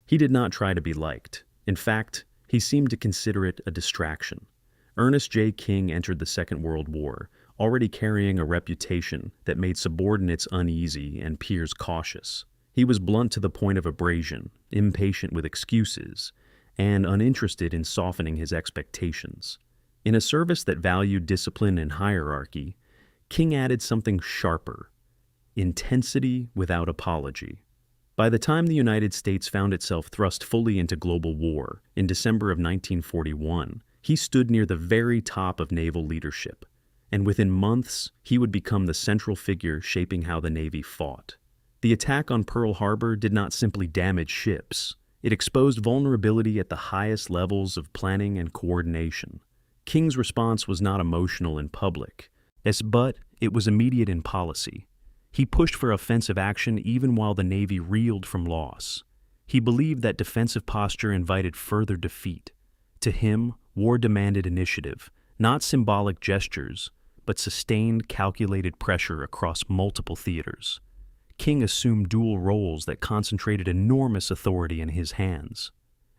He did not try to be liked. In fact, he seemed to consider it a distraction. Ernest J. King entered the Second World War, already carrying a reputation that made subordinates uneasy and peers cautious. He was blunt to the point of abrasion, impatient with excuses, and uninterested in softening his expectations. In a service that valued discipline and hierarchy, King added something sharper: intensity without apology. By the time the United States found itself thrust fully into global war in December of 1941, he stood near the very top of naval leadership, and within months he would become the central figure shaping how the Navy fought. The attack on Pearl Harbor did not simply damage ships. It exposed vulnerability at the highest levels of planning and coordination. King's response was not emotional in public, but it was immediate in policy. He pushed for offensive action even while the Navy reeled from loss. He believed that defensive posture invited further defeat. To him, war demanded initiative, not symbolic gestures, but sustained, calculated pressure across multiple theaters. King assumed dual roles that concentrated enormous authority in his hands.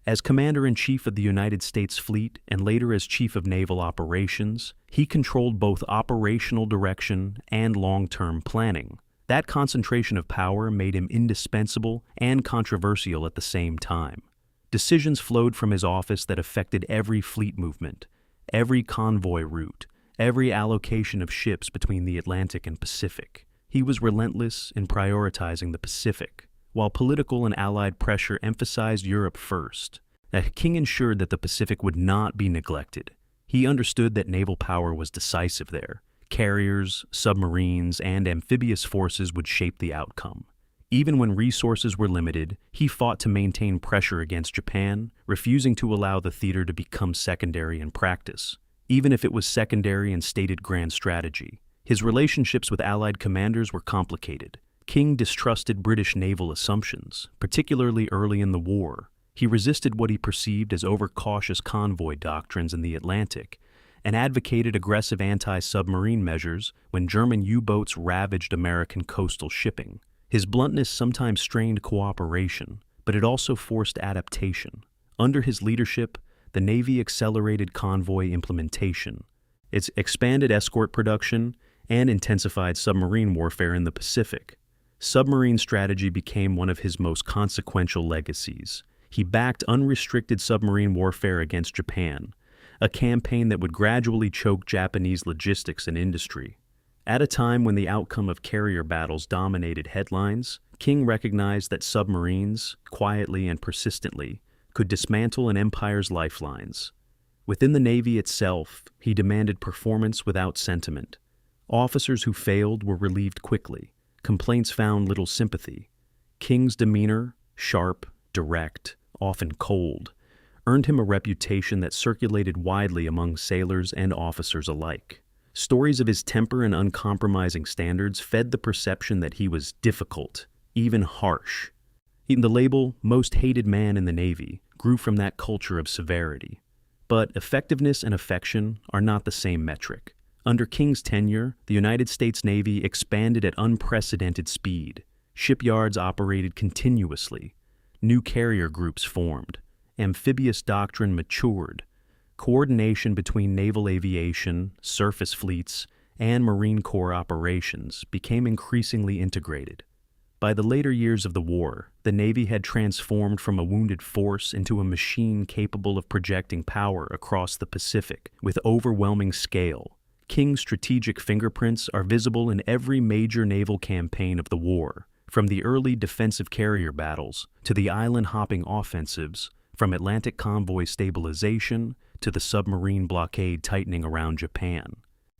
As Commander-in-Chief of the United States Fleet and later as Chief of Naval Operations, he controlled both operational direction and long-term planning. That concentration of power made him indispensable and controversial at the same time. Decisions flowed from his office that affected every fleet movement, every convoy route, every allocation of ships between the Atlantic and Pacific. He was relentless in prioritizing the Pacific, while political and Allied pressure emphasized Europe first. King ensured that the Pacific would not be neglected. He understood that naval power was decisive there. Carriers, submarines, and amphibious forces would shape the outcome. Even when resources were limited, he fought to maintain pressure against Japan, refusing to allow the theater to become secondary in practice, even if it was secondary in stated grand strategy. His relationships with Allied commanders were complicated. King distrusted British naval assumptions, particularly early in the war. He resisted what he perceived as overcautious convoy doctrines in the Atlantic, and advocated aggressive anti-submarine measures when German U-boats ravaged American coastal shipping. His bluntness sometimes strained cooperation, but it also forced adaptation. Under his leadership, the Navy accelerated convoy implementation. It expanded escort production and intensified submarine warfare in the Pacific. Submarine strategy became one of his most consequential legacies. He backed unrestricted submarine warfare against Japan, a campaign that would gradually choke Japanese logistics and industry. At a time when the outcome of carrier battles dominated headlines, King recognized that submarines, quietly and persistently, could dismantle an empire's lifelines. Within the Navy itself, he demanded performance without sentiment. Officers who failed were relieved quickly. Complaints found little sympathy. King's demeanor, sharp, direct, often cold, earned him a reputation that circulated widely among sailors and officers alike. Stories of his temper and uncompromising standards fed the perception that he was difficult, even harsh. The label "most hated man in the Navy" grew from that culture of severity. But effectiveness and affection are not the same metric. Under King's tenure, the United States Navy expanded at unprecedented speed. Shipyards operated continuously. New carrier groups formed. Amphibious doctrine matured. Coordination between naval aviation, surface fleets, and Marine Corps operations became increasingly integrated. By the later years of the war, the Navy had transformed from a wounded force into a machine capable of projecting power across the Pacific with overwhelming scale. King's strategic fingerprints are visible in every major naval campaign of the war, from the early defensive carrier battles to the island-hopping offensives, from Atlantic convoy stabilization to the submarine blockade tightening around Japan.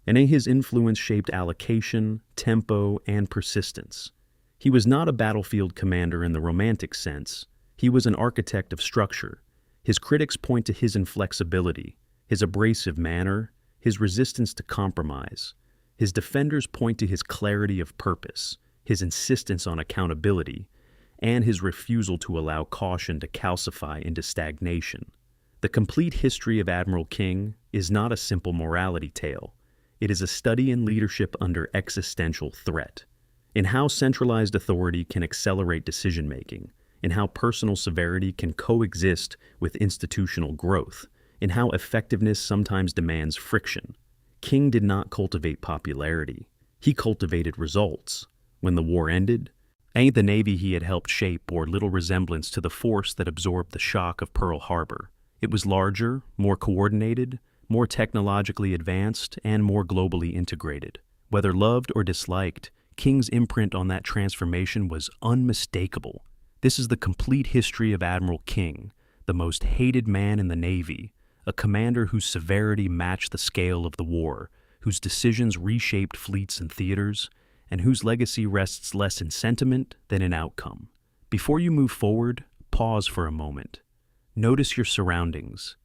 And his influence shaped allocation, tempo, and persistence. He was not a battlefield commander in the romantic sense. He was an architect of structure. His critics point to his inflexibility, his abrasive manner, his resistance to compromise. His defenders point to his clarity of purpose, his insistence on accountability, and his refusal to allow caution to calcify into stagnation. The complete history of Admiral King is not a simple morality tale. It is a study in leadership under existential threat, in how centralized authority can accelerate decision-making, in how personal severity can coexist with institutional growth, in how effectiveness sometimes demands friction. King did not cultivate popularity. He cultivated results. When the war ended, the Navy he had helped shape bore little resemblance to the force that absorbed the shock of Pearl Harbor. It was larger, more coordinated, more technologically advanced, and more globally integrated. Whether loved or disliked, King's imprint on that transformation was unmistakable. This is the complete history of Admiral King, the most hated man in the Navy, a commander whose severity matched the scale of the war, whose decisions reshaped fleets and theaters, and whose legacy rests less in sentiment than in outcome. Before you move forward, pause for a moment. Notice your surroundings.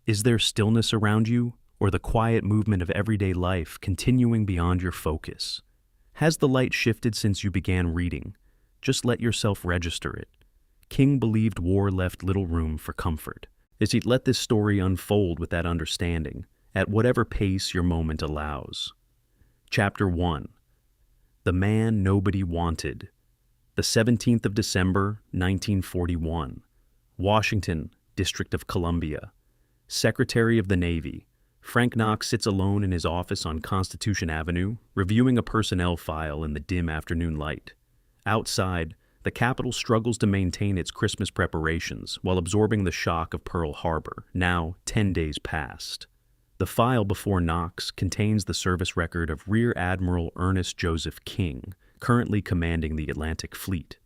Is there stillness around you, or the quiet movement of everyday life continuing beyond your focus? Has the light shifted since you began reading? Just let yourself register it. King believed war left little room for comfort. As he let this story unfold with that understanding, at whatever pace your moment allows. Chapter 1. The Man Nobody Wanted. The 17th of December, 1941. Washington, District of Columbia. Secretary of the Navy. Frank Knox sits alone in his office on Constitution Avenue, reviewing a personnel file in the dim afternoon light. Outside, the Capitol struggles to maintain its Christmas preparations while absorbing the shock of Pearl Harbor, now 10 days past. The file before Knox contains the service record of Rear Admiral Ernest Joseph King, currently commanding the Atlantic Fleet.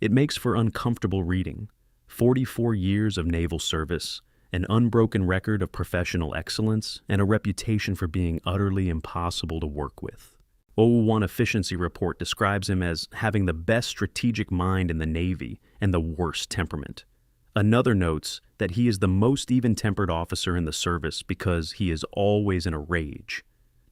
It makes for uncomfortable reading. 44 years of naval service, an unbroken record of professional excellence, and a reputation for being utterly impossible to work with. O1 Efficiency Report describes him as having the best strategic mind in the Navy and the worst temperament. Another notes that he is the most even-tempered officer in the service because he is always in a rage.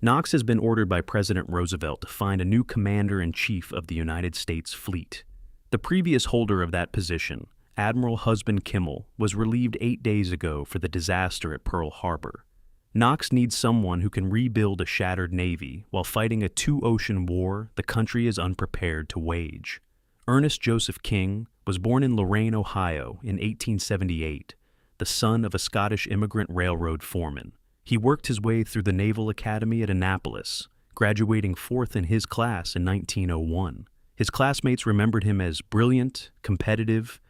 Knox has been ordered by President Roosevelt to find a new commander-in-chief of the United States Fleet. The previous holder of that position, Admiral Husband Kimmel, was relieved 8 days ago for the disaster at Pearl Harbor. Knox needs someone who can rebuild a shattered Navy while fighting a two-ocean war the country is unprepared to wage. Ernest Joseph King was born in Lorain, Ohio in 1878, the son of a Scottish immigrant railroad foreman. He worked his way through the Naval Academy at Annapolis, graduating fourth in his class in 1901. His classmates remembered him as brilliant, competitive,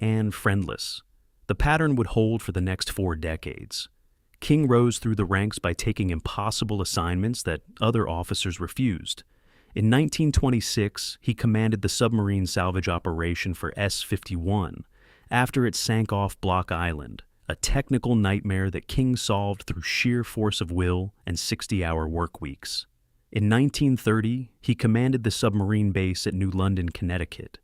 and friendless. The pattern would hold for the next 4 decades. King rose through the ranks by taking impossible assignments that other officers refused. In 1926, he commanded the submarine salvage operation for S-51 after it sank off Block Island, a technical nightmare that King solved through sheer force of will and 60-hour work weeks. In 1930, he commanded the submarine base at New London, Connecticut,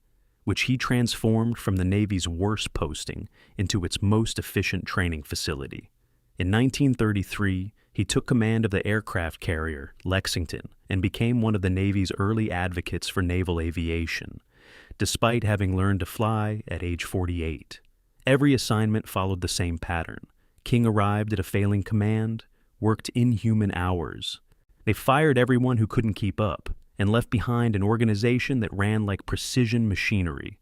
which he transformed from the Navy's worst posting into its most efficient training facility. In 1933, he took command of the aircraft carrier, Lexington, and became one of the Navy's early advocates for naval aviation, despite having learned to fly at age 48. Every assignment followed the same pattern. King arrived at a failing command, worked inhuman hours. They fired everyone who couldn't keep up, and left behind an organization that ran like precision machinery.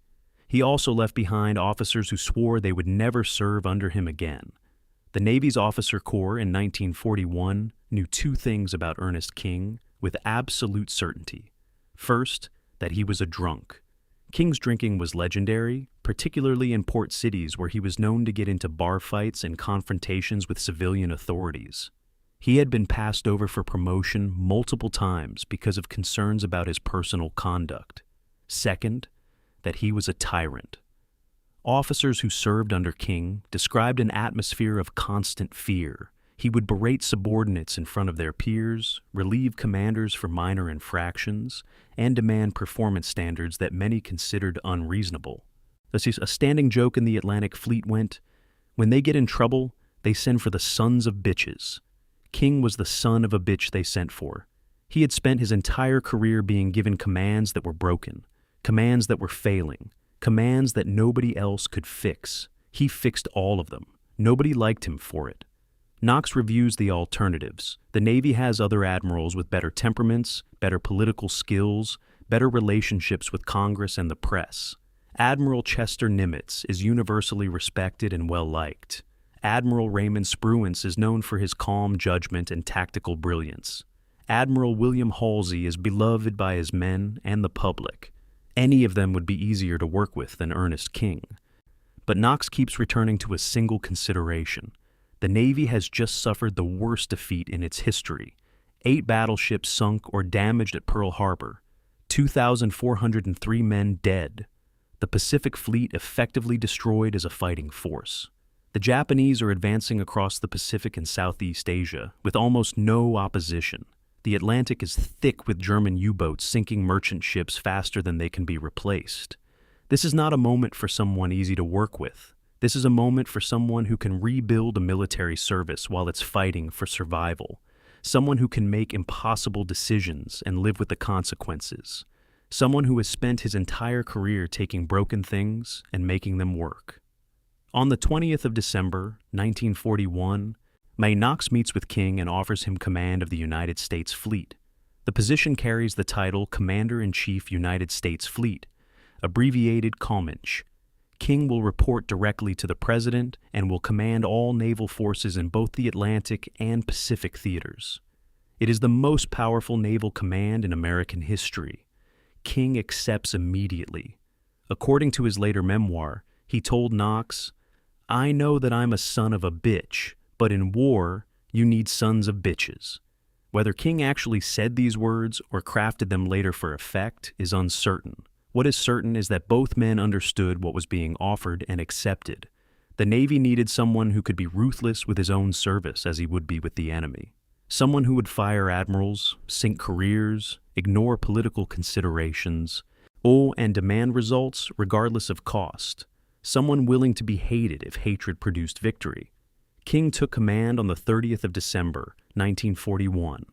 He also left behind officers who swore they would never serve under him again. The Navy's officer corps in 1941 knew 2 things about Ernest King with absolute certainty. First, that he was a drunk. King's drinking was legendary, particularly in port cities where he was known to get into bar fights and confrontations with civilian authorities. He had been passed over for promotion multiple times because of concerns about his personal conduct. Second, that he was a tyrant. Officers who served under King described an atmosphere of constant fear. He would berate subordinates in front of their peers, relieve commanders for minor infractions, and demand performance standards that many considered unreasonable. A standing joke in the Atlantic Fleet went, "When they get in trouble, they send for the sons of bitches." King was the son of a bitch they sent for. He had spent his entire career being given commands that were broken, commands that were failing, commands that nobody else could fix. He fixed all of them. Nobody liked him for it. Knox reviews the alternatives. The Navy has other admirals with better temperaments, better political skills, better relationships with Congress and the press. Admiral Chester Nimitz is universally respected and well-liked. Admiral Raymond Spruance is known for his calm judgment and tactical brilliance. Admiral William Halsey is beloved by his men and the public. Any of them would be easier to work with than Ernest King. But Knox keeps returning to a single consideration. The Navy has just suffered the worst defeat in its history. 8 battleships sunk or damaged at Pearl Harbor. 2,403 men dead. The Pacific Fleet effectively destroyed as a fighting force. The Japanese are advancing across the Pacific and Southeast Asia with almost no opposition. The Atlantic is thick with German U-boats sinking merchant ships faster than they can be replaced. This is not a moment for someone easy to work with. This is a moment for someone who can rebuild a military service while it's fighting for survival. Someone who can make impossible decisions and live with the consequences. Someone who has spent his entire career taking broken things and making them work. On the 20th of December, 1941, Knox meets with King and offers him command of the United States Fleet. The position carries the title Commander-in-Chief United States Fleet, abbreviated COMINCH. King will report directly to the President and will command all naval forces in both the Atlantic and Pacific theaters. It is the most powerful naval command in American history. King accepts immediately. According to his later memoir, he told Knox, "I know that I'm a son of a bitch, but in war, you need sons of bitches." Whether King actually said these words or crafted them later for effect is uncertain. What is certain is that both men understood what was being offered and accepted. The Navy needed someone who could be ruthless with his own service as he would be with the enemy. Someone who would fire admirals, sink careers, ignore political considerations, and demand results regardless of cost. Someone willing to be hated if hatred produced victory. King took command on the 30th of December, 1941.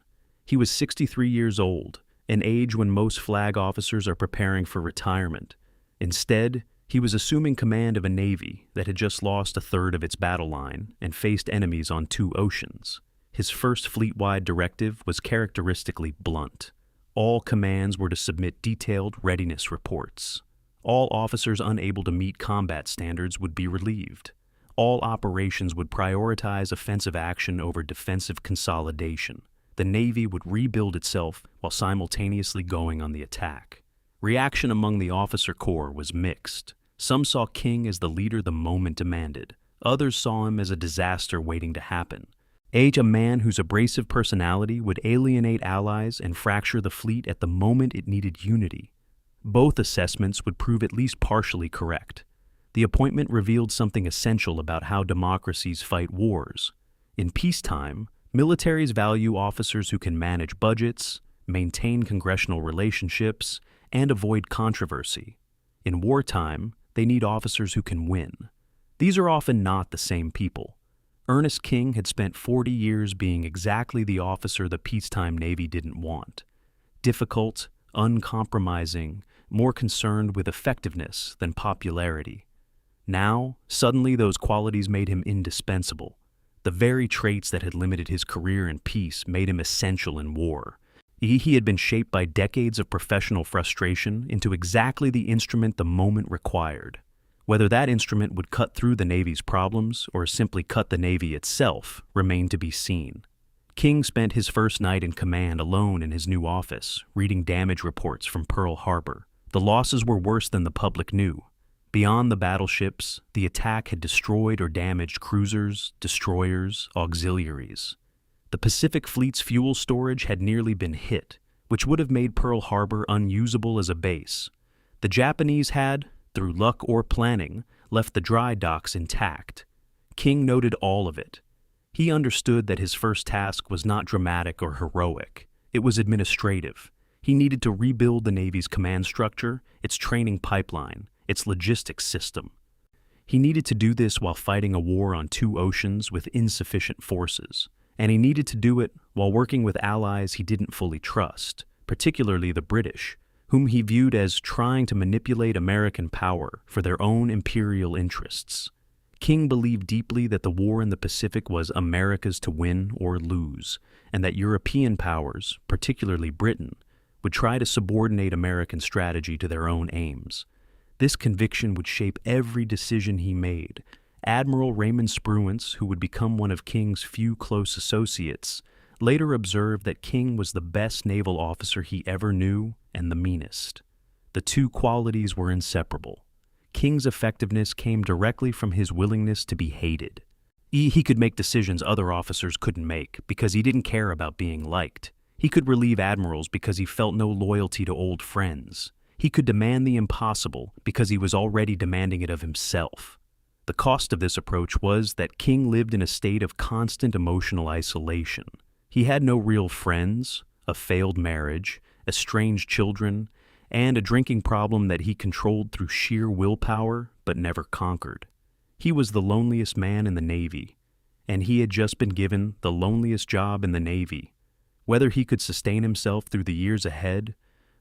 He was 63 years old, an age when most flag officers are preparing for retirement. Instead, he was assuming command of a Navy that had just lost a third of its battle line and faced enemies on 2 oceans. His first fleet-wide directive was characteristically blunt. All commands were to submit detailed readiness reports. All officers unable to meet combat standards would be relieved. All operations would prioritize offensive action over defensive consolidation. The Navy would rebuild itself while simultaneously going on the attack. Reaction among the officer corps was mixed. Some saw King as the leader the moment demanded. Others saw him as a disaster waiting to happen. A man whose abrasive personality would alienate allies and fracture the fleet at the moment it needed unity. Both assessments would prove at least partially correct. The appointment revealed something essential about how democracies fight wars. In peacetime, militaries value officers who can manage budgets, maintain congressional relationships, and avoid controversy. In wartime, they need officers who can win. These are often not the same people. Ernest King had spent 40 years being exactly the officer the peacetime Navy didn't want. Difficult, uncompromising, more concerned with effectiveness than popularity. Now, suddenly those qualities made him indispensable. The very traits that had limited his career in peace made him essential in war. He had been shaped by decades of professional frustration into exactly the instrument the moment required. Whether that instrument would cut through the Navy's problems or simply cut the Navy itself remained to be seen. King spent his first night in command alone in his new office, reading damage reports from Pearl Harbor. The losses were worse than the public knew. Beyond the battleships, the attack had destroyed or damaged cruisers, destroyers, auxiliaries. The Pacific Fleet's fuel storage had nearly been hit, which would have made Pearl Harbor unusable as a base. The Japanese had, through luck or planning, left the dry docks intact. King noted all of it. He understood that his first task was not dramatic or heroic. It was administrative. He needed to rebuild the Navy's command structure, its training pipeline, its logistics system. He needed to do this while fighting a war on 2 oceans with insufficient forces, and he needed to do it while working with allies he didn't fully trust, particularly the British, whom he viewed as trying to manipulate American power for their own imperial interests. King believed deeply that the war in the Pacific was America's to win or lose, and that European powers, particularly Britain, would try to subordinate American strategy to their own aims. This conviction would shape every decision he made. Admiral Raymond Spruance, who would become one of King's few close associates, later observed that King was the best naval officer he ever knew and the meanest. The two qualities were inseparable. King's effectiveness came directly from his willingness to be hated. He could make decisions other officers couldn't make because he didn't care about being liked. He could relieve admirals because he felt no loyalty to old friends. He could demand the impossible because he was already demanding it of himself. The cost of this approach was that King lived in a state of constant emotional isolation. He had no real friends, a failed marriage, estranged children, and a drinking problem that he controlled through sheer willpower but never conquered. He was the loneliest man in the Navy, and he had just been given the loneliest job in the Navy. Whether he could sustain himself through the years ahead,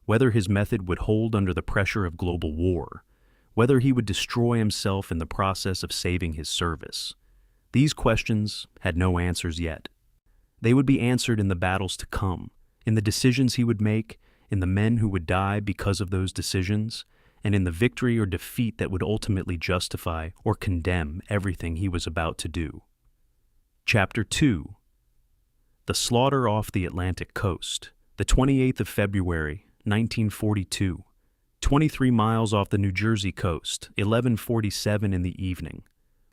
whether his method would hold under the pressure of global war, whether he would destroy himself in the process of saving his service. These questions had no answers yet. They would be answered in the battles to come, in the decisions he would make, in the men who would die because of those decisions, and in the victory or defeat that would ultimately justify or condemn everything he was about to do. Chapter 2. The Slaughter off the Atlantic Coast, the 28th of February, 1942. 23 miles off the New Jersey coast, 11:47 in the evening.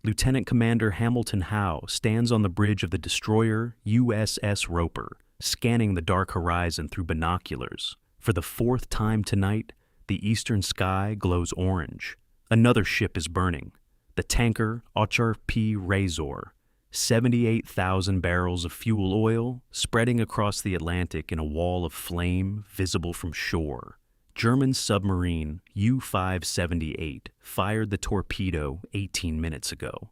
Lieutenant Commander Hamilton Howe stands on the bridge of the destroyer USS Roper, scanning the dark horizon through binoculars. For the fourth time tonight, the eastern sky glows orange. Another ship is burning, the tanker HRP Razor. 78,000 barrels of fuel oil spreading across the Atlantic in a wall of flame visible from shore. German submarine U-578 fired the torpedo 18 minutes ago.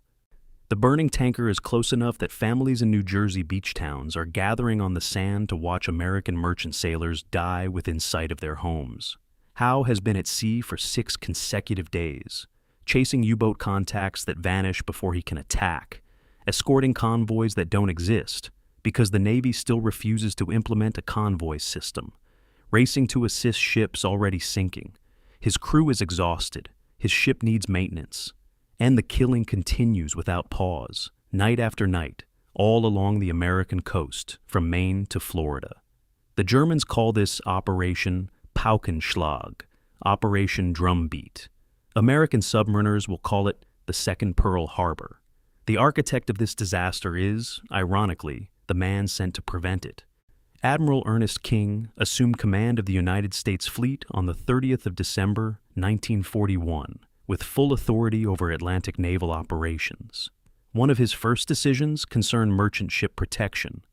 The burning tanker is close enough that families in New Jersey beach towns are gathering on the sand to watch American merchant sailors die within sight of their homes. Howe has been at sea for 6 consecutive days, chasing U-boat contacts that vanish before he can attack, escorting convoys that don't exist because the Navy still refuses to implement a convoy system, racing to assist ships already sinking. His crew is exhausted, his ship needs maintenance, and the killing continues without pause, night after night, all along the American coast, from Maine to Florida. The Germans call this Operation Paukenschlag, Operation Drumbeat. American submariners will call it the Second Pearl Harbor. The architect of this disaster is, ironically, the man sent to prevent it. Admiral Ernest King assumed command of the United States fleet on the 30th of December, 1941, with full authority over Atlantic naval operations. One of his first decisions concerned merchant ship protection.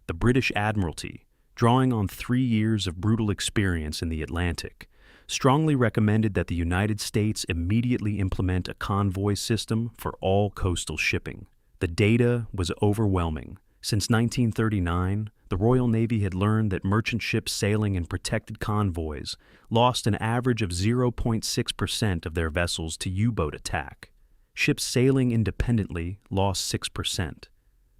The British Admiralty, drawing on 3 years of brutal experience in the Atlantic, strongly recommended that the United States immediately implement a convoy system for all coastal shipping. The data was overwhelming. Since 1939, the Royal Navy had learned that merchant ships sailing in protected convoys lost an average of 0.6% of their vessels to U-boat attack. Ships sailing independently lost 6%.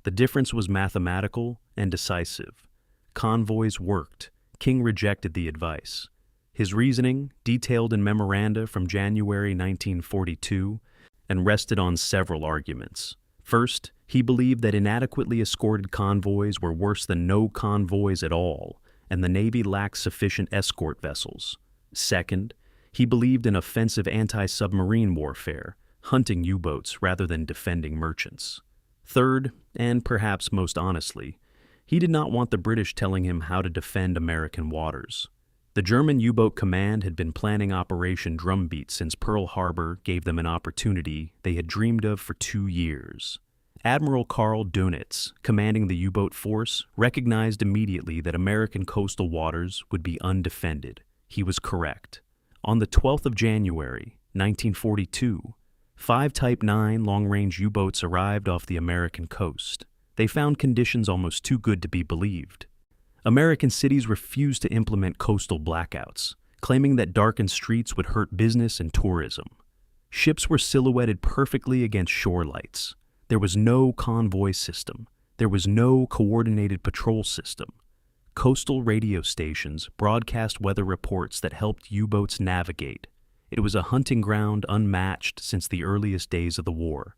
The difference was mathematical and decisive. Convoys worked. King rejected the advice. His reasoning, detailed in memoranda from January 1942, and rested on several arguments. First, he believed that inadequately escorted convoys were worse than no convoys at all, and the Navy lacked sufficient escort vessels. Second, he believed in offensive anti-submarine warfare, hunting U-boats rather than defending merchants. Third, and perhaps most honestly, he did not want the British telling him how to defend American waters. The German U-boat command had been planning Operation Drumbeat since Pearl Harbor gave them an opportunity they had dreamed of for 2 years. Admiral Karl Dönitz, commanding the U-boat force, recognized immediately that American coastal waters would be undefended. He was correct. On the 12th of January, 1942, 5 Type 9 long-range U-boats arrived off the American coast. They found conditions almost too good to be believed. American cities refused to implement coastal blackouts, claiming that darkened streets would hurt business and tourism. Ships were silhouetted perfectly against shore lights. There was no convoy system. There was no coordinated patrol system. Coastal radio stations broadcast weather reports that helped U-boats navigate. It was a hunting ground unmatched since the earliest days of the war.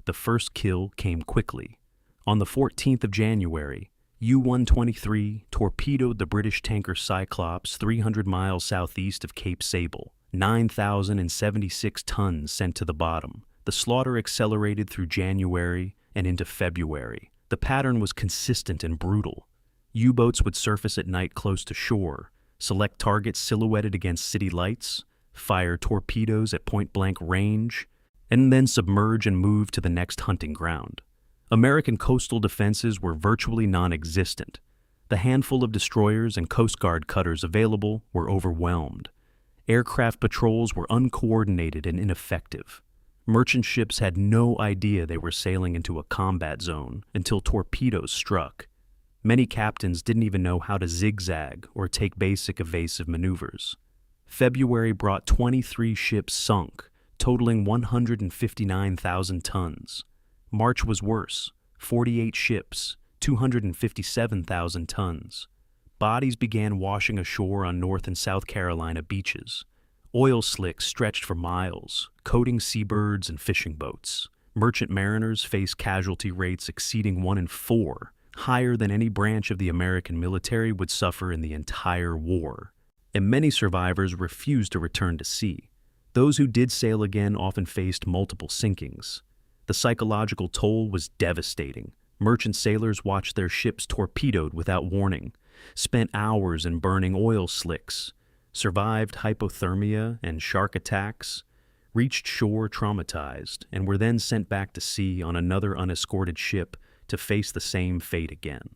The first kill came quickly. On the 14th of January, U-123 torpedoed the British tanker Cyclops 300 miles southeast of Cape Sable. 9,076 tons sent to the bottom. The slaughter accelerated through January and into February. The pattern was consistent and brutal. U-boats would surface at night close to shore, select targets silhouetted against city lights, fire torpedoes at point-blank range, and then submerge and move to the next hunting ground. American coastal defenses were virtually non-existent. The handful of destroyers and Coast Guard cutters available were overwhelmed. Aircraft patrols were uncoordinated and ineffective. Merchant ships had no idea they were sailing into a combat zone until torpedoes struck. Many captains didn't even know how to zigzag or take basic evasive maneuvers. February brought 23 ships sunk, totaling 159,000 tons. March was worse, 48 ships, 257,000 tons. Bodies began washing ashore on North and South Carolina beaches. Oil slicks stretched for miles, coating seabirds and fishing boats. Merchant mariners faced casualty rates exceeding 1 in 4, higher than any branch of the American military would suffer in the entire war. And many survivors refused to return to sea. Those who did sail again often faced multiple sinkings. The psychological toll was devastating. Merchant sailors watched their ships torpedoed without warning, spent hours in burning oil slicks, survived hypothermia and shark attacks, reached shore traumatized, and were then sent back to sea on another unescorted ship to face the same fate again.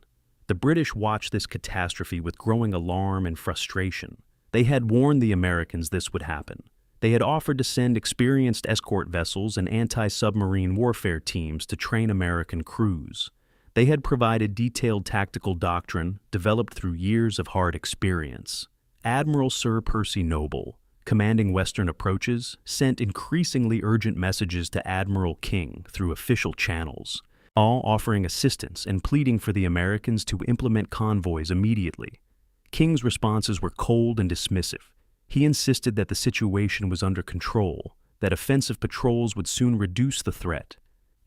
The British watched this catastrophe with growing alarm and frustration. They had warned the Americans this would happen. They had offered to send experienced escort vessels and anti-submarine warfare teams to train American crews. They had provided detailed tactical doctrine developed through years of hard experience. Admiral Sir Percy Noble, commanding Western approaches, sent increasingly urgent messages to Admiral King through official channels, all offering assistance and pleading for the Americans to implement convoys immediately. King's responses were cold and dismissive. He insisted that the situation was under control, that offensive patrols would soon reduce the threat,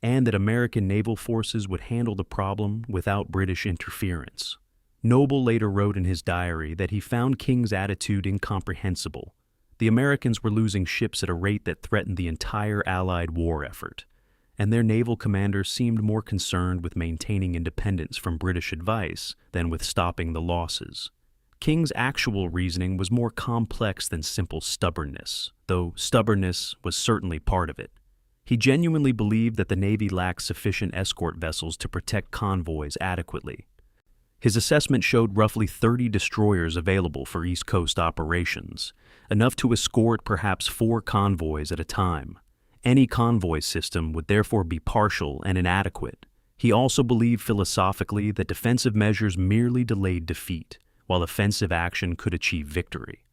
and that American naval forces would handle the problem without British interference. Noble later wrote in his diary that he found King's attitude incomprehensible. The Americans were losing ships at a rate that threatened the entire Allied war effort, and their naval commanders seemed more concerned with maintaining independence from British advice than with stopping the losses. King's actual reasoning was more complex than simple stubbornness, though stubbornness was certainly part of it. He genuinely believed that the Navy lacked sufficient escort vessels to protect convoys adequately. His assessment showed roughly 30 destroyers available for East Coast operations, enough to escort perhaps 4 convoys at a time. Any convoy system would therefore be partial and inadequate. He also believed philosophically that defensive measures merely delayed defeat, while offensive action could achieve victory.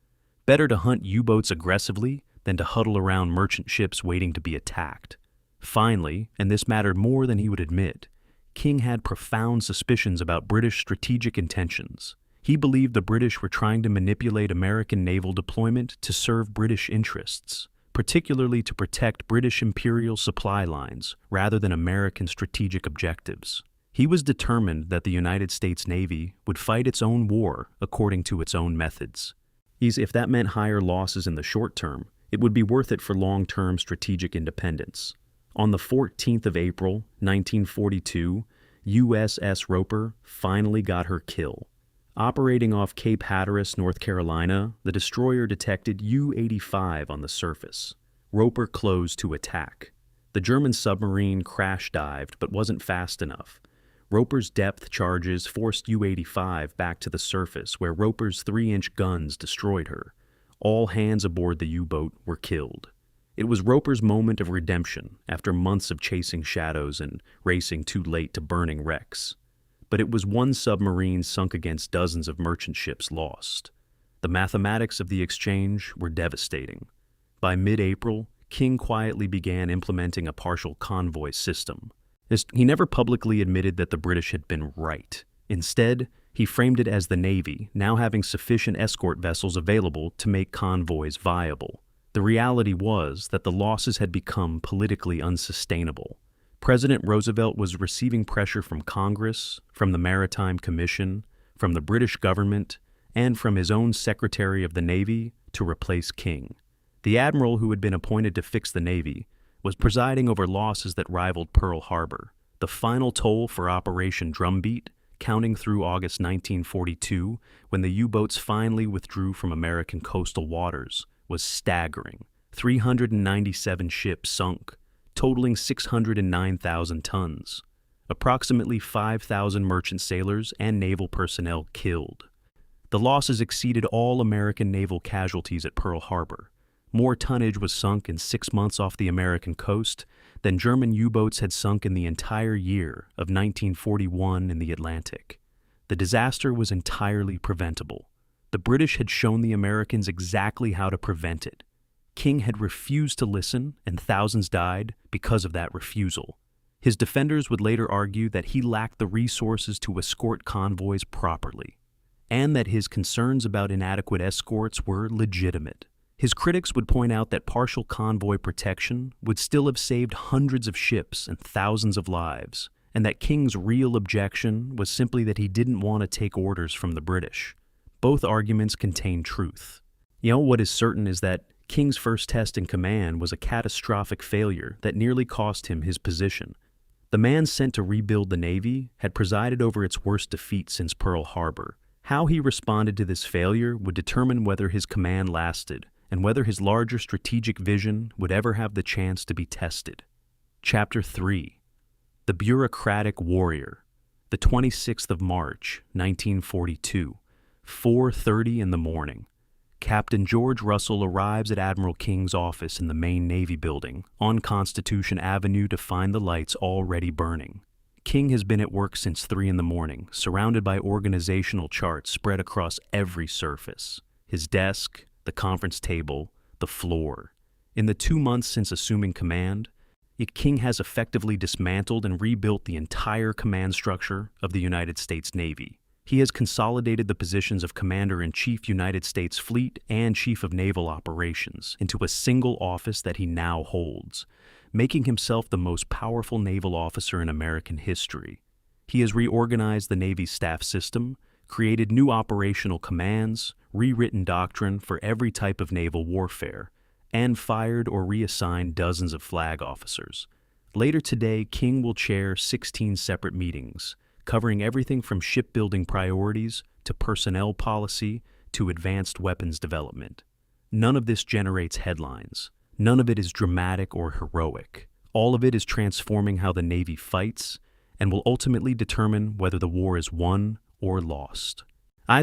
Better to hunt U-boats aggressively than to huddle around merchant ships waiting to be attacked. Finally, and this mattered more than he would admit, King had profound suspicions about British strategic intentions. He believed the British were trying to manipulate American naval deployment to serve British interests, particularly to protect British imperial supply lines rather than American strategic objectives. He was determined that the United States Navy would fight its own war according to its own methods. If that meant higher losses in the short term, it would be worth it for long-term strategic independence. On the 14th of April, 1942, USS Roper finally got her kill. Operating off Cape Hatteras, North Carolina, the destroyer detected U-85 on the surface. Roper closed to attack. The German submarine crash-dived but wasn't fast enough. Roper's depth charges forced U-85 back to the surface, where Roper's 3-inch guns destroyed her. All hands aboard the U-boat were killed. It was Roper's moment of redemption after months of chasing shadows and racing too late to burning wrecks. But it was one submarine sunk against dozens of merchant ships lost. The mathematics of the exchange were devastating. By mid-April, King quietly began implementing a partial convoy system. He never publicly admitted that the British had been right. Instead, he framed it as the Navy now having sufficient escort vessels available to make convoys viable. The The reality was that the losses had become politically unsustainable. President Roosevelt was receiving pressure from Congress, from the Maritime Commission, from the British government, and from his own Secretary of the Navy to replace King. The admiral who had been appointed to fix the Navy was presiding over losses that rivaled Pearl Harbor. The final toll for Operation Drumbeat, counting through August 1942, when the U-boats finally withdrew from American coastal waters, was staggering. 397 ships sunk, totaling 609,000 tons. Approximately 5,000 merchant sailors and naval personnel killed. The losses exceeded all American naval casualties at Pearl Harbor. More tonnage was sunk in 6 months off the American coast than German U-boats had sunk in the entire year of 1941 in the Atlantic. The disaster was entirely preventable. The British had shown the Americans exactly how to prevent it. King had refused to listen, and thousands died because of that refusal. His defenders would later argue that he lacked the resources to escort convoys properly, and that his concerns about inadequate escorts were legitimate. His critics would point out that partial convoy protection would still have saved hundreds of ships and thousands of lives, and that King's real objection was simply that he didn't want to take orders from the British. Both arguments contain truth. What is certain is that King's first test in command was a catastrophic failure that nearly cost him his position. The man sent to rebuild the Navy had presided over its worst defeat since Pearl Harbor. How he responded to this failure would determine whether his command lasted and whether his larger strategic vision would ever have the chance to be tested. Chapter 3. The Bureaucratic Warrior. The 26th of March, 1942, 4:30 in the morning. Captain George Russell arrives at Admiral King's office in the main Navy building on Constitution Avenue to find the lights already burning. King has been at work since 3 in the morning, surrounded by organizational charts spread across every surface. His desk, the conference table, the floor. In the 2 months since assuming command, King has effectively dismantled and rebuilt the entire command structure of the United States Navy. He has consolidated the positions of Commander-in-Chief United States Fleet and Chief of Naval Operations into a single office that he now holds, making himself the most powerful naval officer in American history. He has reorganized the Navy's staff system, created new operational commands, rewritten doctrine for every type of naval warfare, and fired or reassigned dozens of flag officers. Later today, King will chair 16 separate meetings, covering everything from shipbuilding priorities to personnel policy to advanced weapons development. None of this generates headlines. None of it is dramatic or heroic. All of it is transforming how the Navy fights and will ultimately determine whether the war is won or lost.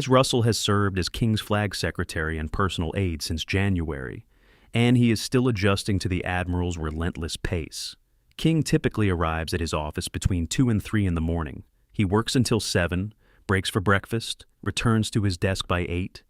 Russell has served as King's flag secretary and personal aide since January, and he is still adjusting to the Admiral's relentless pace. King typically arrives at his office between 2 and 3 in the morning. He works until 7, breaks for breakfast, returns to his desk by 8,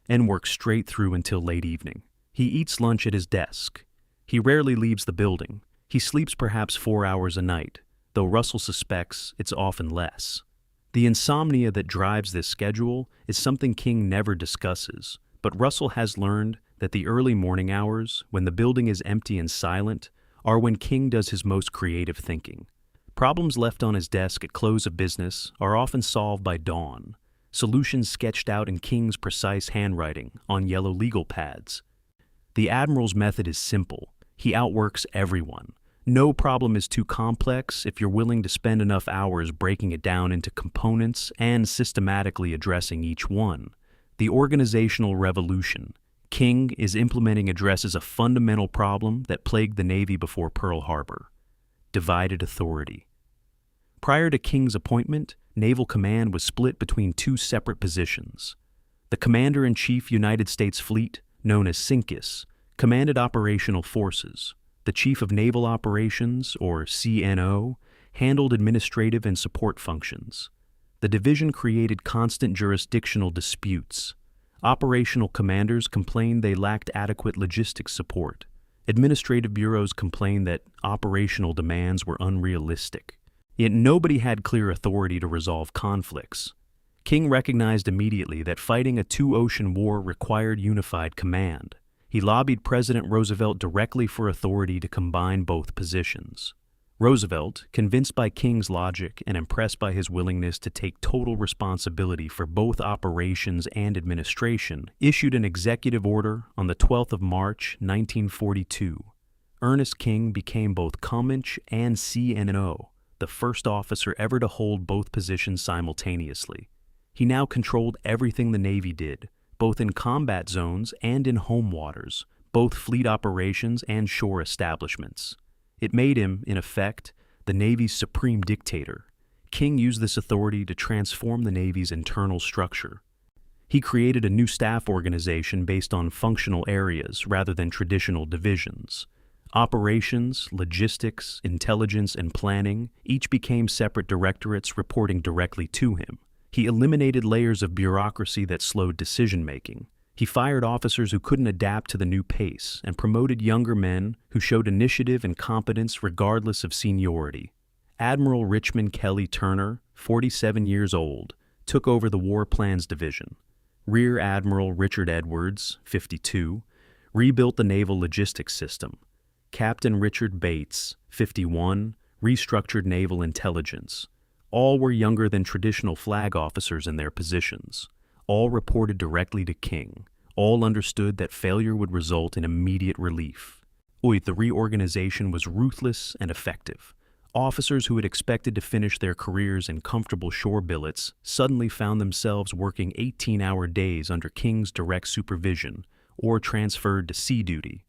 and works straight through until late evening. He eats lunch at his desk. He rarely leaves the building. He sleeps perhaps 4 hours a night, though Russell suspects it's often less. The insomnia that drives this schedule is something King never discusses, but Russell has learned that the early morning hours, when the building is empty and silent, are when King does his most creative thinking. Problems left on his desk at close of business are often solved by dawn, solutions sketched out in King's precise handwriting on yellow legal pads. The Admiral's method is simple. He outworks everyone. No problem is too complex if you're willing to spend enough hours breaking it down into components and systematically addressing each one. The organizational revolution King is implementing addresses a fundamental problem that plagued the Navy before Pearl Harbor: divided authority. Prior to King's appointment, naval command was split between 2 separate positions. The Commander-in-Chief United States Fleet, known as CINCUS, commanded operational forces. The Chief of Naval Operations, or CNO, handled administrative and support functions. The division created constant jurisdictional disputes. Operational commanders complained they lacked adequate logistics support. Administrative bureaus complained that operational demands were unrealistic. Yet nobody had clear authority to resolve conflicts. King recognized immediately that fighting a 2-ocean war required unified command. He lobbied President Roosevelt directly for authority to combine both positions. Roosevelt, convinced by King's logic and impressed by his willingness to take total responsibility for both operations and administration, issued an executive order on the 12th of March, 1942. Ernest King became both COMINCH and CNO, the first officer ever to hold both positions simultaneously. He now controlled everything the Navy did, both in combat zones and in home waters, both fleet operations and shore establishments. It made him, in effect, the Navy's supreme dictator. King used this authority to transform the Navy's internal structure. He created a new staff organization based on functional areas rather than traditional divisions. Operations, logistics, intelligence, and planning each became separate directorates reporting directly to him. He eliminated layers of bureaucracy that slowed decision-making. He fired officers who couldn't adapt to the new pace and promoted younger men who showed initiative and competence regardless of seniority. Admiral Richmond Kelly Turner, 47 years old, took over the War Plans Division. Rear Admiral Richard Edwards, 52, rebuilt the naval logistics system. Captain Richard Bates, 51, restructured naval intelligence. All were younger than traditional flag officers in their positions. All reported directly to King. All understood that failure would result in immediate relief. The reorganization was ruthless and effective. Officers who had expected to finish their careers in comfortable shore billets suddenly found themselves working 18-hour days under King's direct supervision or transferred to sea duty.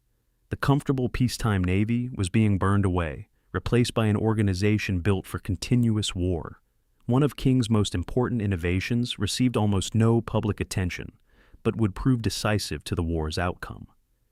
The comfortable peacetime Navy was being burned away, replaced by an organization built for continuous war. One of King's most important innovations received almost no public attention, but would prove decisive to the war's outcome.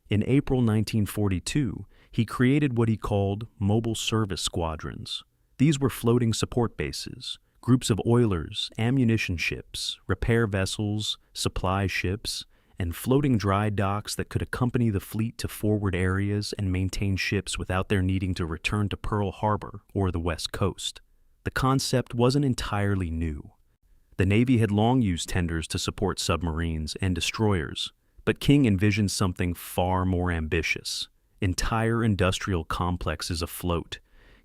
In April 1942, he created what he called mobile service squadrons. These were floating support bases, groups of oilers, ammunition ships, repair vessels, supply ships, and floating dry docks that could accompany the fleet to forward areas and maintain ships without their needing to return to Pearl Harbor or the West Coast. The concept wasn't entirely new. The Navy had long used tenders to support submarines and destroyers, but King envisioned something far more ambitious: entire industrial complexes afloat,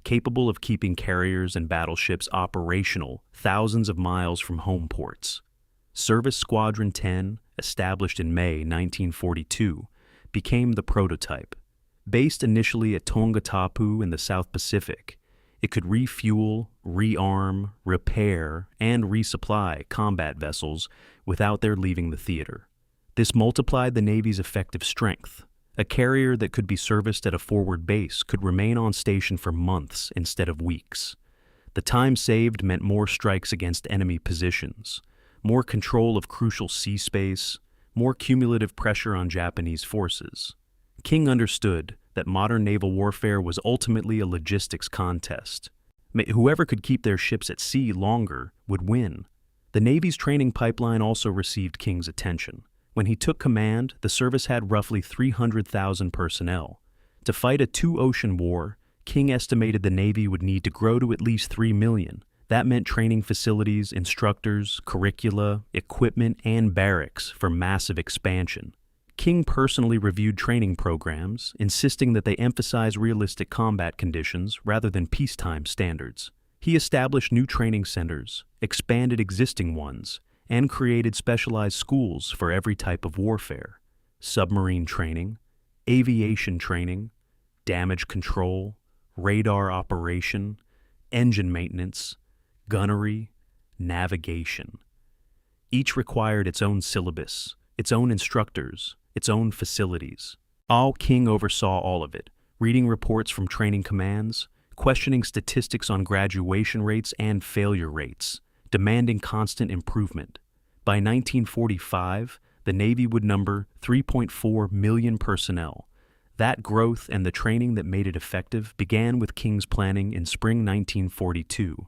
capable of keeping carriers and battleships operational thousands of miles from home ports. Service Squadron 10, established in May 1942, became the prototype. Based initially at Tongatapu in the South Pacific, it could refuel, rearm, repair, and resupply combat vessels without their leaving the theater. This multiplied the Navy's effective strength. A carrier that could be serviced at a forward base could remain on station for months instead of weeks. The time saved meant more strikes against enemy positions, more control of crucial sea space, more cumulative pressure on Japanese forces. King understood that modern naval warfare was ultimately a logistics contest. Whoever could keep their ships at sea longer would win. The Navy's training pipeline also received King's attention. When he took command, the service had roughly 300,000 personnel. To fight a two-ocean war, King estimated the Navy would need to grow to at least 3 million. That meant training facilities, instructors, curricula, equipment, and barracks for massive expansion. King personally reviewed training programs, insisting that they emphasize realistic combat conditions rather than peacetime standards. He established new training centers, expanded existing ones, and created specialized schools for every type of warfare: submarine training, aviation training, damage control, radar operation, engine maintenance, gunnery, navigation. Each required its own syllabus, its own instructors, its own facilities. King oversaw all of it, reading reports from training commands, questioning statistics on graduation rates and failure rates, demanding constant improvement. By 1945, the Navy would number 3.4 million personnel. That growth and the training that made it effective began with King's planning in spring 1942.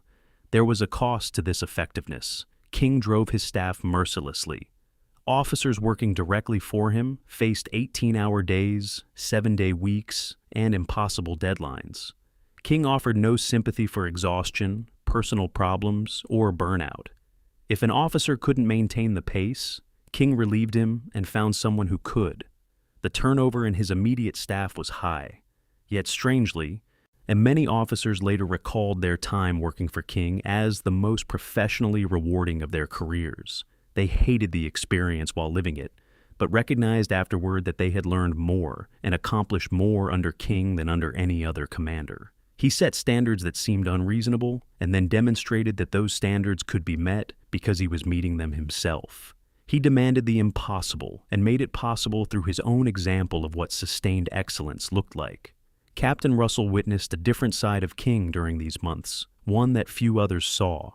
There was a cost to this effectiveness. King drove his staff mercilessly. Officers working directly for him faced 18-hour days, 7-day weeks, and impossible deadlines. King offered no sympathy for exhaustion, personal problems, or burnout. If an officer couldn't maintain the pace, King relieved him and found someone who could. The turnover in his immediate staff was high. Yet strangely, and many officers later recalled their time working for King as the most professionally rewarding of their careers. They hated the experience while living it, but recognized afterward that they had learned more and accomplished more under King than under any other commander. He set standards that seemed unreasonable and then demonstrated that those standards could be met because he was meeting them himself. He demanded the impossible and made it possible through his own example of what sustained excellence looked like. Captain Russell witnessed a different side of King during these months, one that few others saw.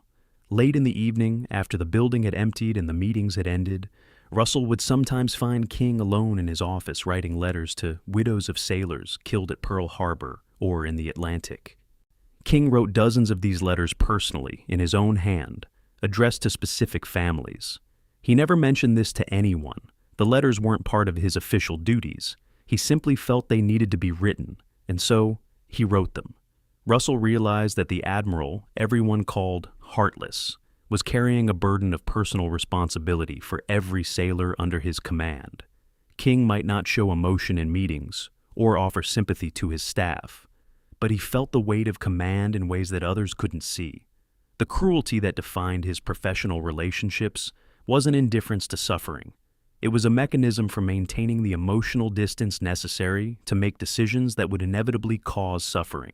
Late in the evening, after the building had emptied and the meetings had ended, Russell would sometimes find King alone in his office writing letters to widows of sailors killed at Pearl Harbor or in the Atlantic. King wrote dozens of these letters personally, in his own hand, addressed to specific families. He never mentioned this to anyone. The letters weren't part of his official duties. He simply felt they needed to be written, and so he wrote them. Russell realized that the admiral, everyone called heartless, was carrying a burden of personal responsibility for every sailor under his command. King might not show emotion in meetings or offer sympathy to his staff, but he felt the weight of command in ways that others couldn't see. The cruelty that defined his professional relationships wasn't indifference to suffering. It was a mechanism for maintaining the emotional distance necessary to make decisions that would inevitably cause suffering.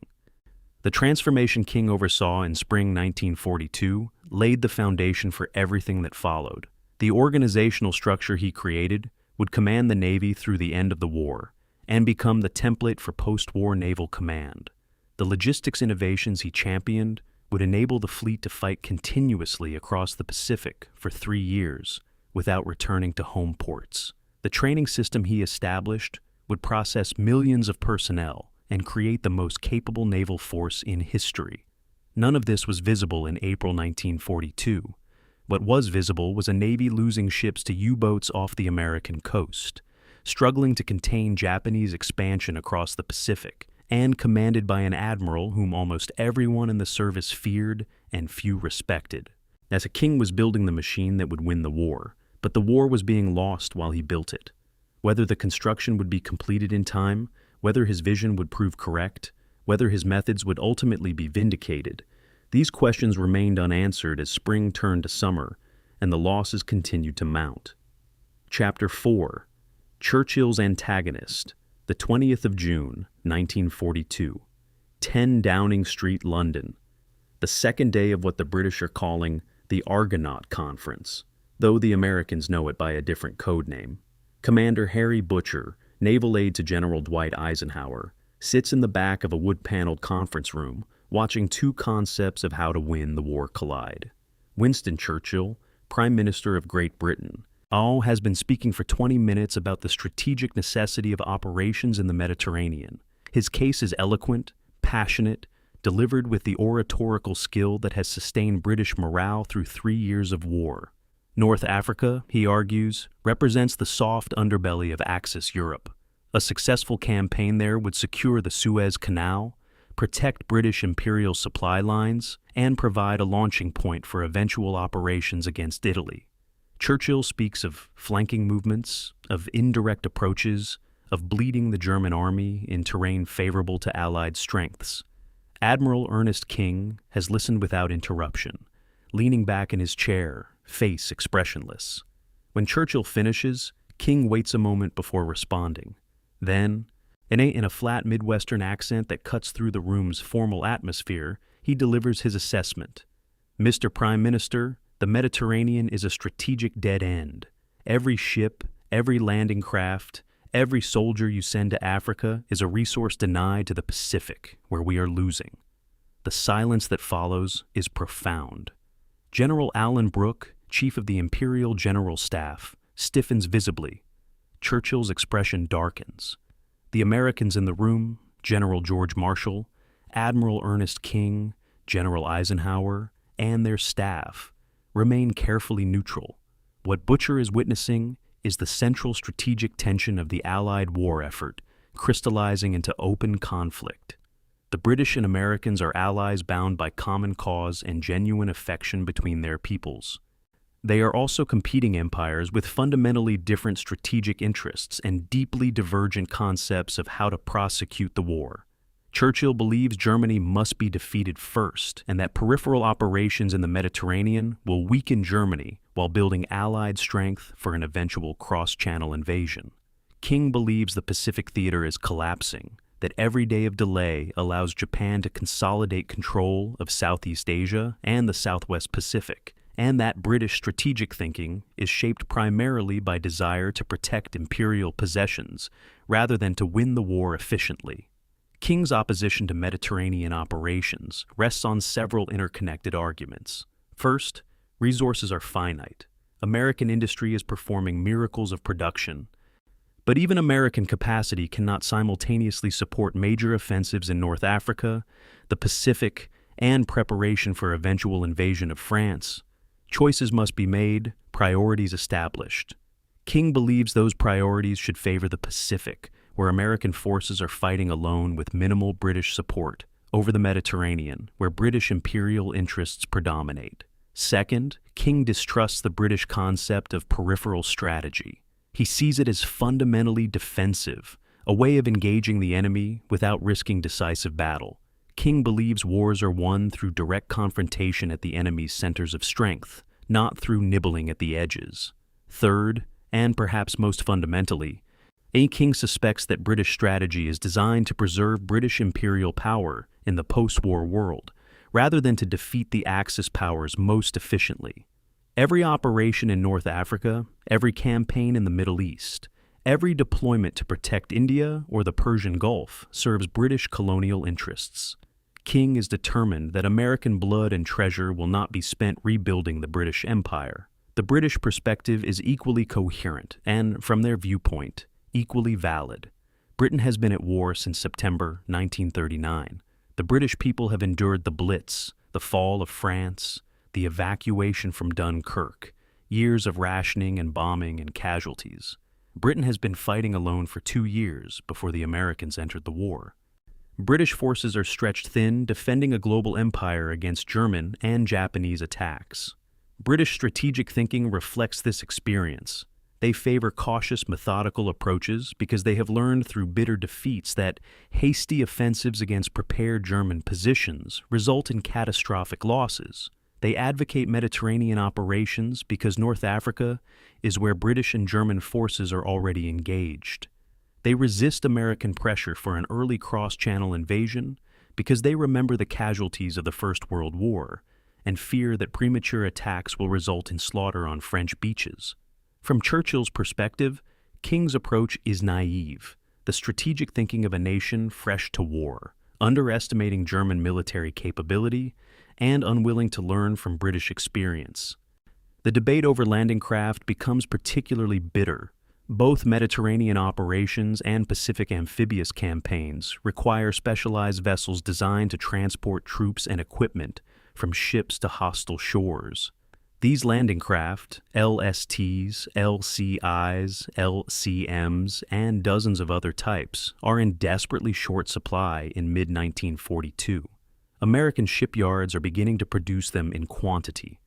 The transformation King oversaw in spring 1942 laid the foundation for everything that followed. The organizational structure he created would command the Navy through the end of the war and become the template for post-war naval command. The logistics innovations he championed would enable the fleet to fight continuously across the Pacific for 3 years without returning to home ports. The training system he established would process millions of personnel and create the most capable naval force in history. None of this was visible in April 1942. What was visible was a Navy losing ships to U-boats off the American coast, struggling to contain Japanese expansion across the Pacific, and commanded by an admiral whom almost everyone in the service feared and few respected. As King was building the machine that would win the war, but the war was being lost while he built it. Whether the construction would be completed in time, whether his vision would prove correct, whether his methods would ultimately be vindicated, these questions remained unanswered as spring turned to summer and the losses continued to mount. Chapter 4. Churchill's Antagonist, the 20th of June, 1942. 10 Downing Street, London. The second day of what the British are calling the Argonaut Conference, though the Americans know it by a different code name. Commander Harry Butcher, naval aide to General Dwight Eisenhower, sits in the back of a wood-paneled conference room watching two concepts of how to win the war collide. Winston Churchill, Prime Minister of Great Britain, has been speaking for 20 minutes about the strategic necessity of operations in the Mediterranean. His case is eloquent, passionate, delivered with the oratorical skill that has sustained British morale through 3 years of war. North Africa, he argues, represents the soft underbelly of Axis Europe. A successful campaign there would secure the Suez Canal, protect British imperial supply lines, and provide a launching point for eventual operations against Italy. Churchill speaks of flanking movements, of indirect approaches, of bleeding the German army in terrain favorable to Allied strengths. Admiral Ernest King has listened without interruption, leaning back in his chair, face expressionless. When Churchill finishes, King waits a moment before responding. Then, in a flat Midwestern accent that cuts through the room's formal atmosphere, he delivers his assessment. Mr. Prime Minister, the Mediterranean is a strategic dead end. Every ship, every landing craft, every soldier you send to Africa is a resource denied to the Pacific, where we are losing. The silence that follows is profound. General Alan Brooke, Chief of the Imperial General Staff, stiffens visibly. Churchill's expression darkens. The Americans in the room, General George Marshall, Admiral Ernest King, General Eisenhower, and their staff, remain carefully neutral. What Butcher is witnessing is the central strategic tension of the Allied war effort, crystallizing into open conflict. The British and Americans are allies bound by common cause and genuine affection between their peoples. They are also competing empires with fundamentally different strategic interests and deeply divergent concepts of how to prosecute the war. Churchill believes Germany must be defeated first, and that peripheral operations in the Mediterranean will weaken Germany while building Allied strength for an eventual cross-channel invasion. King believes the Pacific theater is collapsing, that every day of delay allows Japan to consolidate control of Southeast Asia and the Southwest Pacific, and that British strategic thinking is shaped primarily by desire to protect imperial possessions rather than to win the war efficiently. King's opposition to Mediterranean operations rests on several interconnected arguments. First, resources are finite. American industry is performing miracles of production, but even American capacity cannot simultaneously support major offensives in North Africa, the Pacific, and preparation for eventual invasion of France. Choices must be made, priorities established. King believes those priorities should favor the Pacific, where American forces are fighting alone with minimal British support, over the Mediterranean, where British imperial interests predominate. Second, King distrusts the British concept of peripheral strategy. He sees it as fundamentally defensive, a way of engaging the enemy without risking decisive battle. King believes wars are won through direct confrontation at the enemy's centers of strength, not through nibbling at the edges. Third, and perhaps most fundamentally, King suspects that British strategy is designed to preserve British imperial power in the post-war world, rather than to defeat the Axis powers most efficiently. Every operation in North Africa, every campaign in the Middle East, every deployment to protect India or the Persian Gulf serves British colonial interests. King is determined that American blood and treasure will not be spent rebuilding the British Empire. The British perspective is equally coherent and, from their viewpoint, equally valid. Britain has been at war since September 1939. The British people have endured the Blitz, the fall of France, the evacuation from Dunkirk, years of rationing and bombing and casualties. Britain has been fighting alone for 2 years before the Americans entered the war. British forces are stretched thin, defending a global empire against German and Japanese attacks. British strategic thinking reflects this experience. They favor cautious, methodical approaches because they have learned through bitter defeats that hasty offensives against prepared German positions result in catastrophic losses. They advocate Mediterranean operations because North Africa is where British and German forces are already engaged. They resist American pressure for an early cross-channel invasion because they remember the casualties of the First World War and fear that premature attacks will result in slaughter on French beaches. From Churchill's perspective, King's approach is naive, the strategic thinking of a nation fresh to war, underestimating German military capability and unwilling to learn from British experience. The debate over landing craft becomes particularly bitter. Both Mediterranean operations and Pacific amphibious campaigns require specialized vessels designed to transport troops and equipment from ships to hostile shores. These landing craft, LSTs, LCIs, LCMs, and dozens of other types, are in desperately short supply in mid-1942. American shipyards are beginning to produce them in quantity,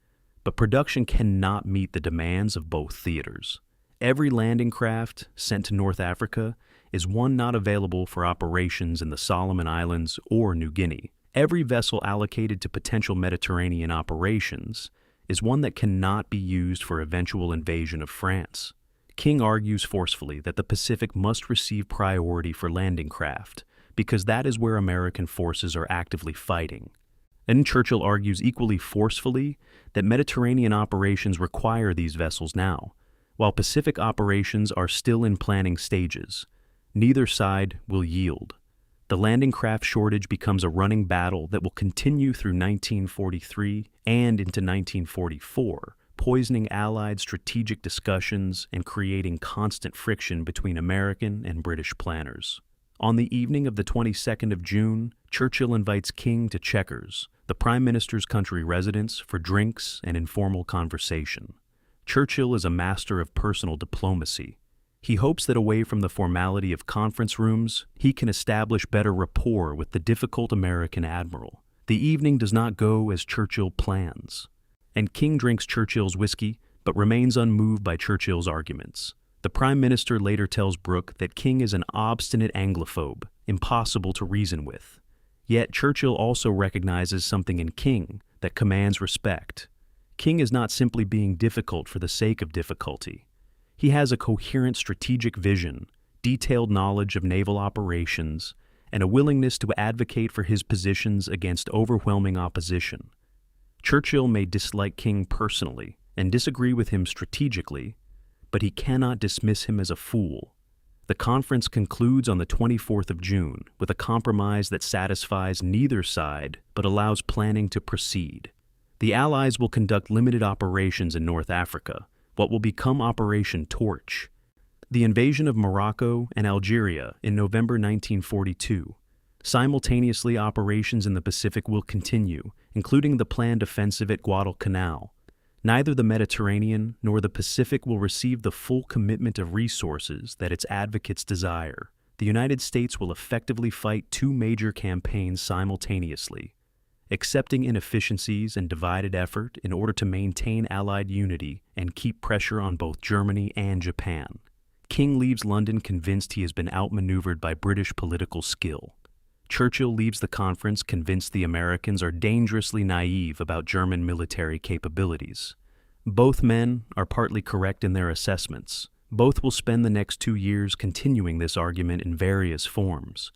but production cannot meet the demands of both theaters. Every landing craft sent to North Africa is one not available for operations in the Solomon Islands or New Guinea. Every vessel allocated to potential Mediterranean operations is one that cannot be used for eventual invasion of France. King argues forcefully that the Pacific must receive priority for landing craft because that is where American forces are actively fighting. And Churchill argues equally forcefully that Mediterranean operations require these vessels now, while Pacific operations are still in planning stages. Neither side will yield. The landing craft shortage becomes a running battle that will continue through 1943 and into 1944, poisoning Allied strategic discussions and creating constant friction between American and British planners. On the evening of the 22nd of June, Churchill invites King to Chequers, the Prime Minister's country residence, for drinks and informal conversation. Churchill is a master of personal diplomacy. He hopes that away from the formality of conference rooms, he can establish better rapport with the difficult American admiral. The evening does not go as Churchill plans. and King drinks Churchill's whiskey but remains unmoved by Churchill's arguments. The Prime Minister later tells Brooke that King is an obstinate Anglophobe, impossible to reason with. Yet Churchill also recognizes something in King that commands respect. King is not simply being difficult for the sake of difficulty. He has a coherent strategic vision, detailed knowledge of naval operations, and a willingness to advocate for his positions against overwhelming opposition. Churchill may dislike King personally and disagree with him strategically, but he cannot dismiss him as a fool. The conference concludes on the 24th of June with a compromise that satisfies neither side but allows planning to proceed. The Allies will conduct limited operations in North Africa, what will become Operation Torch. The invasion of Morocco and Algeria in November 1942. Simultaneously, operations in the Pacific will continue, including the planned offensive at Guadalcanal. Neither the Mediterranean nor the Pacific will receive the full commitment of resources that its advocates desire. The United States will effectively fight two major campaigns simultaneously, accepting inefficiencies and divided effort in order to maintain Allied unity and keep pressure on both Germany and Japan. King leaves London convinced he has been outmaneuvered by British political skill. Churchill leaves the conference convinced the Americans are dangerously naive about German military capabilities. Both men are partly correct in their assessments. Both will spend the next 2 years continuing this argument in various forms.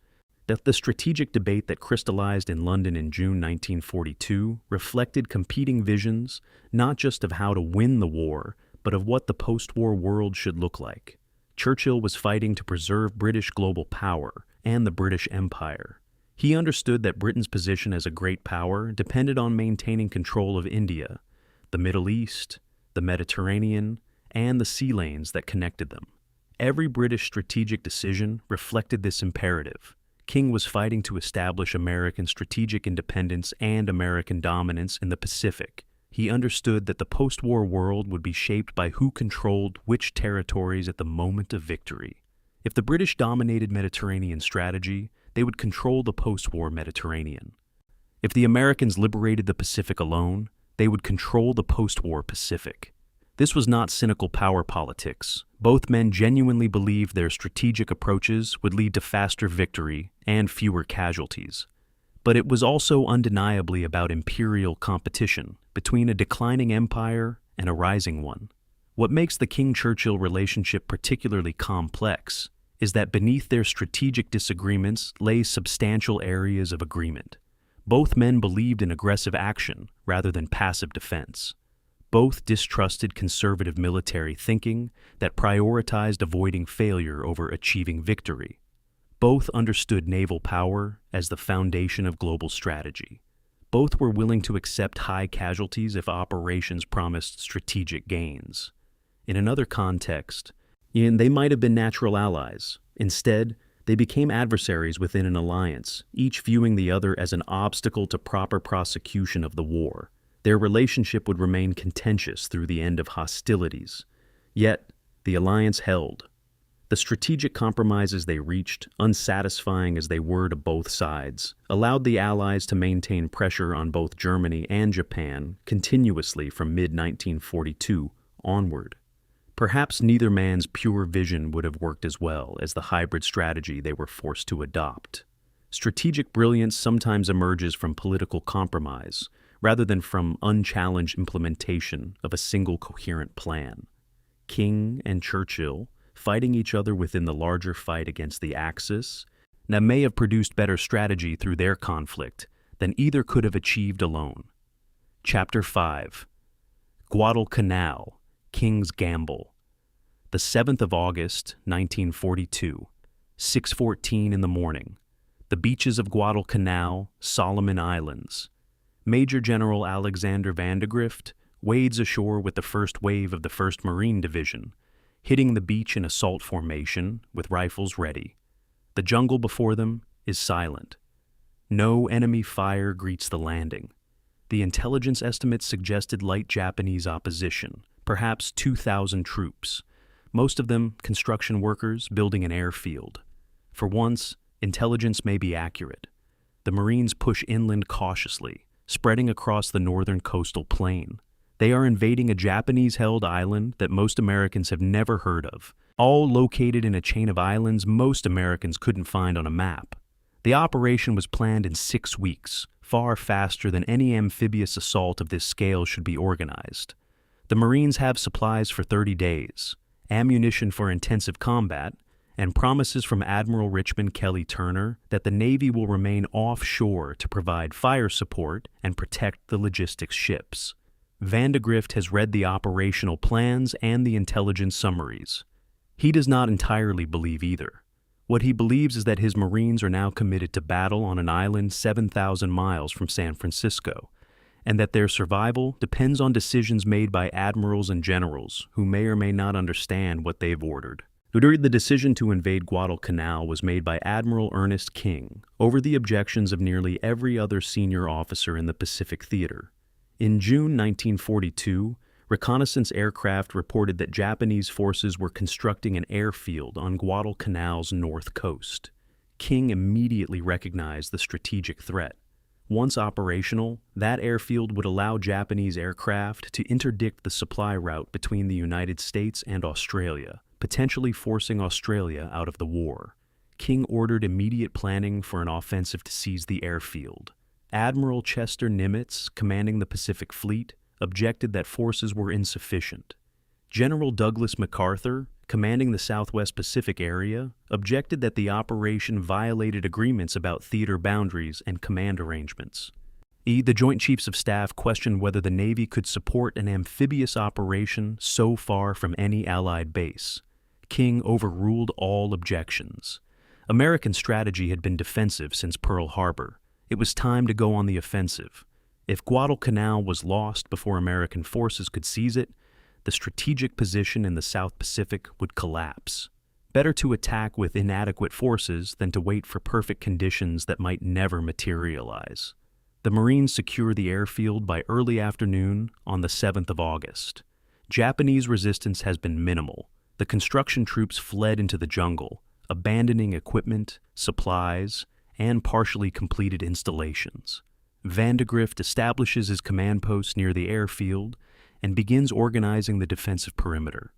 That the strategic debate that crystallized in London in June 1942 reflected competing visions, not just of how to win the war, but of what the post-war world should look like. Churchill was fighting to preserve British global power and the British Empire. He understood that Britain's position as a great power depended on maintaining control of India, the Middle East, the Mediterranean, and the sea lanes that connected them. Every British strategic decision reflected this imperative. King was fighting to establish American strategic independence and American dominance in the Pacific. He understood that the post-war world would be shaped by who controlled which territories at the moment of victory. If the British dominated Mediterranean strategy, they would control the post-war Mediterranean. If the Americans liberated the Pacific alone, they would control the post-war Pacific. This was not cynical power politics. Both men genuinely believed their strategic approaches would lead to faster victory and fewer casualties. But it was also undeniably about imperial competition between a declining empire and a rising one. What makes the King-Churchill relationship particularly complex is that beneath their strategic disagreements lay substantial areas of agreement. Both men believed in aggressive action rather than passive defense. Both distrusted conservative military thinking that prioritized avoiding failure over achieving victory. Both understood naval power as the foundation of global strategy. Both were willing to accept high casualties if operations promised strategic gains. In another context, they might have been natural allies. Instead, they became adversaries within an alliance, each viewing the other as an obstacle to proper prosecution of the war. Their relationship would remain contentious through the end of hostilities. Yet, the alliance held. The strategic compromises they reached, unsatisfying as they were to both sides, allowed the Allies to maintain pressure on both Germany and Japan continuously from mid-1942 onward. Perhaps neither man's pure vision would have worked as well as the hybrid strategy they were forced to adopt. Strategic brilliance sometimes emerges from political compromise, rather than from unchallenged implementation of a single coherent plan. King and Churchill, fighting each other within the larger fight against the Axis, now may have produced better strategy through their conflict than either could have achieved alone. Chapter 5. Guadalcanal, King's Gamble. The 7th of August, 1942, 6:14 in the morning. The beaches of Guadalcanal, Solomon Islands. Major General Alexander Vandegrift wades ashore with the first wave of the 1st Marine Division, hitting the beach in assault formation with rifles ready. The jungle before them is silent. No enemy fire greets the landing. The intelligence estimates suggested light Japanese opposition, perhaps 2,000 troops, most of them construction workers building an airfield. For once, intelligence may be accurate. The Marines push inland cautiously, spreading across the northern coastal plain. They are invading a Japanese-held island that most Americans have never heard of, all located in a chain of islands most Americans couldn't find on a map. The operation was planned in 6 weeks, far faster than any amphibious assault of this scale should be organized. The Marines have supplies for 30 days, ammunition for intensive combat, and promises from Admiral Richmond Kelly Turner that the Navy will remain offshore to provide fire support and protect the logistics ships. Vandegrift has read the operational plans and the intelligence summaries. He does not entirely believe either. What he believes is that his Marines are now committed to battle on an island 7,000 miles from San Francisco, and that their survival depends on decisions made by admirals and generals who may or may not understand what they've ordered. The decision to invade Guadalcanal was made by Admiral Ernest King over the objections of nearly every other senior officer in the Pacific Theater. In June 1942, reconnaissance aircraft reported that Japanese forces were constructing an airfield on Guadalcanal's north coast. King immediately recognized the strategic threat. Once operational, that airfield would allow Japanese aircraft to interdict the supply route between the United States and Australia, potentially forcing Australia out of the war. King ordered immediate planning for an offensive to seize the airfield. Admiral Chester Nimitz, commanding the Pacific Fleet, objected that forces were insufficient. General Douglas MacArthur, commanding the Southwest Pacific area, objected that the operation violated agreements about theater boundaries and command arrangements. The Joint Chiefs of Staff questioned whether the Navy could support an amphibious operation so far from any Allied base. King overruled all objections. American strategy had been defensive since Pearl Harbor. It was time to go on the offensive. If Guadalcanal was lost before American forces could seize it, the strategic position in the South Pacific would collapse. Better to attack with inadequate forces than to wait for perfect conditions that might never materialize. The Marines secure the airfield by early afternoon on the 7th of August. Japanese resistance has been minimal. The construction troops fled into the jungle, abandoning equipment, supplies, and partially completed installations. Vandegrift establishes his command post near the airfield and begins organizing the defensive perimeter.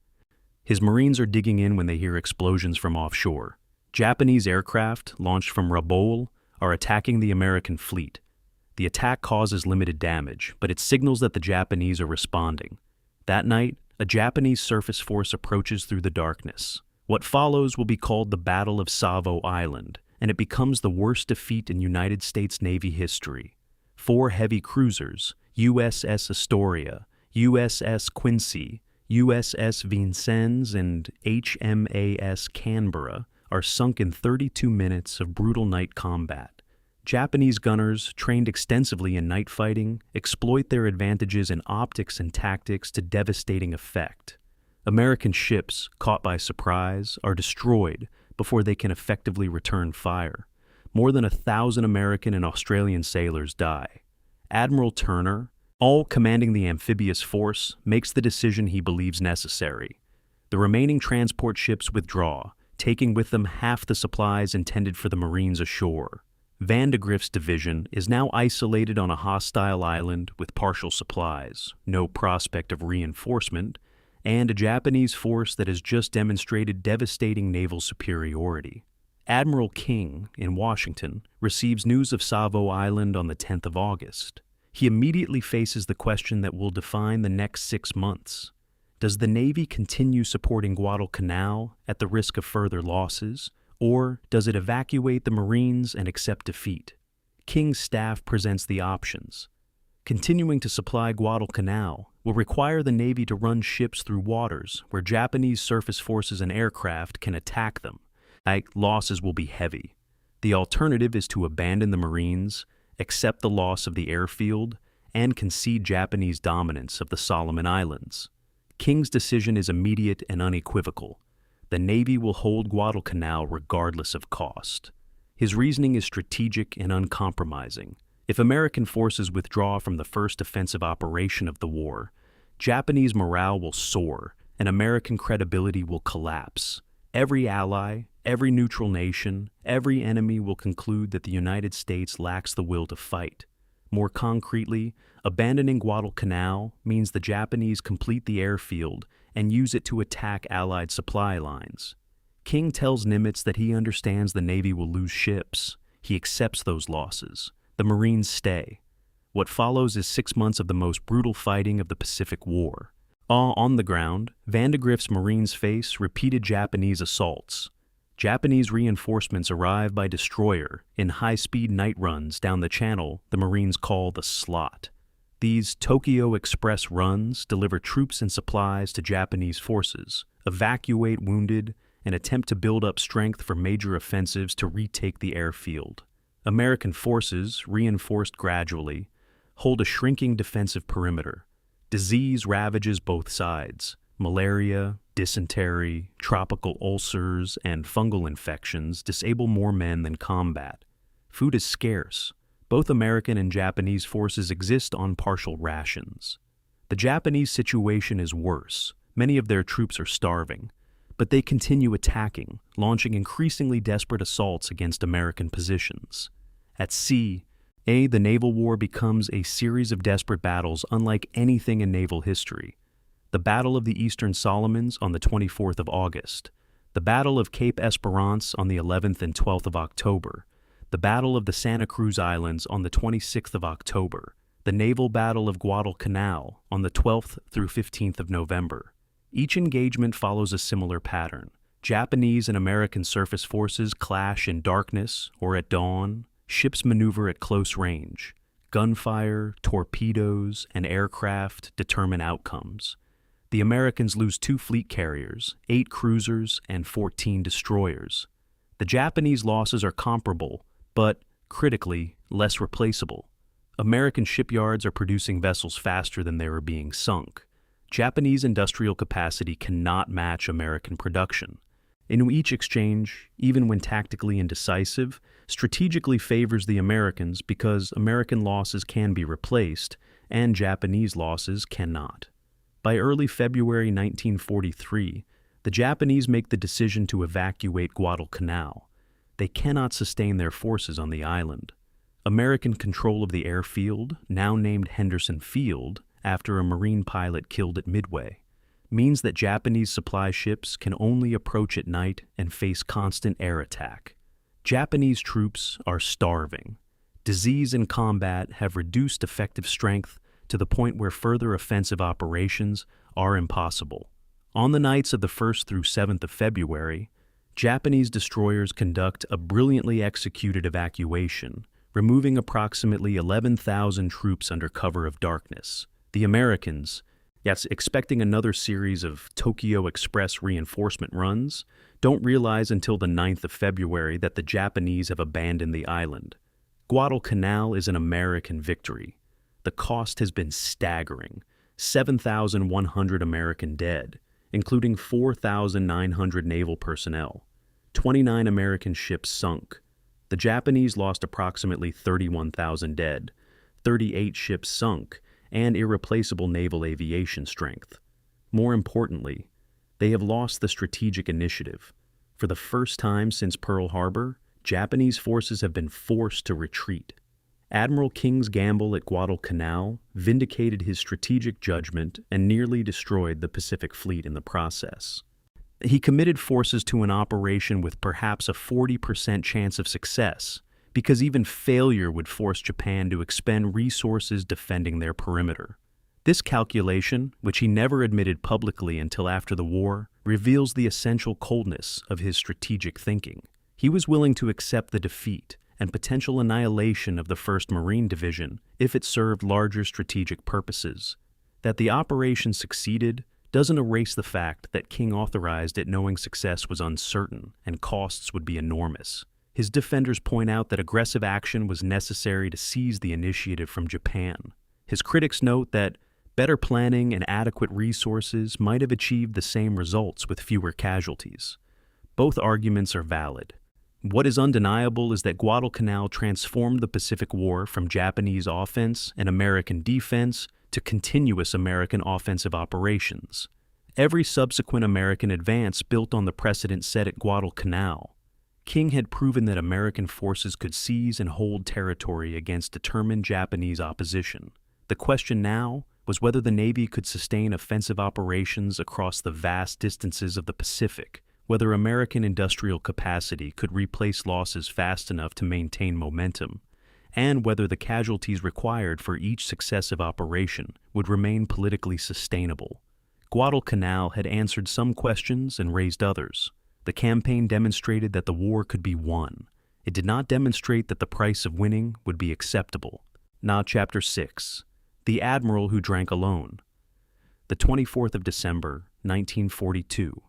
His Marines are digging in when they hear explosions from offshore. Japanese aircraft, launched from Rabaul, are attacking the American fleet. The attack causes limited damage, but it signals that the Japanese are responding. That night, a Japanese surface force approaches through the darkness. What follows will be called the Battle of Savo Island, and it becomes the worst defeat in United States Navy history. 4 heavy cruisers, USS Astoria, USS Quincy, USS Vincennes, and HMAS Canberra, are sunk in 32 minutes of brutal night combat. Japanese gunners, trained extensively in night fighting, exploit their advantages in optics and tactics to devastating effect. American ships, caught by surprise, are destroyed before they can effectively return fire. More than 1,000 American and Australian sailors die. Admiral Turner, all commanding the amphibious force, makes the decision he believes necessary. The remaining transport ships withdraw, taking with them half the supplies intended for the Marines ashore. Vandegrift's division is now isolated on a hostile island with partial supplies, no prospect of reinforcement, and a Japanese force that has just demonstrated devastating naval superiority. Admiral King, in Washington, receives news of Savo Island on the 10th of August. He immediately faces the question that will define the next 6 months. Does the Navy continue supporting Guadalcanal at the risk of further losses, or does it evacuate the Marines and accept defeat? King's staff presents the options. Continuing to supply Guadalcanal will require the Navy to run ships through waters where Japanese surface forces and aircraft can attack them. Losses will be heavy. The alternative is to abandon the Marines, accept the loss of the airfield, and concede Japanese dominance of the Solomon Islands. King's decision is immediate and unequivocal. The Navy will hold Guadalcanal regardless of cost. His reasoning is strategic and uncompromising. If American forces withdraw from the first offensive operation of the war, Japanese morale will soar and American credibility will collapse. Every ally, every neutral nation, every enemy will conclude that the United States lacks the will to fight. More concretely, abandoning Guadalcanal means the Japanese complete the airfield and use it to attack Allied supply lines. King tells Nimitz that he understands the Navy will lose ships. He accepts those losses. The Marines stay. What follows is 6 months of the most brutal fighting of the Pacific War. On the ground, Vandegrift's Marines face repeated Japanese assaults. Japanese reinforcements arrive by destroyer in high-speed night runs down the channel the Marines call the Slot. These Tokyo Express runs deliver troops and supplies to Japanese forces, evacuate wounded, and attempt to build up strength for major offensives to retake the airfield. American forces, reinforced gradually, hold a shrinking defensive perimeter. Disease ravages both sides. Malaria, dysentery, tropical ulcers, and fungal infections disable more men than combat. Food is scarce. Both American and Japanese forces exist on partial rations. The Japanese situation is worse. Many of their troops are starving, but they continue attacking, launching increasingly desperate assaults against American positions. At sea, the naval war becomes a series of desperate battles unlike anything in naval history. The Battle of the Eastern Solomons on the 24th of August, the Battle of Cape Esperance on the 11th and 12th of October, the Battle of the Santa Cruz Islands on the 26th of October, the Naval Battle of Guadalcanal on the 12th through 15th of November. Each engagement follows a similar pattern. Japanese and American surface forces clash in darkness or at dawn. Ships maneuver at close range. Gunfire, torpedoes, and aircraft determine outcomes. The Americans lose 2 fleet carriers, 8 cruisers, and 14 destroyers. The Japanese losses are comparable, but, critically, less replaceable. American shipyards are producing vessels faster than they are being sunk. Japanese industrial capacity cannot match American production. In each exchange, even when tactically indecisive, strategically favors the Americans because American losses can be replaced and Japanese losses cannot. By early February 1943, the Japanese make the decision to evacuate Guadalcanal. They cannot sustain their forces on the island. American control of the airfield, now named Henderson Field, after a Marine pilot killed at Midway, means that Japanese supply ships can only approach at night and face constant air attack. Japanese troops are starving. Disease and combat have reduced effective strength to the point where further offensive operations are impossible. On the nights of the 1st through 7th of February, Japanese destroyers conduct a brilliantly executed evacuation, removing approximately 11,000 troops under cover of darkness. The Americans, expecting another series of Tokyo Express reinforcement runs, don't realize until the 9th of February that the Japanese have abandoned the island. Guadalcanal is an American victory. The cost has been staggering: 7,100 American dead, including 4,900 naval personnel. 29 American ships sunk. The Japanese lost approximately 31,000 dead, 38 ships sunk, and irreplaceable naval aviation strength. More importantly, they have lost the strategic initiative. For the first time since Pearl Harbor, Japanese forces have been forced to retreat. Admiral King's gamble at Guadalcanal vindicated his strategic judgment and nearly destroyed the Pacific Fleet in the process. He committed forces to an operation with perhaps a 40% chance of success, because even failure would force Japan to expend resources defending their perimeter. This calculation, which he never admitted publicly until after the war, reveals the essential coldness of his strategic thinking. He was willing to accept the defeat and potential annihilation of the 1st Marine Division if it served larger strategic purposes. That the operation succeeded doesn't erase the fact that King authorized it knowing success was uncertain and costs would be enormous. His defenders point out that aggressive action was necessary to seize the initiative from Japan. His critics note that better planning and adequate resources might have achieved the same results with fewer casualties. Both arguments are valid. What is undeniable is that Guadalcanal transformed the Pacific War from Japanese offense and American defense to continuous American offensive operations. Every subsequent American advance built on the precedent set at Guadalcanal. King had proven that American forces could seize and hold territory against determined Japanese opposition. The question now was whether the Navy could sustain offensive operations across the vast distances of the Pacific, whether American industrial capacity could replace losses fast enough to maintain momentum, and whether the casualties required for each successive operation would remain politically sustainable. Guadalcanal had answered some questions and raised others. The campaign demonstrated that the war could be won. It did not demonstrate that the price of winning would be acceptable. Now, Chapter 6. The Admiral Who Drank Alone. The 24th of December, 1942.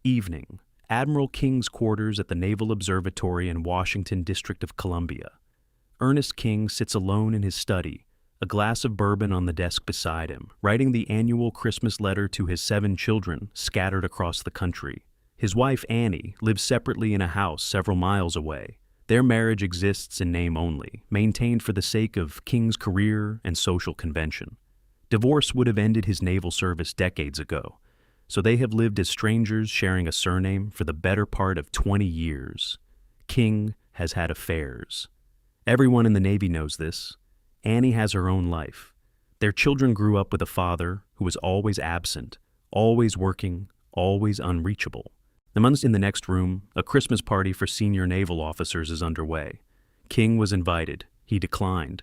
Evening. Admiral King's quarters at the Naval Observatory in Washington, District of Columbia. Ernest King sits alone in his study, a glass of bourbon on the desk beside him, writing the annual Christmas letter to his 7 children scattered across the country. His wife, Annie, lives separately in a house several miles away. Their marriage exists in name only, maintained for the sake of King's career and social convention. Divorce would have ended his naval service decades ago, so they have lived as strangers sharing a surname for the better part of 20 years. King has had affairs. Everyone in the Navy knows this. Annie has her own life. Their children grew up with a father who was always absent, always working, always unreachable. In the next room, a Christmas party for senior naval officers is underway. King was invited. He declined.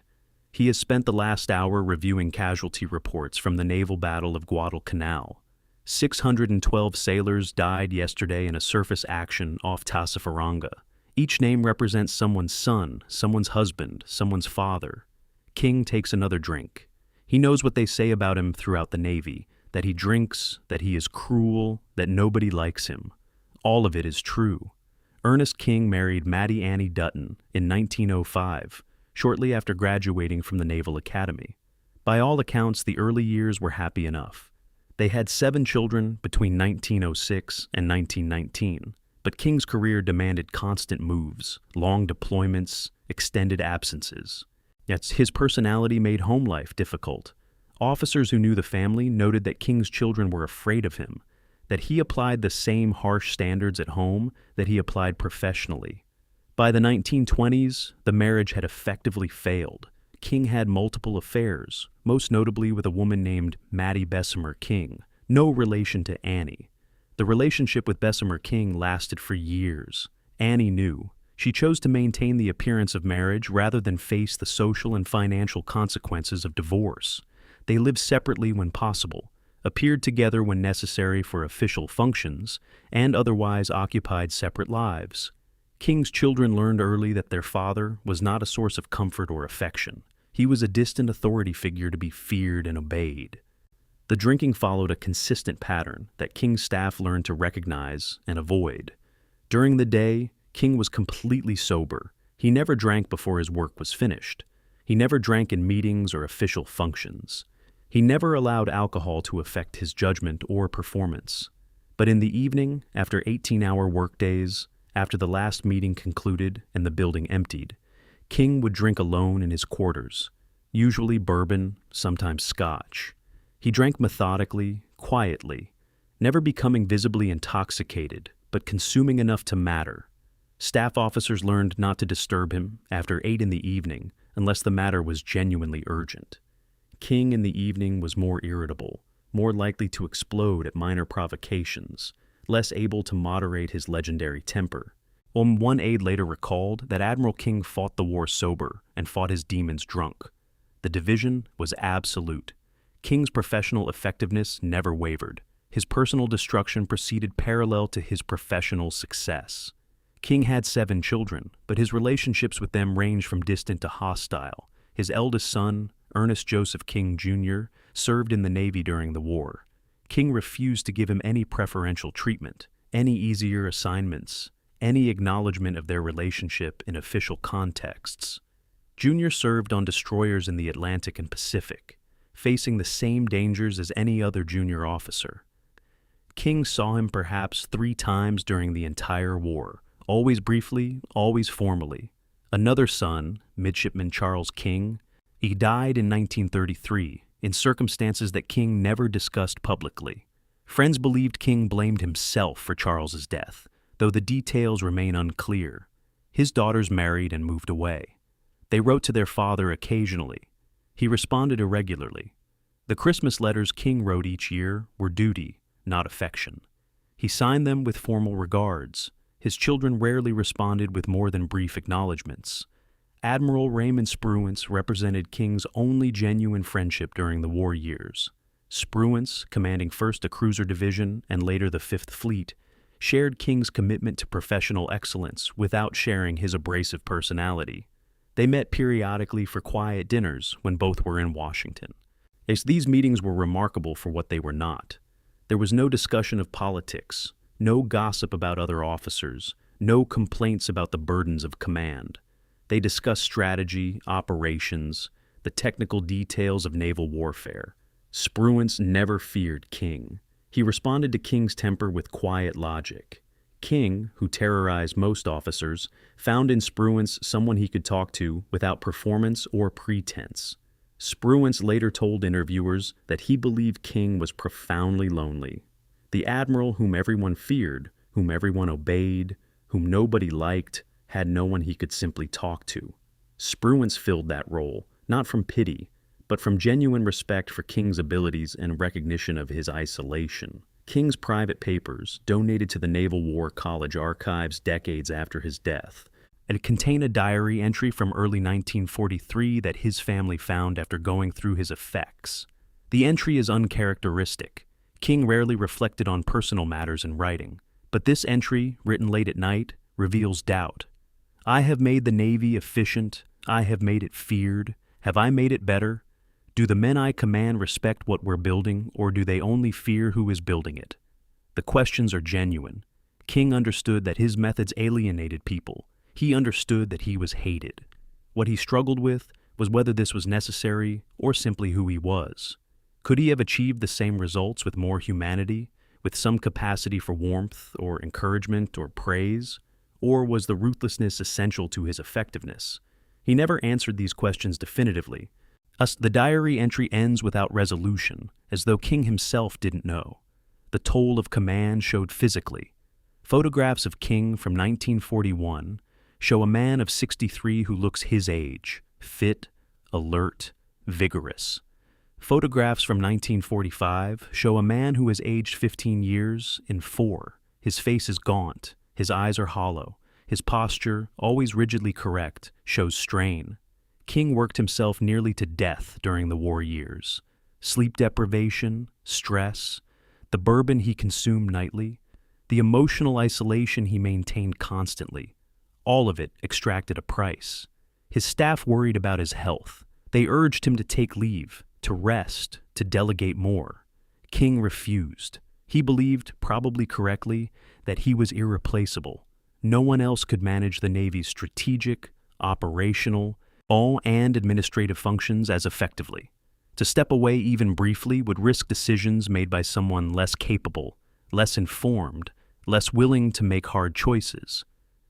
He has spent the last hour reviewing casualty reports from the naval battle of Guadalcanal. 612 sailors died yesterday in a surface action off Tassafaranga. Each name represents someone's son, someone's husband, someone's father. King takes another drink. He knows what they say about him throughout the Navy, that he drinks, that he is cruel, that nobody likes him. All of it is true. Ernest King married Maddie Annie Dutton in 1905, shortly after graduating from the Naval Academy. By all accounts, the early years were happy enough. They had 7 children between 1906 and 1919, but King's career demanded constant moves, long deployments, extended absences. Yet his personality made home life difficult. Officers who knew the family noted that King's children were afraid of him, that he applied the same harsh standards at home that he applied professionally. By the 1920s, the marriage had effectively failed. King had multiple affairs, most notably with a woman named Maddie Bessemer King, no relation to Annie. The relationship with Bessemer King lasted for years. Annie knew. She chose to maintain the appearance of marriage rather than face the social and financial consequences of divorce. They lived separately when possible, appeared together when necessary for official functions, and otherwise occupied separate lives. King's children learned early that their father was not a source of comfort or affection. He was a distant authority figure to be feared and obeyed. The drinking followed a consistent pattern that King's staff learned to recognize and avoid. During the day, King was completely sober. He never drank before his work was finished. He never drank in meetings or official functions. He never allowed alcohol to affect his judgment or performance. But in the evening, after 18-hour workdays, after the last meeting concluded and the building emptied, King would drink alone in his quarters, usually bourbon, sometimes scotch. He drank methodically, quietly, never becoming visibly intoxicated, but consuming enough to matter. Staff officers learned not to disturb him after 8 in the evening unless the matter was genuinely urgent. King in the evening was more irritable, more likely to explode at minor provocations, less able to moderate his legendary temper. One aide later recalled that Admiral King fought the war sober and fought his demons drunk. The division was absolute. King's professional effectiveness never wavered. His personal destruction proceeded parallel to his professional success. King had 7 children, but his relationships with them ranged from distant to hostile. His eldest son, Ernest Joseph King, Jr., served in the Navy during the war. King refused to give him any preferential treatment, any easier assignments, any acknowledgement of their relationship in official contexts. Jr. served on destroyers in the Atlantic and Pacific, facing the same dangers as any other junior officer. King saw him perhaps 3 times during the entire war, always briefly, always formally. Another son, Midshipman Charles King, he died in 1933 in circumstances that King never discussed publicly. Friends believed King blamed himself for Charles's death, though the details remain unclear. His daughters married and moved away. They wrote to their father occasionally. He responded irregularly. The Christmas letters King wrote each year were duty, not affection. He signed them with formal regards. His children rarely responded with more than brief acknowledgments. Admiral Raymond Spruance represented King's only genuine friendship during the war years. Spruance, commanding first a cruiser division and later the Fifth Fleet, shared King's commitment to professional excellence without sharing his abrasive personality. They met periodically for quiet dinners when both were in Washington. These meetings were remarkable for what they were not. There was no discussion of politics, no gossip about other officers, no complaints about the burdens of command. They discussed strategy, operations, the technical details of naval warfare. Spruance never feared King. He responded to King's temper with quiet logic. King, who terrorized most officers, found in Spruance someone he could talk to without performance or pretense. Spruance later told interviewers that he believed King was profoundly lonely. The admiral whom everyone feared, whom everyone obeyed, whom nobody liked, had no one he could simply talk to. Spruance filled that role, not from pity, but from genuine respect for King's abilities and recognition of his isolation. King's private papers, donated to the Naval War College archives decades after his death, and contain a diary entry from early 1943 that his family found after going through his effects. The entry is uncharacteristic. King rarely reflected on personal matters in writing, but this entry, written late at night, reveals doubt. I have made the Navy efficient. I have made it feared. Have I made it better? Do the men I command respect what we're building, or do they only fear who is building it? The questions are genuine. King understood that his methods alienated people. He understood that he was hated. What he struggled with was whether this was necessary or simply who he was. Could he have achieved the same results with more humanity, with some capacity for warmth or encouragement or praise? Or was the ruthlessness essential to his effectiveness? He never answered these questions definitively. The diary entry ends without resolution, as though King himself didn't know. The toll of command showed physically. Photographs of King from 1941 show a man of 63 who looks his age, fit, alert, vigorous. Photographs from 1945 show a man who has aged 15 years in 4. His face is gaunt, his eyes are hollow, his posture, always rigidly correct, shows strain. King worked himself nearly to death during the war years. Sleep deprivation, stress, the bourbon he consumed nightly, the emotional isolation he maintained constantly, all of it extracted a price. His staff worried about his health. They urged him to take leave, to rest, to delegate more. King refused. He believed, probably correctly, that he was irreplaceable. No one else could manage the Navy's strategic, operational, and administrative functions as effectively. To step away even briefly would risk decisions made by someone less capable, less informed, less willing to make hard choices.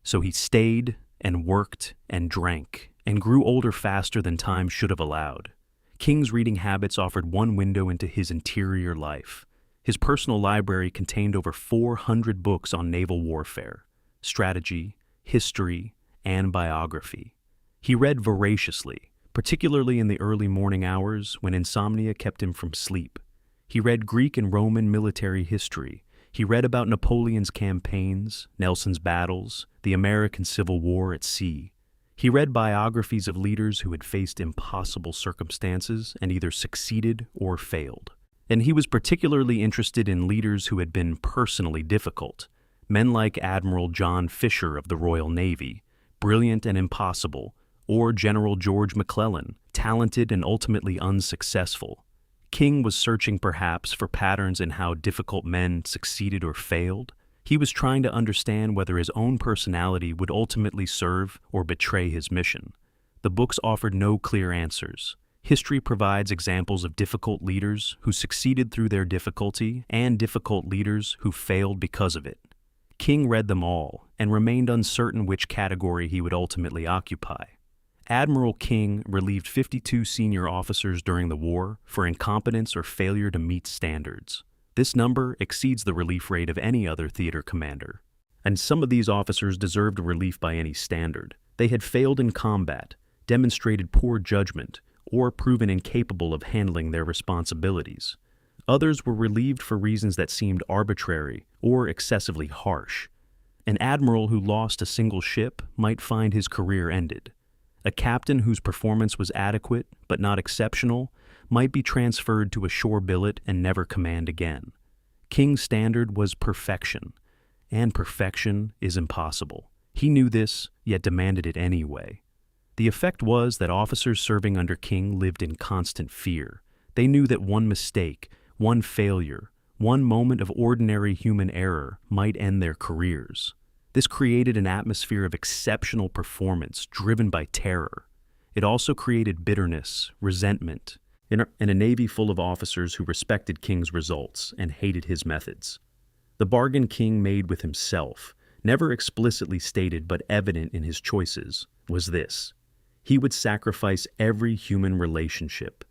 So he stayed and worked and drank and grew older faster than time should have allowed. King's reading habits offered one window into his interior life. His personal library contained over 400 books on naval warfare, strategy, history, and biography. He read voraciously, particularly in the early morning hours when insomnia kept him from sleep. He read Greek and Roman military history. He read about Napoleon's campaigns, Nelson's battles, the American Civil War at sea. He read biographies of leaders who had faced impossible circumstances and either succeeded or failed. And he was particularly interested in leaders who had been personally difficult, men like Admiral John Fisher of the Royal Navy, brilliant and impossible, or General George McClellan, talented and ultimately unsuccessful. King was searching perhaps for patterns in how difficult men succeeded or failed. He was trying to understand whether his own personality would ultimately serve or betray his mission. The books offered no clear answers. History provides examples of difficult leaders who succeeded through their difficulty and difficult leaders who failed because of it. King read them all and remained uncertain which category he would ultimately occupy. Admiral King relieved 52 senior officers during the war for incompetence or failure to meet standards. This number exceeds the relief rate of any other theater commander. And some of these officers deserved relief by any standard. They had failed in combat, demonstrated poor judgment, or proven incapable of handling their responsibilities. Others were relieved for reasons that seemed arbitrary or excessively harsh. An admiral who lost a single ship might find his career ended. A captain whose performance was adequate but not exceptional might be transferred to a shore billet and never command again. King's standard was perfection, and perfection is impossible. He knew this, yet demanded it anyway. The effect was that officers serving under King lived in constant fear. They knew that one mistake, one failure, one moment of ordinary human error might end their careers. This created an atmosphere of exceptional performance driven by terror. It also created bitterness, resentment, and a navy full of officers who respected King's results and hated his methods. The bargain King made with himself, never explicitly stated but evident in his choices, was this: he would sacrifice every human relationship,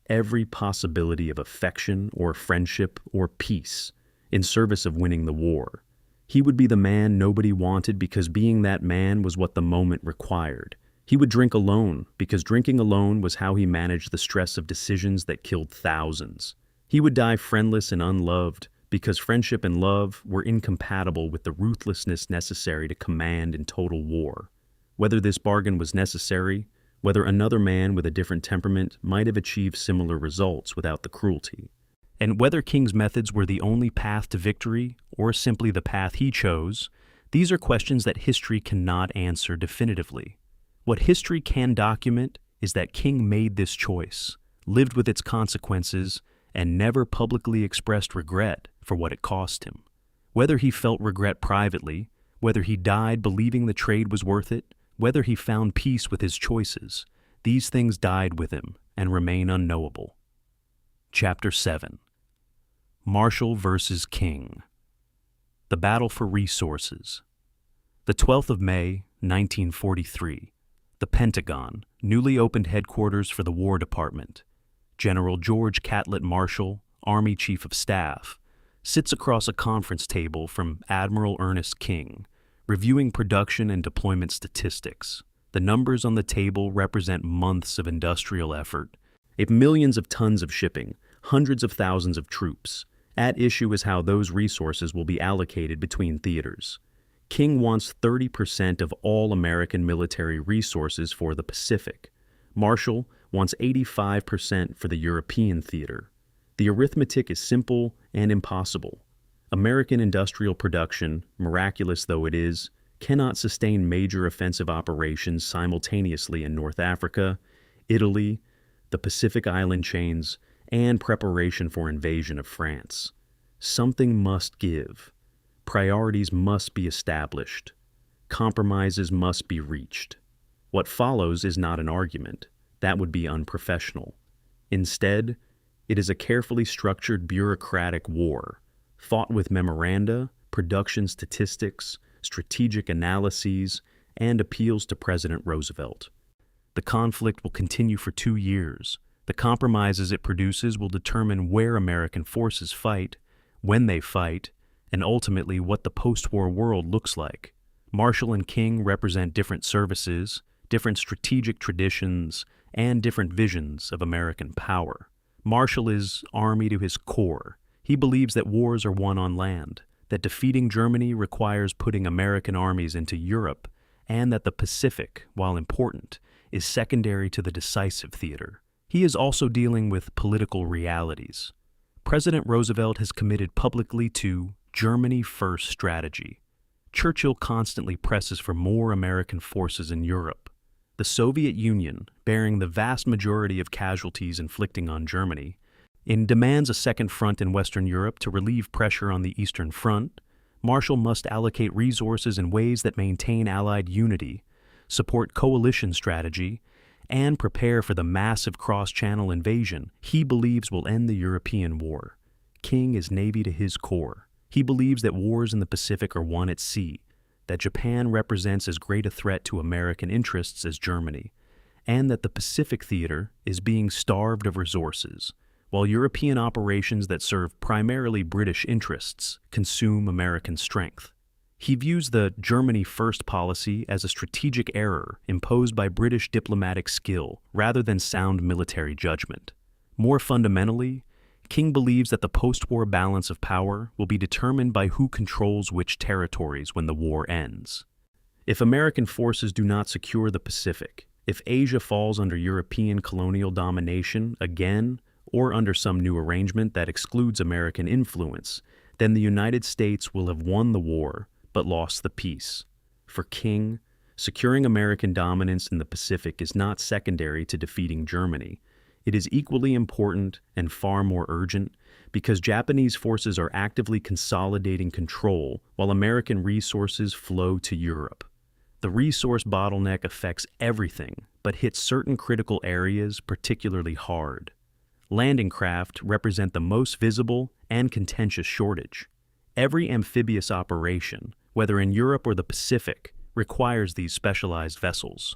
every possibility of affection or friendship or peace, in service of winning the war. He would be the man nobody wanted because being that man was what the moment required. He would drink alone because drinking alone was how he managed the stress of decisions that killed thousands. He would die friendless and unloved because friendship and love were incompatible with the ruthlessness necessary to command in total war. Whether this bargain was necessary, whether another man with a different temperament might have achieved similar results without the cruelty, and whether King's methods were the only path to victory or simply the path he chose, these are questions that history cannot answer definitively. What history can document is that King made this choice, lived with its consequences, and never publicly expressed regret for what it cost him. Whether he felt regret privately, whether he died believing the trade was worth it, whether he found peace with his choices, these things died with him and remain unknowable. Chapter 7. Marshall versus King. The Battle for Resources. The 12th of May, 1943. The Pentagon, newly opened headquarters for the War Department. General George Catlett Marshall, Army Chief of Staff, sits across a conference table from Admiral Ernest King, reviewing production and deployment statistics. The numbers on the table represent months of industrial effort, millions of tons of shipping, hundreds of thousands of troops. At issue is how those resources will be allocated between theaters. King wants 30% of all American military resources for the Pacific. Marshall wants 85% for the European theater. The arithmetic is simple and impossible. American industrial production, miraculous though it is, cannot sustain major offensive operations simultaneously in North Africa, Italy, the Pacific Island chains, and preparation for invasion of France. Something must give. Priorities must be established. Compromises must be reached. What follows is not an argument. That would be unprofessional. Instead, it is a carefully structured bureaucratic war, fought with memoranda, production statistics, strategic analyses, and appeals to President Roosevelt. The conflict will continue for 2 years. The compromises it produces will determine where American forces fight, when they fight, and ultimately what the post-war world looks like. Marshall and King represent different services, different strategic traditions, and different visions of American power. Marshall is Army to his core. He believes that wars are won on land, that defeating Germany requires putting American armies into Europe, and that the Pacific, while important, is secondary to the decisive theater. He is also dealing with political realities. President Roosevelt has committed publicly to Germany First strategy. Churchill constantly presses for more American forces in Europe. The Soviet Union, bearing the vast majority of casualties inflicting on Germany, demands a second front in Western Europe to relieve pressure on the Eastern Front. Marshall must allocate resources in ways that maintain Allied unity, support coalition strategy, and prepare for the massive cross-channel invasion he believes will end the European War. King is Navy to his core. He believes that wars in the Pacific are won at sea, that Japan represents as great a threat to American interests as Germany, and that the Pacific theater is being starved of resources, while European operations that serve primarily British interests consume American strength. He views the Germany First policy as a strategic error imposed by British diplomatic skill rather than sound military judgment. More fundamentally, King believes that the post-war balance of power will be determined by who controls which territories when the war ends. If American forces do not secure the Pacific, if Asia falls under European colonial domination again, or under some new arrangement that excludes American influence, then the United States will have won the war but lost the peace. For King, securing American dominance in the Pacific is not secondary to defeating Germany. It is equally important and far more urgent because Japanese forces are actively consolidating control while American resources flow to Europe. The resource bottleneck affects everything but hits certain critical areas particularly hard. Landing craft represent the most visible and contentious shortage. Every amphibious operation, whether in Europe or the Pacific, requires these specialized vessels.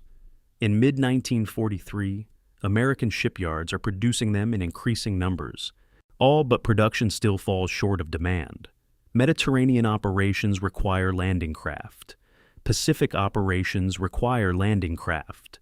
In mid-1943, American shipyards are producing them in increasing numbers. All but production still falls short of demand. Mediterranean operations require landing craft. Pacific operations require landing craft.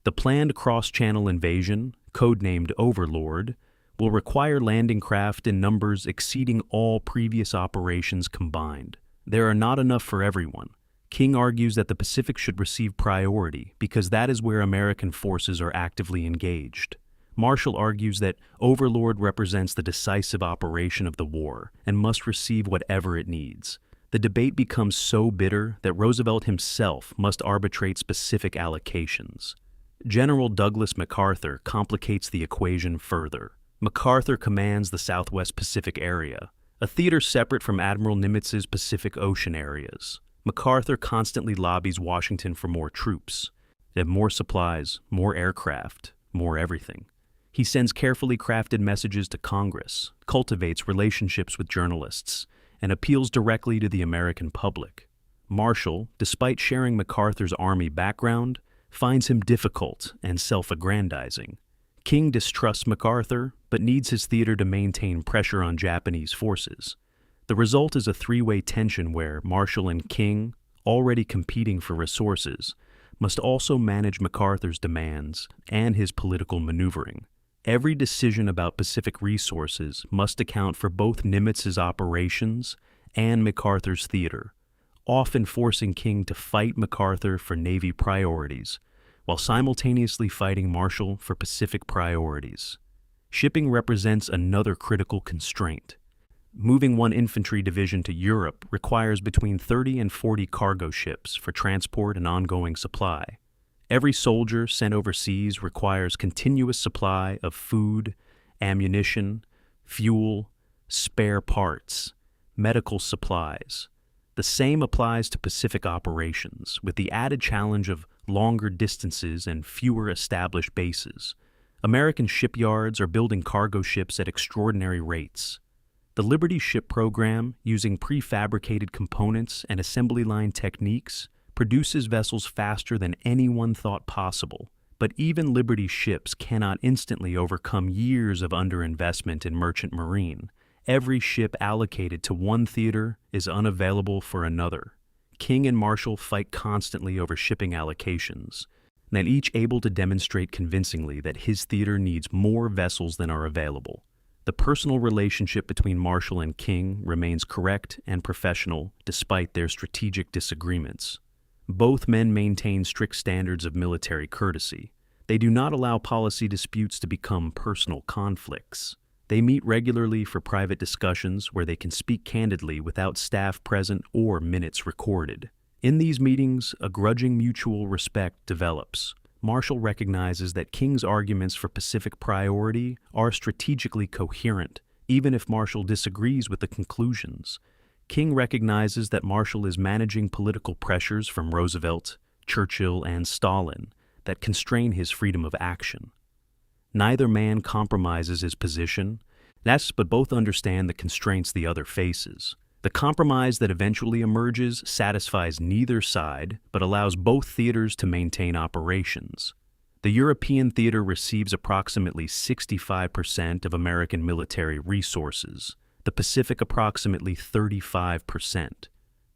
The planned cross-channel invasion, codenamed Overlord, will require landing craft in numbers exceeding all previous operations combined. There are not enough for everyone. King argues that the Pacific should receive priority because that is where American forces are actively engaged. Marshall argues that Overlord represents the decisive operation of the war and must receive whatever it needs. The debate becomes so bitter that Roosevelt himself must arbitrate specific allocations. General Douglas MacArthur complicates the equation further. MacArthur commands the Southwest Pacific area, a theater separate from Admiral Nimitz's Pacific Ocean areas. MacArthur constantly lobbies Washington for more troops. They have more supplies, more aircraft, more everything. He sends carefully crafted messages to Congress, cultivates relationships with journalists, and appeals directly to the American public. Marshall, despite sharing MacArthur's Army background, finds him difficult and self-aggrandizing. King distrusts MacArthur, but needs his theater to maintain pressure on Japanese forces. The result is a three-way tension where Marshall and King, already competing for resources, must also manage MacArthur's demands and his political maneuvering. Every decision about Pacific resources must account for both Nimitz's operations and MacArthur's theater, often forcing King to fight MacArthur for Navy priorities, while simultaneously fighting Marshall for Pacific priorities. Shipping represents another critical constraint. Moving one infantry division to Europe requires between 30 and 40 cargo ships for transport and ongoing supply. Every soldier sent overseas requires continuous supply of food, ammunition, fuel, spare parts, medical supplies. The same applies to Pacific operations, with the added challenge of longer distances and fewer established bases. American shipyards are building cargo ships at extraordinary rates. The Liberty ship program, using prefabricated components and assembly line techniques, produces vessels faster than anyone thought possible. But even Liberty ships cannot instantly overcome years of underinvestment in merchant marine. Every ship allocated to one theater is unavailable for another. King and Marshall fight constantly over shipping allocations, and each able to demonstrate convincingly that his theater needs more vessels than are available. The personal relationship between Marshall and King remains correct and professional despite their strategic disagreements. Both men maintain strict standards of military courtesy. They do not allow policy disputes to become personal conflicts. They meet regularly for private discussions where they can speak candidly without staff present or minutes recorded. In these meetings, a grudging mutual respect develops. Marshall recognizes that King's arguments for Pacific priority are strategically coherent, even if Marshall disagrees with the conclusions. King recognizes that Marshall is managing political pressures from Roosevelt, Churchill, and Stalin that constrain his freedom of action. Neither man compromises his position, but both understand the constraints the other faces. The compromise that eventually emerges satisfies neither side, but allows both theaters to maintain operations. The European theater receives approximately 65% of American military resources, the Pacific approximately 35%.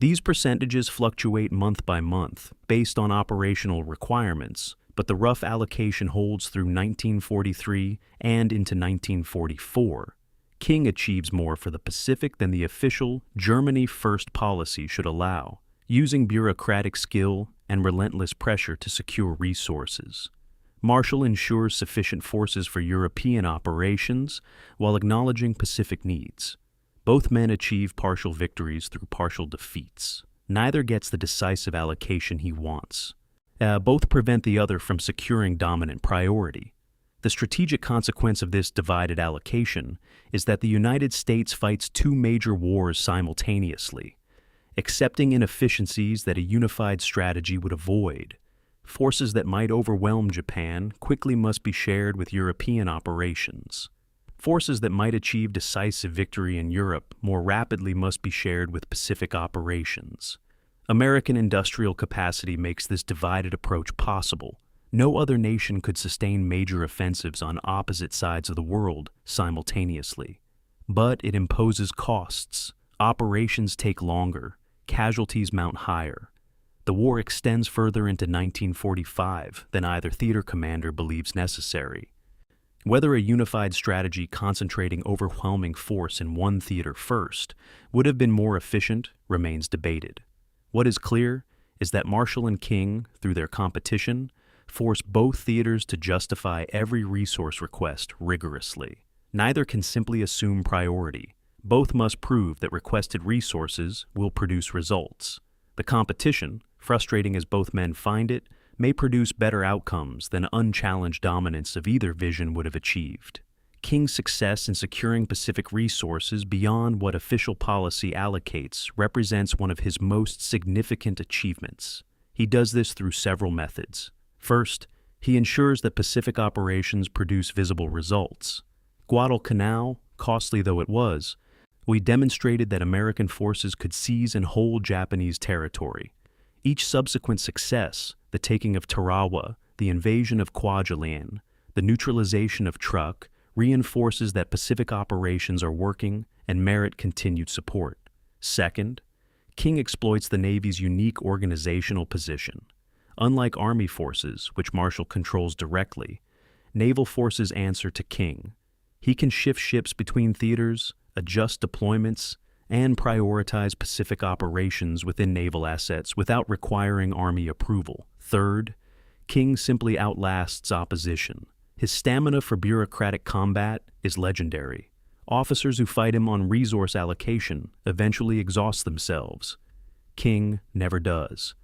These percentages fluctuate month by month based on operational requirements, but the rough allocation holds through 1943 and into 1944. King achieves more for the Pacific than the official Germany First policy should allow, using bureaucratic skill and relentless pressure to secure resources. Marshall ensures sufficient forces for European operations while acknowledging Pacific needs. Both men achieve partial victories through partial defeats. Neither gets the decisive allocation he wants. Both prevent the other from securing dominant priority. The strategic consequence of this divided allocation is that the United States fights two major wars simultaneously, accepting inefficiencies that a unified strategy would avoid. Forces that might overwhelm Japan quickly must be shared with European operations. Forces that might achieve decisive victory in Europe more rapidly must be shared with Pacific operations. American industrial capacity makes this divided approach possible. No other nation could sustain major offensives on opposite sides of the world simultaneously. But it imposes costs. Operations take longer. Casualties mount higher. The war extends further into 1945 than either theater commander believes necessary. Whether a unified strategy concentrating overwhelming force in one theater first would have been more efficient remains debated. What is clear is that Marshall and King, through their competition, force both theaters to justify every resource request rigorously. Neither can simply assume priority. Both must prove that requested resources will produce results. The competition, frustrating as both men find it, may produce better outcomes than unchallenged dominance of either vision would have achieved. King's success in securing Pacific resources beyond what official policy allocates represents one of his most significant achievements. He does this through several methods. First, he ensures that Pacific operations produce visible results. Guadalcanal, costly though it was, we demonstrated that American forces could seize and hold Japanese territory. Each subsequent success, the taking of Tarawa, the invasion of Kwajalein, the neutralization of Truk, reinforces that Pacific operations are working and merit continued support. Second, King exploits the Navy's unique organizational position. Unlike Army forces, which Marshall controls directly, naval forces answer to King. He can shift ships between theaters, adjust deployments, and prioritize Pacific operations within naval assets without requiring Army approval. Third, King simply outlasts opposition. His stamina for bureaucratic combat is legendary. Officers who fight him on resource allocation eventually exhaust themselves. King never does.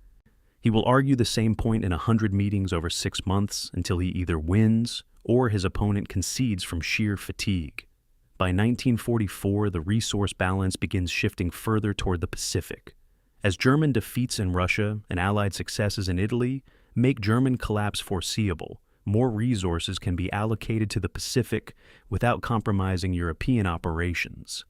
He will argue the same point in 100 meetings over 6 months until he either wins or his opponent concedes from sheer fatigue. By 1944, the resource balance begins shifting further toward the Pacific. As German defeats in Russia and Allied successes in Italy make German collapse foreseeable, more resources can be allocated to the Pacific without compromising European operations.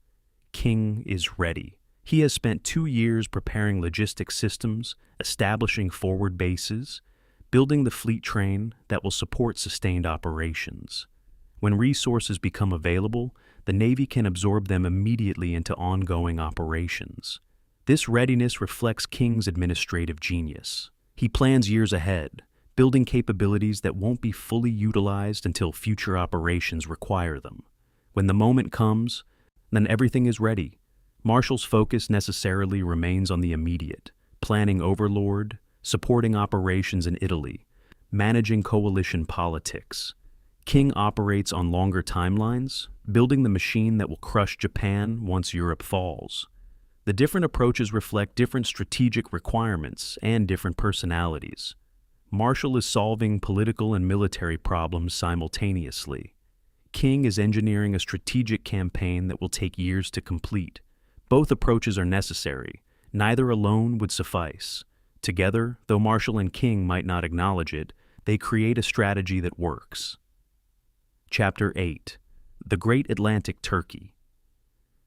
King is ready. He has spent 2 years preparing logistic systems, establishing forward bases, building the fleet train that will support sustained operations. When resources become available, the Navy can absorb them immediately into ongoing operations. This readiness reflects King's administrative genius. He plans years ahead, building capabilities that won't be fully utilized until future operations require them. When the moment comes, then everything is ready. Marshall's focus necessarily remains on the immediate, planning overlord, supporting operations in Italy, managing coalition politics. King operates on longer timelines, building the machine that will crush Japan once Europe falls. The different approaches reflect different strategic requirements and different personalities. Marshall is solving political and military problems simultaneously. King is engineering a strategic campaign that will take years to complete. Both approaches are necessary. Neither alone would suffice. Together, though Marshall and King might not acknowledge it, they create a strategy that works. Chapter 8. The Great Atlantic Turkey.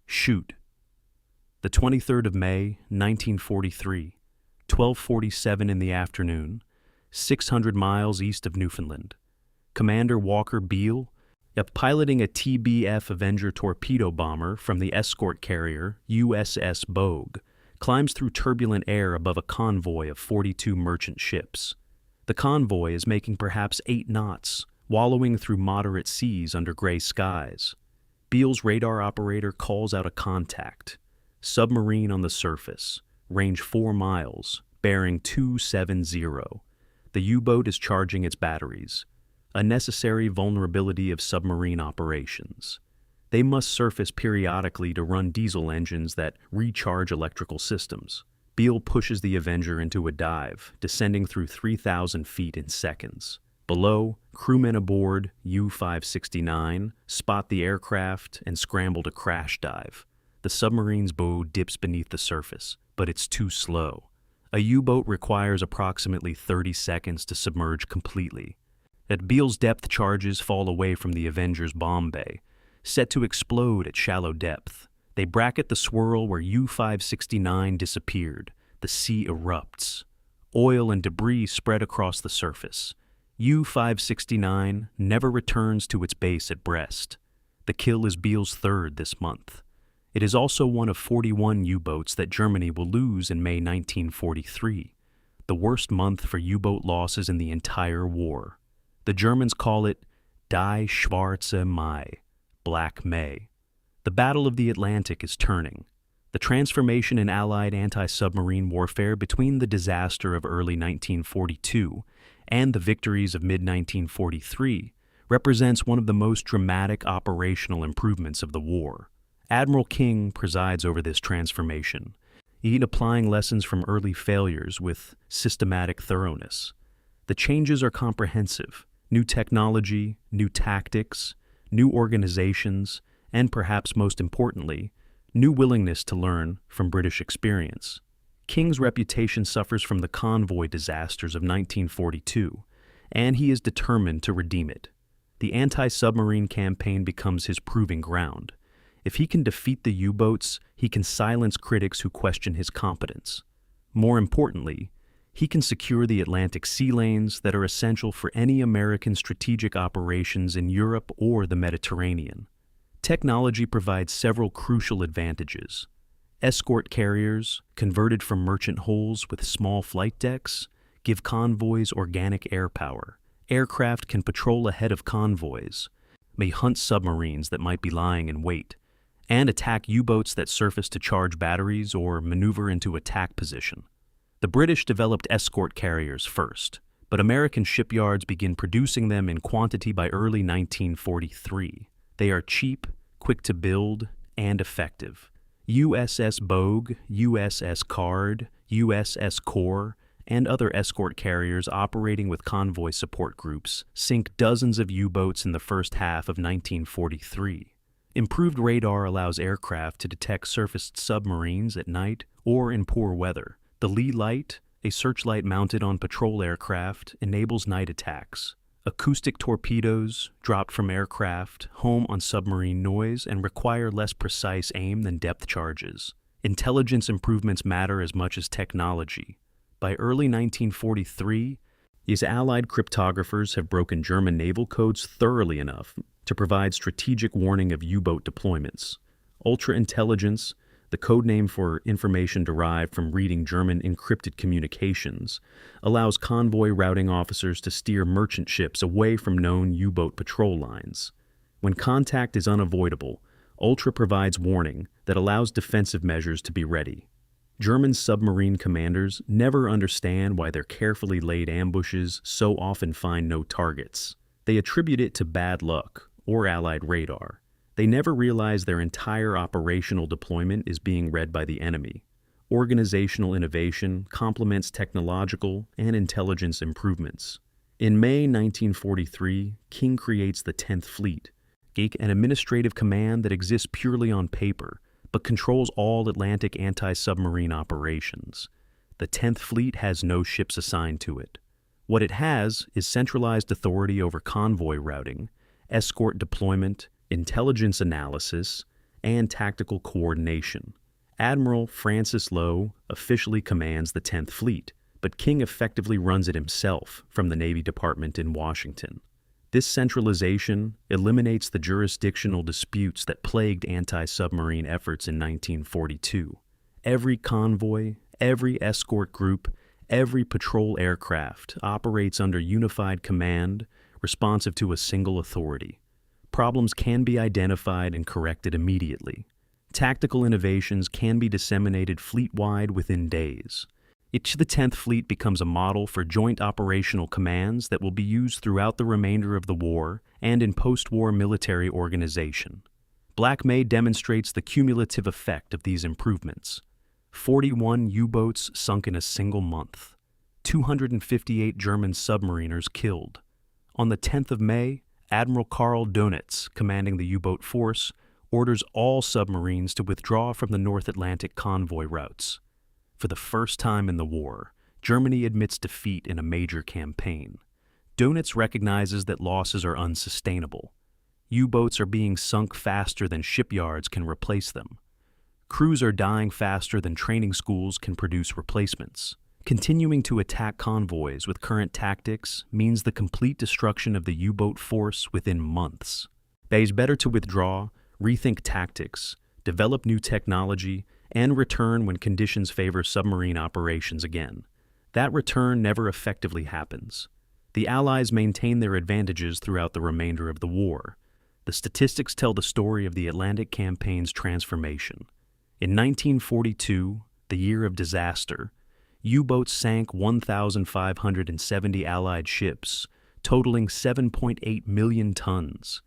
Shoot. The 23rd of May, 1943, 12:47 in the afternoon, 600 miles east of Newfoundland. Commander Walker Beale, piloting a TBF Avenger torpedo bomber from the escort carrier USS Bogue, climbs through turbulent air above a convoy of 42 merchant ships. The convoy is making perhaps 8 knots, wallowing through moderate seas under gray skies. Beale's radar operator calls out a contact. Submarine on the surface, range 4 miles, bearing 270. The U-boat is charging its batteries, a necessary vulnerability of submarine operations. They must surface periodically to run diesel engines that recharge electrical systems. Beale pushes the Avenger into a dive, descending through 3,000 feet in seconds. Below, crewmen aboard U-569 spot the aircraft and scramble to crash dive. The submarine's bow dips beneath the surface, but it's too slow. A U-boat requires approximately 30 seconds to submerge completely. At Beale's depth charges fall away from the Avenger's bomb bay, set to explode at shallow depth. They bracket the swirl where U-569 disappeared. The sea erupts. Oil and debris spread across the surface. U-569 never returns to its base at Brest. The kill is Beale's 3rd this month. It is also one of 41 U-boats that Germany will lose in May 1943, the worst month for U-boat losses in the entire war. The Germans call it Die Schwarze Mai, Black May. The Battle of the Atlantic is turning. The transformation in Allied anti-submarine warfare between the disaster of early 1942 and the victories of mid-1943 represents one of the most dramatic operational improvements of the war. Admiral King presides over this transformation, applying lessons from early failures with systematic thoroughness. The changes are comprehensive: new technology, new tactics, new organizations, and perhaps most importantly, new willingness to learn from British experience. King's reputation suffers from the convoy disasters of 1942, and he is determined to redeem it. The anti-submarine campaign becomes his proving ground. If he can defeat the U-boats, he can silence critics who question his competence. More importantly, he can secure the Atlantic sea lanes that are essential for any American strategic operations in Europe or the Mediterranean. Technology provides several crucial advantages. Escort carriers, converted from merchant hulls with small flight decks, give convoys organic air power. Aircraft can patrol ahead of convoys, may hunt submarines that might be lying in wait, and attack U-boats that surface to charge batteries or maneuver into attack position. The British developed escort carriers first, but American shipyards begin producing them in quantity by early 1943. They are cheap, quick to build, and effective. USS Bogue, USS Card, USS Core, and other escort carriers operating with convoy support groups sink dozens of U-boats in the first half of 1943. Improved radar allows aircraft to detect surfaced submarines at night or in poor weather. The Lee Light, a searchlight mounted on patrol aircraft, enables night attacks. Acoustic torpedoes, dropped from aircraft, home on submarine noise and require less precise aim than depth charges. Intelligence improvements matter as much as technology. By early 1943, these Allied cryptographers have broken German naval codes thoroughly enough to provide strategic warning of U-boat deployments. Ultra-intelligence, the code name for information derived from reading German encrypted communications, allows convoy routing officers to steer merchant ships away from known U-boat patrol lines. When contact is unavoidable, Ultra provides warning that allows defensive measures to be ready. German submarine commanders never understand why their carefully laid ambushes so often find no targets. They attribute it to bad luck or Allied radar. They never realize their entire operational deployment is being read by the enemy. Organizational innovation complements technological and intelligence improvements. In May 1943, King creates the 10th Fleet, an administrative command that exists purely on paper, but controls all Atlantic anti-submarine operations. The 10th Fleet has no ships assigned to it. What it has is centralized authority over convoy routing, escort deployment, intelligence analysis, and tactical coordination. Admiral Francis Lowe officially commands the 10th Fleet, but King effectively runs it himself from the Navy Department in Washington. This centralization eliminates the jurisdictional disputes that plagued anti-submarine efforts in 1942. Every convoy, every escort group, every patrol aircraft operates under unified command, responsive to a single authority. Problems can be identified and corrected immediately. Tactical innovations can be disseminated fleet-wide within days. Each of the 10th Fleet becomes a model for joint operational commands that will be used throughout the remainder of the war and in post-war military organization. Black May demonstrates the cumulative effect of these improvements. 41 U-boats sunk in a single month. 258 German submariners killed. On the 10th of May, Admiral Karl Dönitz, commanding the U-boat force, orders all submarines to withdraw from the North Atlantic convoy routes. For the first time in the war, Germany admits defeat in a major campaign. Dönitz recognizes that losses are unsustainable. U-boats are being sunk faster than shipyards can replace them. Crews are dying faster than training schools can produce replacements. Continuing to attack convoys with current tactics means the complete destruction of the U-boat force within months. It is better to withdraw, rethink tactics, develop new technology, and return when conditions favor submarine operations again. That return never effectively happens. The Allies maintain their advantages throughout the remainder of the war. The statistics tell the story of the Atlantic campaign's transformation. In 1942, the year of disaster, U-boats sank 1,570 Allied ships, totaling 7.8 million tons.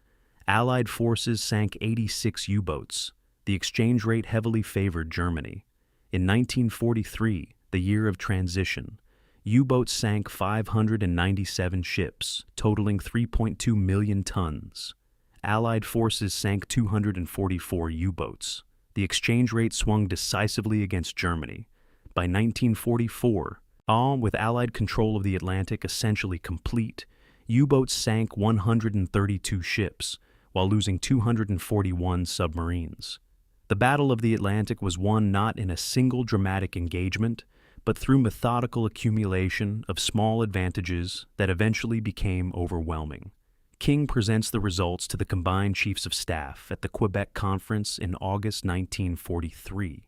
Allied forces sank 86 U-boats. The exchange rate heavily favored Germany. In 1943, the year of transition, U-boats sank 597 ships, totaling 3.2 million tons. Allied forces sank 244 U-boats. The exchange rate swung decisively against Germany. By 1944, with Allied control of the Atlantic essentially complete, U-boats sank 132 ships, while losing 241 submarines. The Battle of the Atlantic was won not in a single dramatic engagement, but through methodical accumulation of small advantages that eventually became overwhelming. King presents the results to the combined chiefs of staff at the Quebec Conference in August 1943.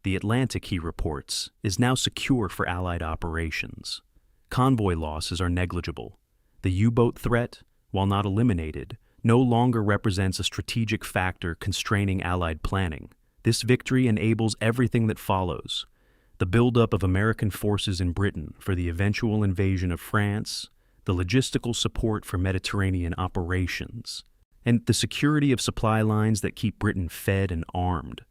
The Atlantic, he reports, is now secure for Allied operations. Convoy losses are negligible. The U-boat threat, while not eliminated, no longer represents a strategic factor constraining Allied planning. This victory enables everything that follows: the buildup of American forces in Britain for the eventual invasion of France, the logistical support for Mediterranean operations, and the security of supply lines that keep Britain fed and armed.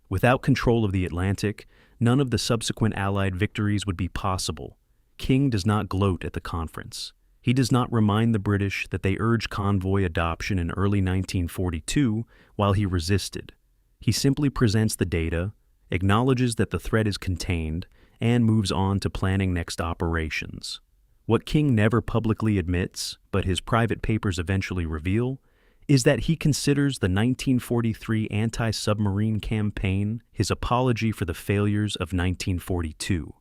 Without control of the Atlantic, none of the subsequent Allied victories would be possible. King does not gloat at the conference. He does not remind the British that they urged convoy adoption in early 1942 while he resisted. He simply presents the data, acknowledges that the threat is contained, and moves on to planning next operations. What King never publicly admits, but his private papers eventually reveal, is that he considers the 1943 anti-submarine campaign his apology for the failures of 1942.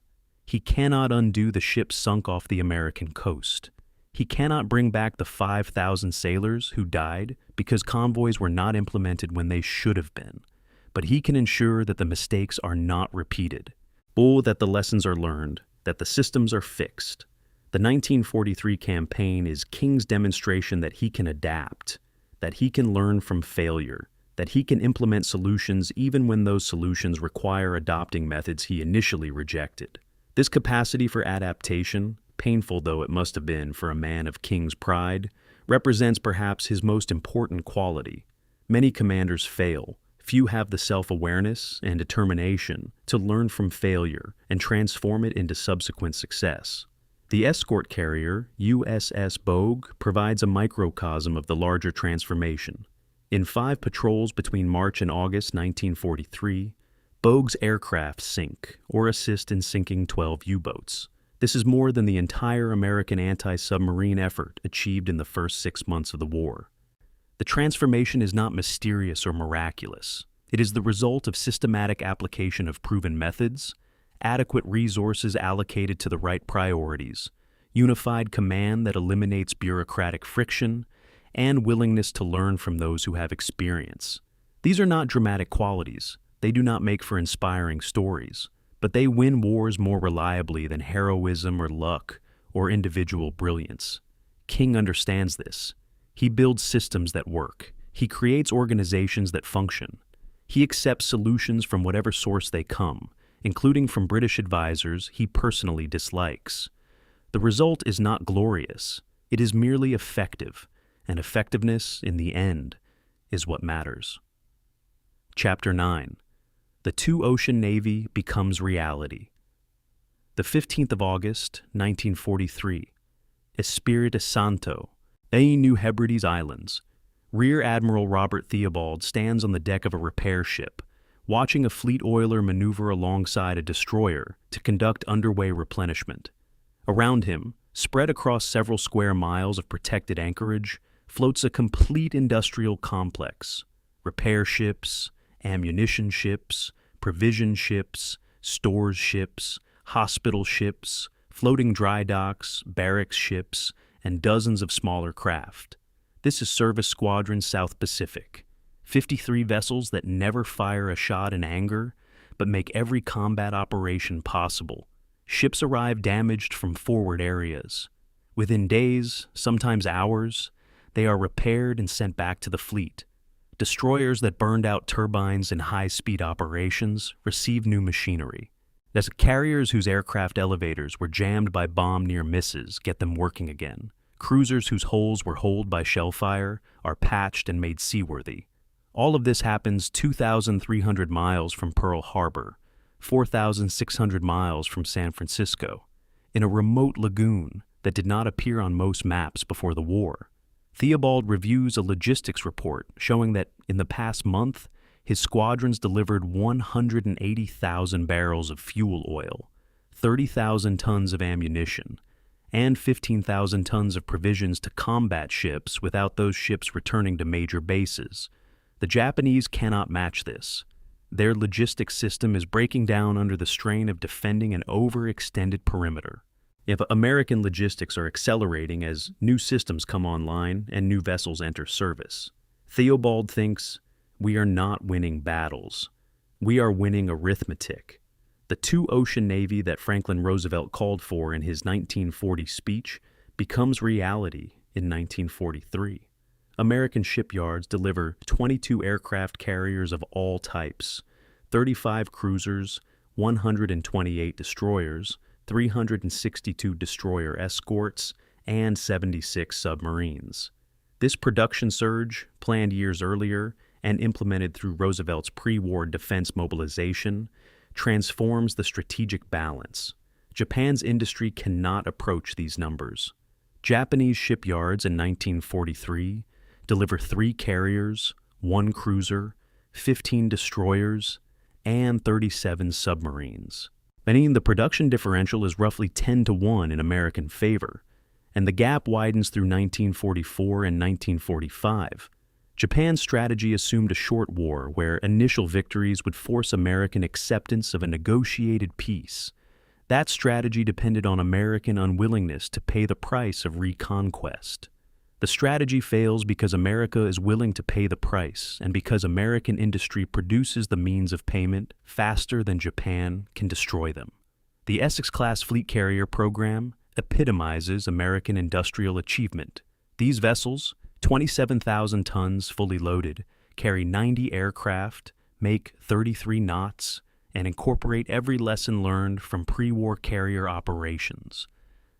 He cannot undo the ships sunk off the American coast. He cannot bring back the 5,000 sailors who died because convoys were not implemented when they should have been. But he can ensure that the mistakes are not repeated, or that the lessons are learned, that the systems are fixed. The 1943 campaign is King's demonstration that he can adapt, that he can learn from failure, that he can implement solutions even when those solutions require adopting methods he initially rejected. This capacity for adaptation, painful though it must have been for a man of King's pride, represents perhaps his most important quality. Many commanders fail. Few have the self-awareness and determination to learn from failure and transform it into subsequent success. The escort carrier, USS Bogue, provides a microcosm of the larger transformation. In 5 patrols between March and August 1943, Bogue's aircraft sink or assist in sinking 12 U-boats. This is more than the entire American anti-submarine effort achieved in the first 6 months of the war. The transformation is not mysterious or miraculous. It is the result of systematic application of proven methods, adequate resources allocated to the right priorities, unified command that eliminates bureaucratic friction, and willingness to learn from those who have experience. These are not dramatic qualities. They do not make for inspiring stories, but they win wars more reliably than heroism or luck or individual brilliance. King understands this. He builds systems that work. He creates organizations that function. He accepts solutions from whatever source they come, including from British advisors he personally dislikes. The result is not glorious. It is merely effective, and effectiveness, in the end, is what matters. Chapter 9. The Two-Ocean Navy becomes reality. The 15th of August, 1943. Espiritu Santo, New Hebrides Islands. Rear Admiral Robert Theobald stands on the deck of a repair ship, watching a fleet oiler maneuver alongside a destroyer to conduct underway replenishment. Around him, spread across several square miles of protected anchorage, floats a complete industrial complex. Repair ships, ammunition ships, provision ships, stores ships, hospital ships, floating dry docks, barracks ships, and dozens of smaller craft. This is Service Squadron South Pacific. 53 vessels that never fire a shot in anger, but make every combat operation possible. Ships arrive damaged from forward areas. Within days, sometimes hours, they are repaired and sent back to the fleet. Destroyers that burned out turbines in high-speed operations receive new machinery. As carriers whose aircraft elevators were jammed by bomb near misses get them working again. Cruisers whose hulls were holed by shell fire are patched and made seaworthy. All of this happens 2,300 miles from Pearl Harbor, 4,600 miles from San Francisco, in a remote lagoon that did not appear on most maps before the war. Theobald reviews a logistics report showing that in the past month, his squadrons delivered 180,000 barrels of fuel oil, 30,000 tons of ammunition, and 15,000 tons of provisions to combat ships without those ships returning to major bases. The Japanese cannot match this. Their logistics system is breaking down under the strain of defending an overextended perimeter. If American logistics are accelerating as new systems come online and new vessels enter service, Theobald thinks, we are not winning battles. We are winning arithmetic. The two-ocean navy that Franklin Roosevelt called for in his 1940 speech becomes reality in 1943. American shipyards deliver 22 aircraft carriers of all types, 35 cruisers, 128 destroyers, 362 destroyer escorts, and 76 submarines. This production surge, planned years earlier and implemented through Roosevelt's pre-war defense mobilization, transforms the strategic balance. Japan's industry cannot approach these numbers. Japanese shipyards in 1943 deliver 3 carriers, 1 cruiser, 15 destroyers, and 37 submarines. Meaning the production differential is roughly 10-1 in American favor, and the gap widens through 1944 and 1945. Japan's strategy assumed a short war where initial victories would force American acceptance of a negotiated peace. That strategy depended on American unwillingness to pay the price of reconquest. The strategy fails because America is willing to pay the price and because American industry produces the means of payment faster than Japan can destroy them. The Essex-class fleet carrier program epitomizes American industrial achievement. These vessels, 27,000 tons fully loaded, carry 90 aircraft, make 33 knots, and incorporate every lesson learned from pre-war carrier operations.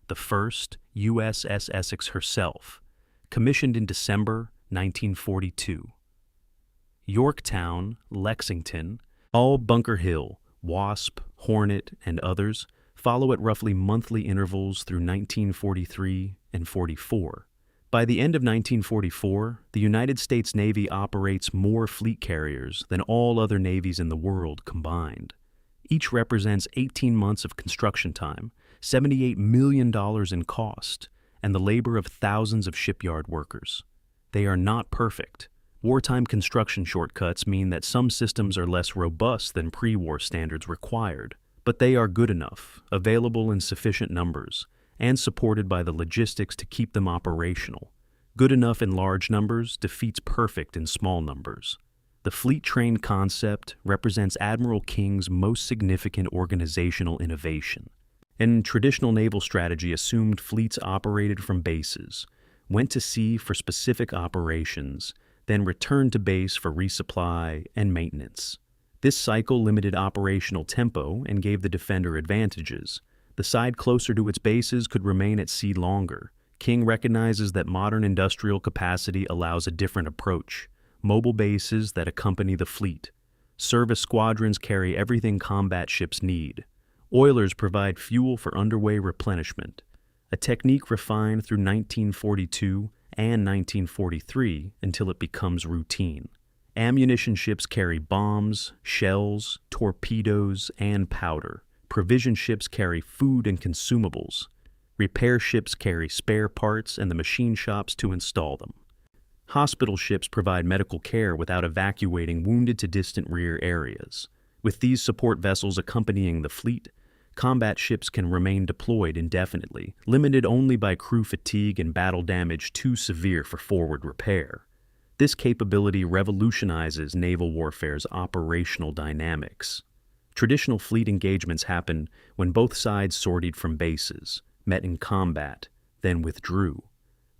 The first, USS Essex herself, commissioned in December 1942. Yorktown, Lexington, all Bunker Hill, Wasp, Hornet, and others follow at roughly monthly intervals through 1943 and 44. By the end of 1944, the United States Navy operates more fleet carriers than all other navies in the world combined. Each represents 18 months of construction time, $78 million in cost, and the labor of thousands of shipyard workers. They are not perfect. Wartime construction shortcuts mean that some systems are less robust than pre-war standards required, but they are good enough, available in sufficient numbers, and supported by the logistics to keep them operational. Good enough in large numbers defeats perfect in small numbers. The fleet-trained concept represents Admiral King's most significant organizational innovation. And traditional naval strategy assumed fleets operated from bases, went to sea for specific operations, then returned to base for resupply and maintenance. This cycle limited operational tempo and gave the defender advantages. The side closer to its bases could remain at sea longer. King recognizes that modern industrial capacity allows a different approach. Mobile bases that accompany the fleet. Service squadrons carry everything combat ships need. Oilers provide fuel for underway replenishment, a technique refined through 1942 and 1943 until it becomes routine. Ammunition ships carry bombs, shells, torpedoes, and powder. Provision ships carry food and consumables. Repair ships carry spare parts and the machine shops to install them. Hospital ships provide medical care without evacuating wounded to distant rear areas. With these support vessels accompanying the fleet, combat ships can remain deployed indefinitely, limited only by crew fatigue and battle damage too severe for forward repair. This capability revolutionizes naval warfare's operational dynamics. Traditional fleet engagements happen when both sides sortied from bases, met in combat, then withdrew.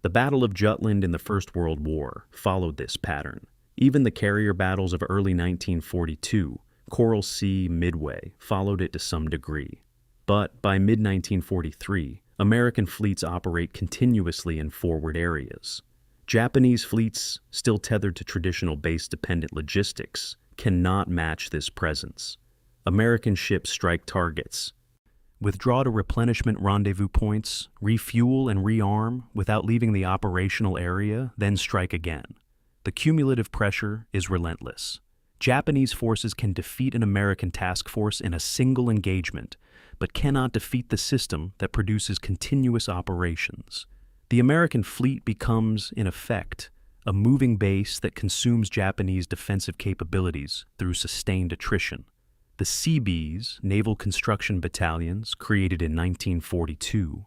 The Battle of Jutland in the First World War followed this pattern. Even the carrier battles of early 1942, Coral Sea, Midway, followed it to some degree. But by mid-1943, American fleets operate continuously in forward areas. Japanese fleets, still tethered to traditional base-dependent logistics, cannot match this presence. American ships strike targets, withdraw to replenishment rendezvous points, refuel and rearm without leaving the operational area, then strike again. The cumulative pressure is relentless. Japanese forces can defeat an American task force in a single engagement, but cannot defeat the system that produces continuous operations. The American fleet becomes, in effect, a moving base that consumes Japanese defensive capabilities through sustained attrition. The Seabees, naval construction battalions, created in 1942,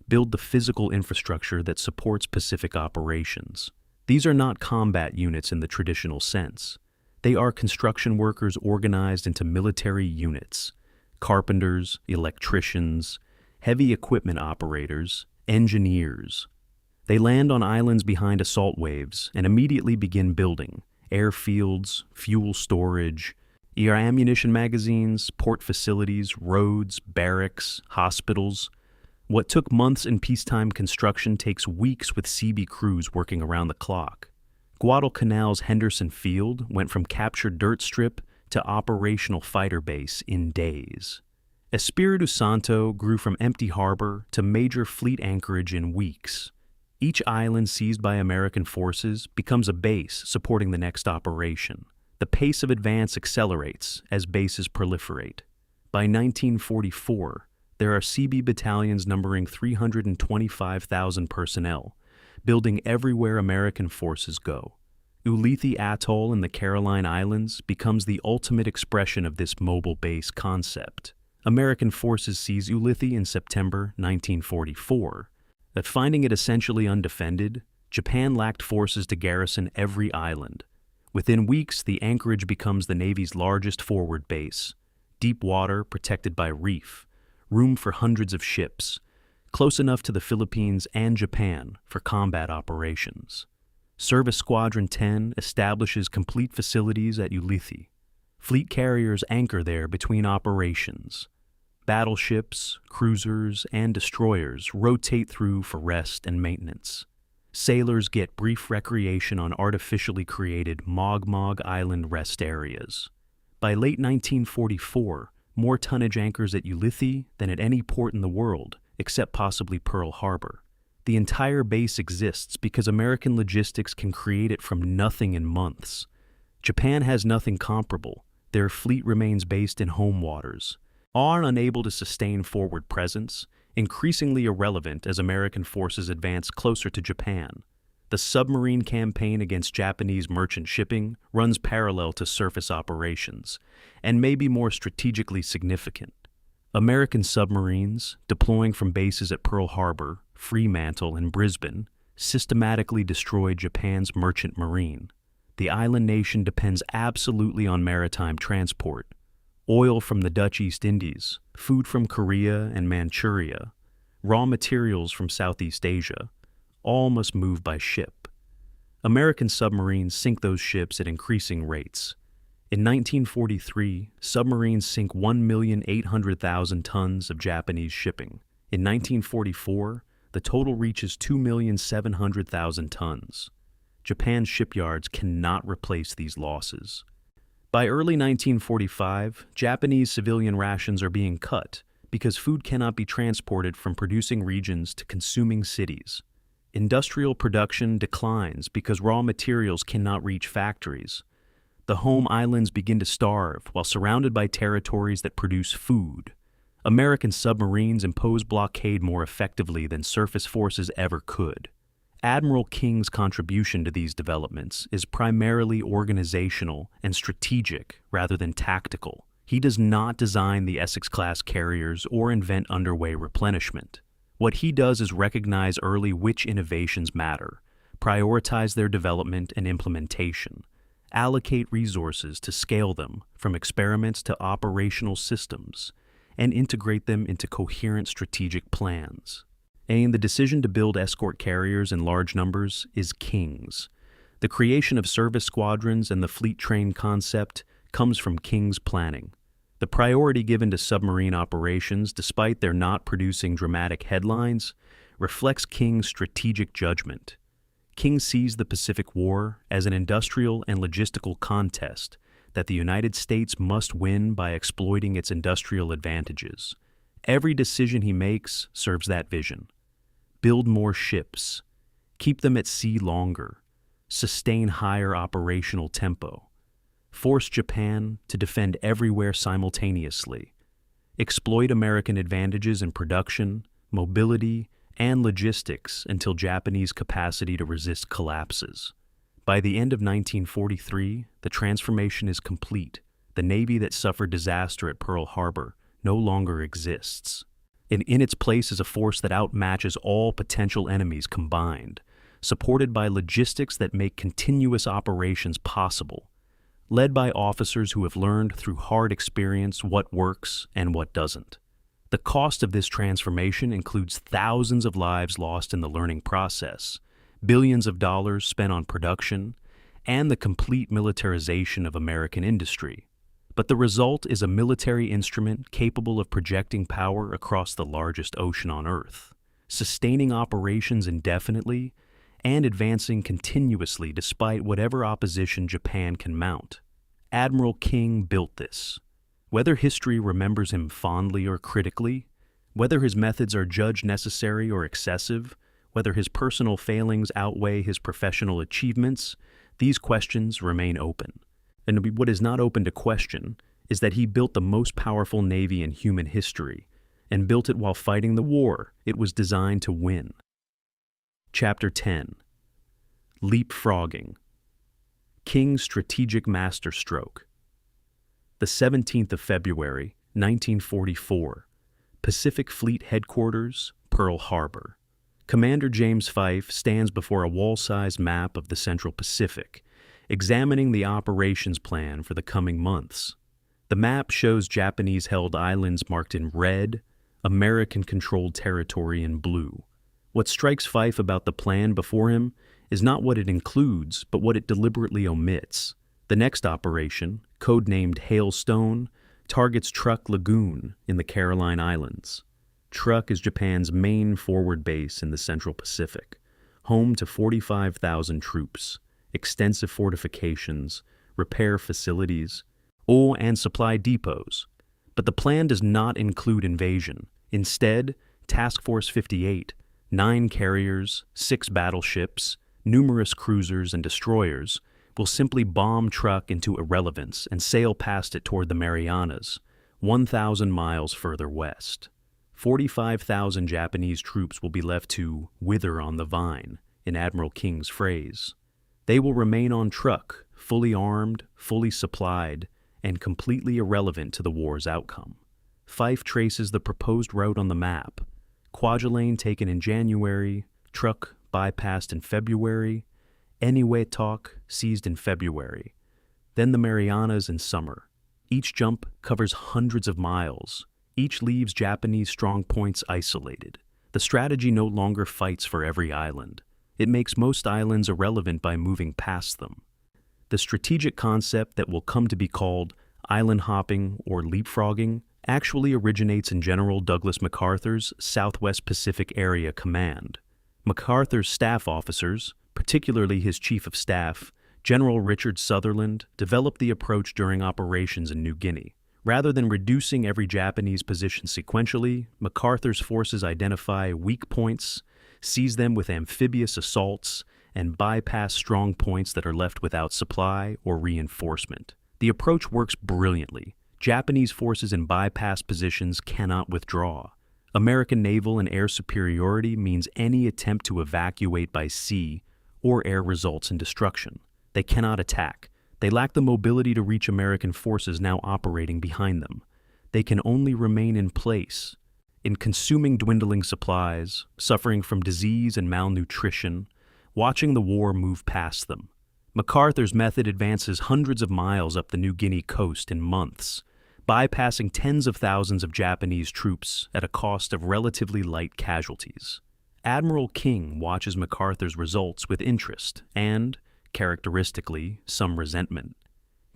build the physical infrastructure that supports Pacific operations. These are not combat units in the traditional sense. They are construction workers organized into military units: carpenters, electricians, heavy equipment operators, engineers. They land on islands behind assault waves and immediately begin building airfields, fuel storage, ammunition magazines, port facilities, roads, barracks, hospitals. What took months in peacetime construction takes weeks with Seabee crews working around the clock. Guadalcanal's Henderson Field went from captured dirt strip to operational fighter base in days. Espiritu Santo grew from empty harbor to major fleet anchorage in weeks. Each island seized by American forces becomes a base supporting the next operation. The pace of advance accelerates as bases proliferate. By 1944, there are Seabee battalions numbering 325,000 personnel, building everywhere American forces go. Ulithi Atoll in the Caroline Islands becomes the ultimate expression of this mobile base concept. American forces seize Ulithi in September 1944. But finding it essentially undefended, Japan lacked forces to garrison every island. Within weeks, the anchorage becomes the Navy's largest forward base. Deep water protected by reef, room for hundreds of ships, close enough to the Philippines and Japan for combat operations. Service Squadron 10 establishes complete facilities at Ulithi. Fleet carriers anchor there between operations. Battleships, cruisers, and destroyers rotate through for rest and maintenance. Sailors get brief recreation on artificially created Mogmog Island rest areas. By late 1944, more tonnage anchors at Ulithi than at any port in the world, except possibly Pearl Harbor. The entire base exists because American logistics can create it from nothing in months. Japan has nothing comparable. Their fleet remains based in home waters. Are unable to sustain forward presence, increasingly irrelevant as American forces advance closer to Japan. The submarine campaign against Japanese merchant shipping runs parallel to surface operations, and may be more strategically significant. American submarines, deploying from bases at Pearl Harbor, Fremantle, and Brisbane, systematically destroyed Japan's merchant marine. the island nation depends absolutely on maritime transport. Oil from the Dutch East Indies, food from Korea and Manchuria, raw materials from Southeast Asia, all must move by ship. American submarines sink those ships at increasing rates. In 1943, submarines sink 1,800,000 tons of Japanese shipping. In 1944, the total reaches 2,700,000 tons. Japan's shipyards cannot replace these losses. By early 1945, Japanese civilian rations are being cut because food cannot be transported from producing regions to consuming cities. Industrial production declines because raw materials cannot reach factories. The home islands begin to starve while surrounded by territories that produce food. American submarines impose blockade more effectively than surface forces ever could. Admiral King's contribution to these developments is primarily organizational and strategic rather than tactical. He does not design the Essex-class carriers or invent underway replenishment. What he does is recognize early which innovations matter, prioritize their development and implementation, allocate resources to scale them from experiments to operational systems, and integrate them into coherent strategic plans. And the decision to build escort carriers in large numbers is King's. The creation of service squadrons and the fleet train concept comes from King's planning. The priority given to submarine operations, despite their not producing dramatic headlines, reflects King's strategic judgment. King sees the Pacific War as an industrial and logistical contest that the United States must win by exploiting its industrial advantages. Every decision he makes serves that vision. Build more ships, keep them at sea longer, sustain higher operational tempo, force Japan to defend everywhere simultaneously, exploit American advantages in production, mobility, and logistics until Japanese capacity to resist collapses. By the end of 1943, the transformation is complete. The Navy that suffered disaster at Pearl Harbor no longer exists. In its place is a force that outmatches all potential enemies combined, supported by logistics that make continuous operations possible, led by officers who have learned through hard experience what works and what doesn't. The cost of this transformation includes thousands of lives lost in the learning process, billions of dollars spent on production, and the complete militarization of American industry. But the result is a military instrument capable of projecting power across the largest ocean on Earth, sustaining operations indefinitely, and advancing continuously despite whatever opposition Japan can mount. Admiral King built this. Whether history remembers him fondly or critically, whether his methods are judged necessary or excessive, whether his personal failings outweigh his professional achievements, these questions remain open. And what is not open to question is that he built the most powerful navy in human history, and built it while fighting the war it was designed to win. Chapter 10. Leapfrogging. King's strategic masterstroke. The 17th of February, 1944. Pacific Fleet Headquarters, Pearl Harbor. Commander James Fife stands before a wall-sized map of the Central Pacific, examining the operations plan for the coming months. The map shows Japanese-held islands marked in red, American-controlled territory in blue. What strikes Fife about the plan before him is not what it includes, but what it deliberately omits. The next operation, codenamed Hailstone, targets Truk Lagoon in the Caroline Islands. Truk is Japan's main forward base in the Central Pacific, home to 45,000 troops, extensive fortifications, repair facilities, and supply depots. But the plan does not include invasion. Instead, Task Force 58, 9 carriers, 6 battleships, numerous cruisers and destroyers, will simply bomb Truk into irrelevance and sail past it toward the Marianas, 1,000 miles further west. 45,000 Japanese troops will be left to wither on the vine, in Admiral King's phrase. They will remain on Truk, fully armed, fully supplied, and completely irrelevant to the war's outcome. Fife traces the proposed route on the map. Kwajalein taken in January, Truk bypassed in February, Eniwetok seized in February, then the Marianas in summer. Each jump covers hundreds of miles. Each leaves Japanese strongpoints isolated. The strategy no longer fights for every island. It makes most islands irrelevant by moving past them. The strategic concept that will come to be called island hopping or leapfrogging actually originates in General Douglas MacArthur's Southwest Pacific Area Command. MacArthur's staff officers, particularly his Chief of Staff, General Richard Sutherland, developed the approach during operations in New Guinea. Rather than reducing every Japanese position sequentially, MacArthur's forces identify weak points, seize them with amphibious assaults, and bypass strong points that are left without supply or reinforcement. The approach works brilliantly. Japanese forces in bypass positions cannot withdraw. American naval and air superiority means any attempt to evacuate by sea or air results in destruction. They cannot attack. They lack the mobility to reach American forces now operating behind them. They can only remain in place, in consuming dwindling supplies, suffering from disease and malnutrition, watching the war move past them. MacArthur's method advances hundreds of miles up the New Guinea coast in months, bypassing tens of thousands of Japanese troops at a cost of relatively light casualties. Admiral King watches MacArthur's results with interest and, characteristically, some resentment.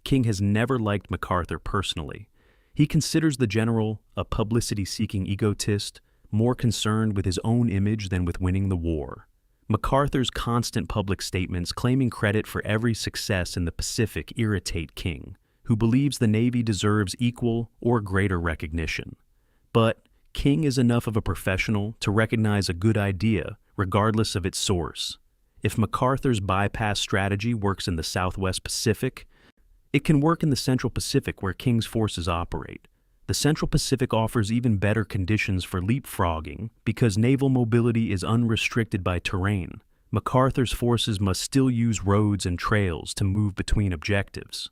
King has never liked MacArthur personally. He considers the general a publicity-seeking egotist, more concerned with his own image than with winning the war. MacArthur's constant public statements claiming credit for every success in the Pacific irritate King, who believes the Navy deserves equal or greater recognition. But King is enough of a professional to recognize a good idea, regardless of its source. If MacArthur's bypass strategy works in the Southwest Pacific, it can work in the Central Pacific where King's forces operate. The Central Pacific offers even better conditions for leapfrogging because naval mobility is unrestricted by terrain. MacArthur's forces must still use roads and trails to move between objectives.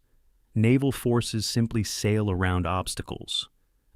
Naval forces simply sail around obstacles.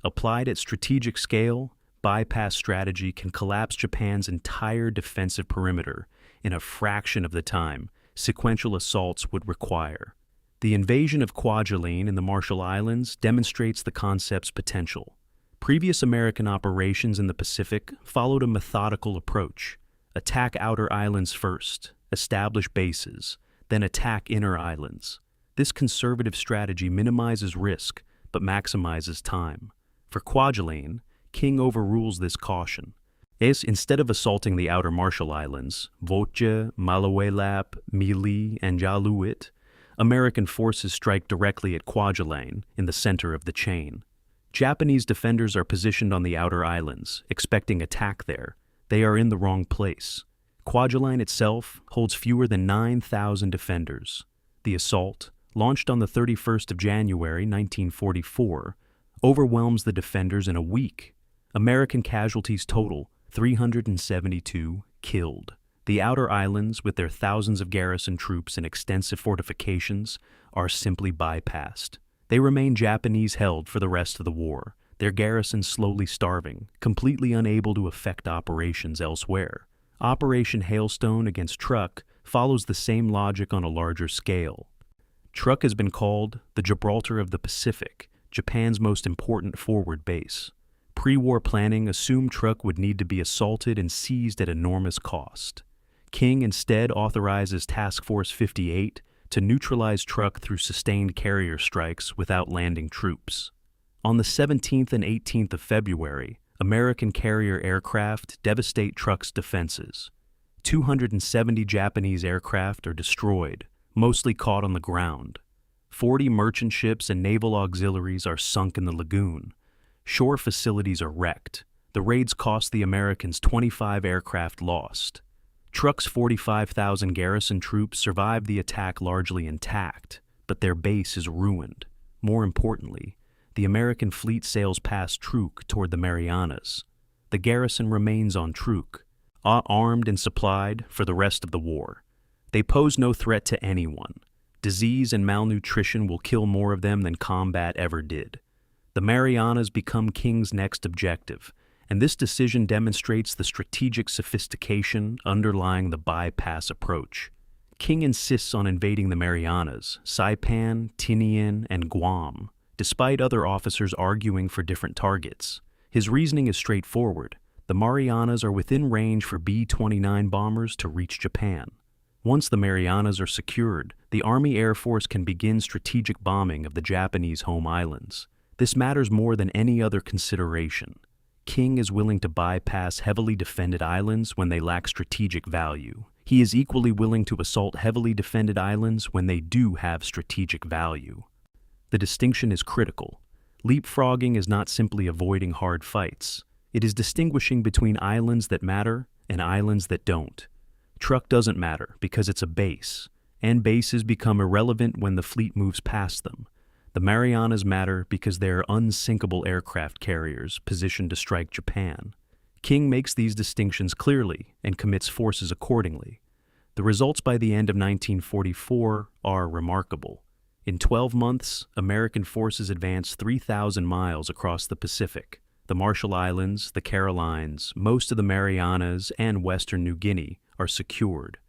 Applied at strategic scale, bypass strategy can collapse Japan's entire defensive perimeter in a fraction of the time sequential assaults would require. The invasion of Kwajalein in the Marshall Islands demonstrates the concept's potential. Previous American operations in the Pacific followed a methodical approach. Attack outer islands first, establish bases, then attack inner islands. This conservative strategy minimizes risk but maximizes time. For Kwajalein, King overrules this caution. Instead of assaulting the outer Marshall Islands, Voce, Malawelap, Mili, and Jaluit, American forces strike directly at Kwajalein in the center of the chain. Japanese defenders are positioned on the outer islands, expecting attack there. They are in the wrong place. Kwajalein itself holds fewer than 9,000 defenders. The assault, launched on the 31st of January 1944, overwhelms the defenders in a week. American casualties total 372 killed. The outer islands, with their thousands of garrison troops and extensive fortifications, are simply bypassed. They remain Japanese-held for the rest of the war, their garrisons slowly starving, completely unable to effect operations elsewhere. Operation Hailstone against Truk follows the same logic on a larger scale. Truk has been called the Gibraltar of the Pacific, Japan's most important forward base. Pre-war planning assumed Truk would need to be assaulted and seized at enormous cost. King instead authorizes Task Force 58 to neutralize Truk through sustained carrier strikes without landing troops. On the 17th and 18th of February, American carrier aircraft devastate Truk's defenses. 270 Japanese aircraft are destroyed, mostly caught on the ground. 40 merchant ships and naval auxiliaries are sunk in the lagoon. Shore facilities are wrecked. The raids cost the Americans 25 aircraft lost. Truk's 45,000 garrison troops survived the attack largely intact, but their base is ruined. More importantly, the American fleet sails past Truk toward the Marianas. The garrison remains on Truk, armed and supplied for the rest of the war. They pose no threat to anyone. Disease and malnutrition will kill more of them than combat ever did. The Marianas become King's next objective, and this decision demonstrates the strategic sophistication underlying the bypass approach. King insists on invading the Marianas, Saipan, Tinian, and Guam, despite other officers arguing for different targets. His reasoning is straightforward. The Marianas are within range for B-29 bombers to reach Japan. Once the Marianas are secured, the Army Air Force can begin strategic bombing of the Japanese home islands. This matters more than any other consideration. King is willing to bypass heavily defended islands when they lack strategic value. He is equally willing to assault heavily defended islands when they do have strategic value. The distinction is critical. Leapfrogging is not simply avoiding hard fights. It is distinguishing between islands that matter and islands that don't. Truck doesn't matter because it's a base, and bases become irrelevant when the fleet moves past them. The Marianas matter because they are unsinkable aircraft carriers positioned to strike Japan. King makes these distinctions clearly and commits forces accordingly. The results by the end of 1944 are remarkable. In 12 months, American forces advanced 3,000 miles across the Pacific. The Marshall Islands, the Carolines, most of the Marianas, and western New Guinea are secured.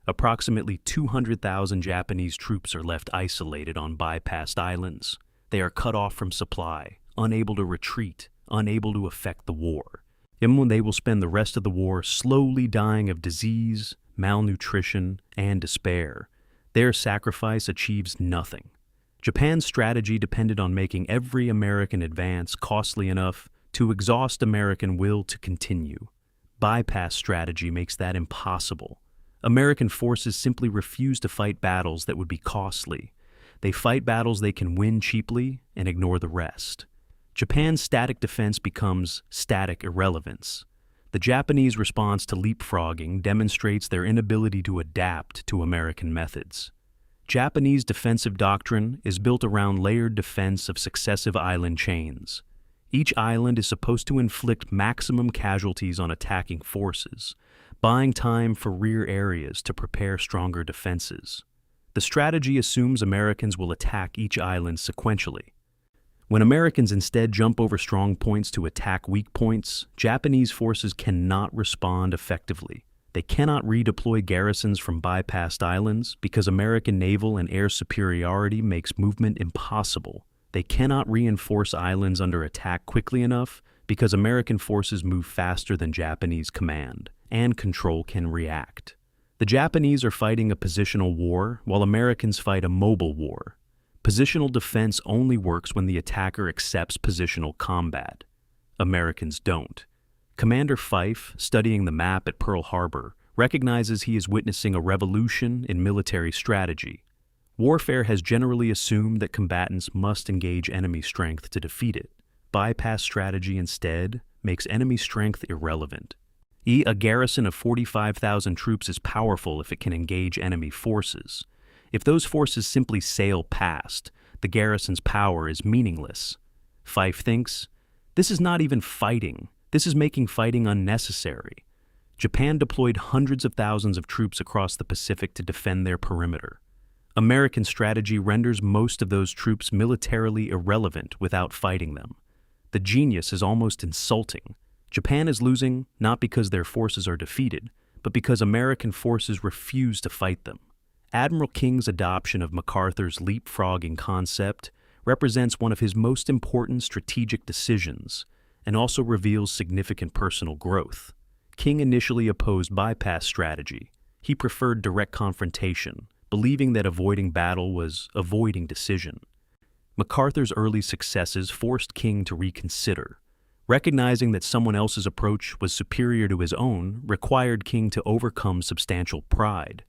Approximately 200,000 Japanese troops are left isolated on bypassed islands. They are cut off from supply, unable to retreat, unable to affect the war. And they will spend the rest of the war slowly dying of disease, malnutrition, and despair. Their sacrifice achieves nothing. Japan's strategy depended on making every American advance costly enough to exhaust American will to continue. Bypass strategy makes that impossible. American forces simply refuse to fight battles that would be costly. They fight battles they can win cheaply and ignore the rest. Japan's static defense becomes static irrelevance. The Japanese response to leapfrogging demonstrates their inability to adapt to American methods. Japanese defensive doctrine is built around layered defense of successive island chains. Each island is supposed to inflict maximum casualties on attacking forces, buying time for rear areas to prepare stronger defenses. The strategy assumes Americans will attack each island sequentially. When Americans instead jump over strong points to attack weak points, Japanese forces cannot respond effectively. They cannot redeploy garrisons from bypassed islands because American naval and air superiority makes movement impossible. They cannot reinforce islands under attack quickly enough because American forces move faster than Japanese command, and control can react. The Japanese are fighting a positional war while Americans fight a mobile war. Positional defense only works when the attacker accepts positional combat. Americans don't. Commander Fife, studying the map at Pearl Harbor, recognizes he is witnessing a revolution in military strategy. Warfare has generally assumed that combatants must engage enemy strength to defeat it. Bypass strategy instead makes enemy strength irrelevant. A garrison of 45,000 troops is powerful if it can engage enemy forces. If those forces simply sail past, the garrison's power is meaningless. Fife thinks, this is not even fighting. This is making fighting unnecessary. Japan deployed hundreds of thousands of troops across the Pacific to defend their perimeter. American strategy renders most of those troops militarily irrelevant without fighting them. The genius is almost insulting. Japan is losing not because their forces are defeated, but because American forces refuse to fight them. Admiral King's adoption of MacArthur's leapfrogging concept represents one of his most important strategic decisions and also reveals significant personal growth. King initially opposed bypass strategy. He preferred direct confrontation, believing that avoiding battle was avoiding decision. MacArthur's early successes forced King to reconsider. Recognizing that someone else's approach was superior to his own required King to overcome substantial pride.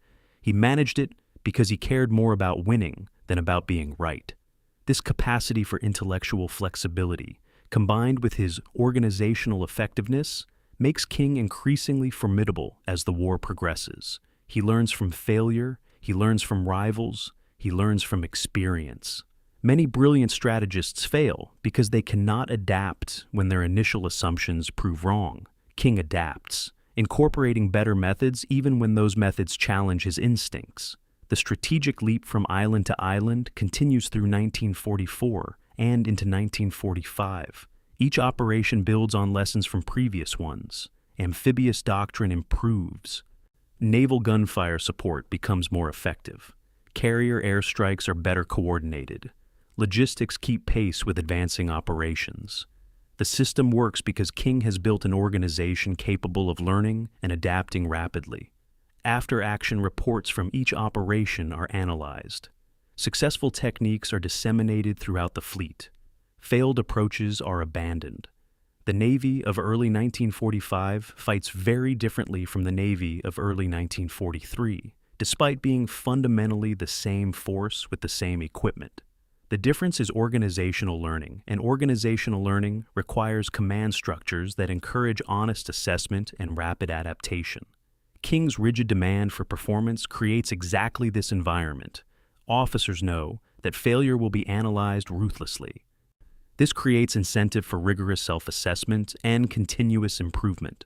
He managed it because he cared more about winning than about being right. This capacity for intellectual flexibility, combined with his organizational effectiveness, makes King increasingly formidable as the war progresses. He learns from failure, he learns from rivals, he learns from experience. Many brilliant strategists fail because they cannot adapt when their initial assumptions prove wrong. King adapts, incorporating better methods even when those methods challenge his instincts. The strategic leap from island to island continues through 1944 and into 1945. Each operation builds on lessons from previous ones. Amphibious doctrine improves. Naval gunfire support becomes more effective. Carrier airstrikes are better coordinated. Logistics keep pace with advancing operations. The system works because King has built an organization capable of learning and adapting rapidly. After-action reports from each operation are analyzed. Successful techniques are disseminated throughout the fleet. Failed approaches are abandoned. The Navy of early 1945 fights very differently from the Navy of early 1943, despite being fundamentally the same force with the same equipment. The difference is organizational learning, and organizational learning requires command structures that encourage honest assessment and rapid adaptation. King's rigid demand for performance creates exactly this environment. Officers know that failure will be analyzed ruthlessly. This creates incentive for rigorous self-assessment and continuous improvement.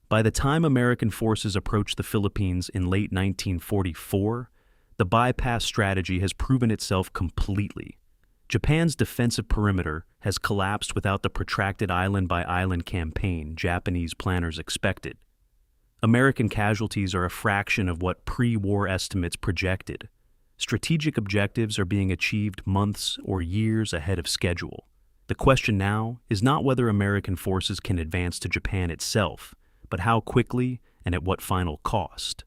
By the time American forces approached the Philippines in late 1944, the bypass strategy has proven itself completely. Japan's defensive perimeter has collapsed without the protracted island-by-island campaign Japanese planners expected. American casualties are a fraction of what pre-war estimates projected. Strategic objectives are being achieved months or years ahead of schedule. The question now is not whether American forces can advance to Japan itself, but how quickly and at what final cost.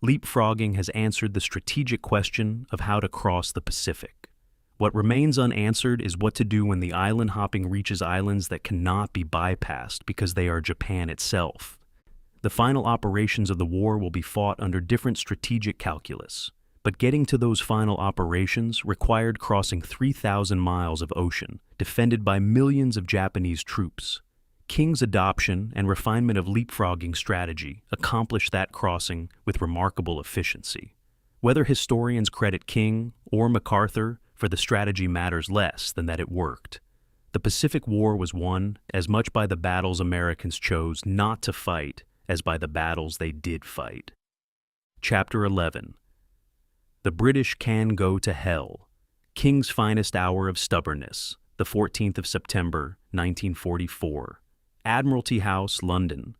Leapfrogging has answered the strategic question of how to cross the Pacific. What remains unanswered is what to do when the island hopping reaches islands that cannot be bypassed because they are Japan itself. The final operations of the war will be fought under different strategic calculus, but getting to those final operations required crossing 3,000 miles of ocean, defended by millions of Japanese troops. King's adoption and refinement of leapfrogging strategy accomplished that crossing with remarkable efficiency. Whether historians credit King or MacArthur for the strategy matters less than that it worked. The Pacific War was won as much by the battles Americans chose not to fight as by the battles they did fight. Chapter 11. The British Can Go to Hell. King's Finest Hour of Stubbornness, the 14th of September, 1944. Admiralty House, London.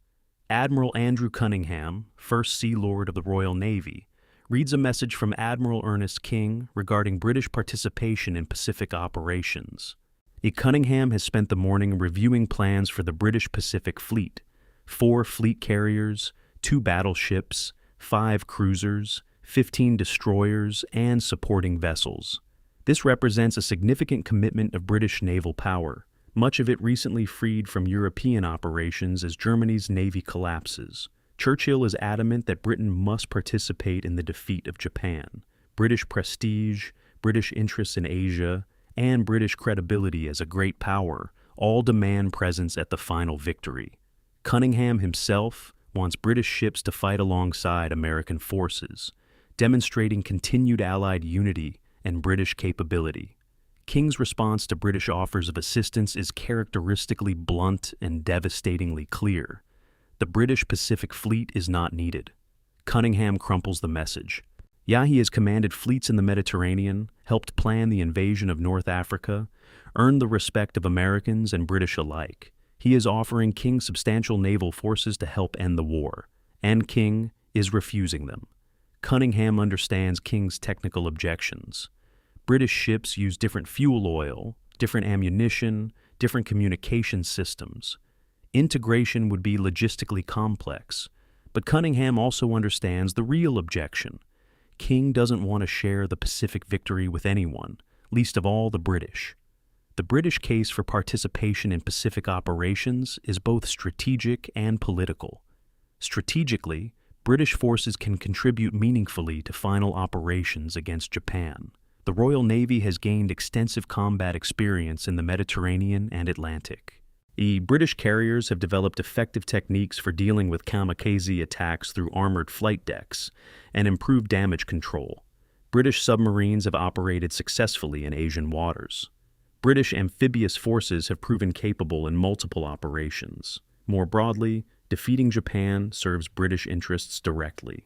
Admiral Andrew Cunningham, First Sea Lord of the Royal Navy, reads a message from Admiral Ernest King regarding British participation in Pacific operations. Cunningham has spent the morning reviewing plans for the British Pacific Fleet: 4 fleet carriers, 2 battleships, 5 cruisers, 15 destroyers, and supporting vessels. This represents a significant commitment of British naval power, much of it recently freed from European operations as Germany's navy collapses. Churchill is adamant that Britain must participate in the defeat of Japan. British prestige, British interests in Asia, and British credibility as a great power all demand presence at the final victory. Cunningham himself wants British ships to fight alongside American forces, demonstrating continued Allied unity and British capability. King's response to British offers of assistance is characteristically blunt and devastatingly clear. The British Pacific Fleet is not needed. Cunningham crumples the message. Yeah, he has commanded fleets in the Mediterranean, helped plan the invasion of North Africa, earned the respect of Americans and British alike. He is offering King substantial naval forces to help end the war, and King is refusing them. Cunningham understands King's technical objections. British ships use different fuel oil, different ammunition, different communication systems. Integration would be logistically complex, but Cunningham also understands the real objection. King doesn't want to share the Pacific victory with anyone, least of all the British. The British case for participation in Pacific operations is both strategic and political. Strategically, British forces can contribute meaningfully to final operations against Japan. The Royal Navy has gained extensive combat experience in the Mediterranean and Atlantic. British carriers have developed effective techniques for dealing with kamikaze attacks through armored flight decks and improved damage control. British submarines have operated successfully in Asian waters. British amphibious forces have proven capable in multiple operations. More broadly, defeating Japan serves British interests directly.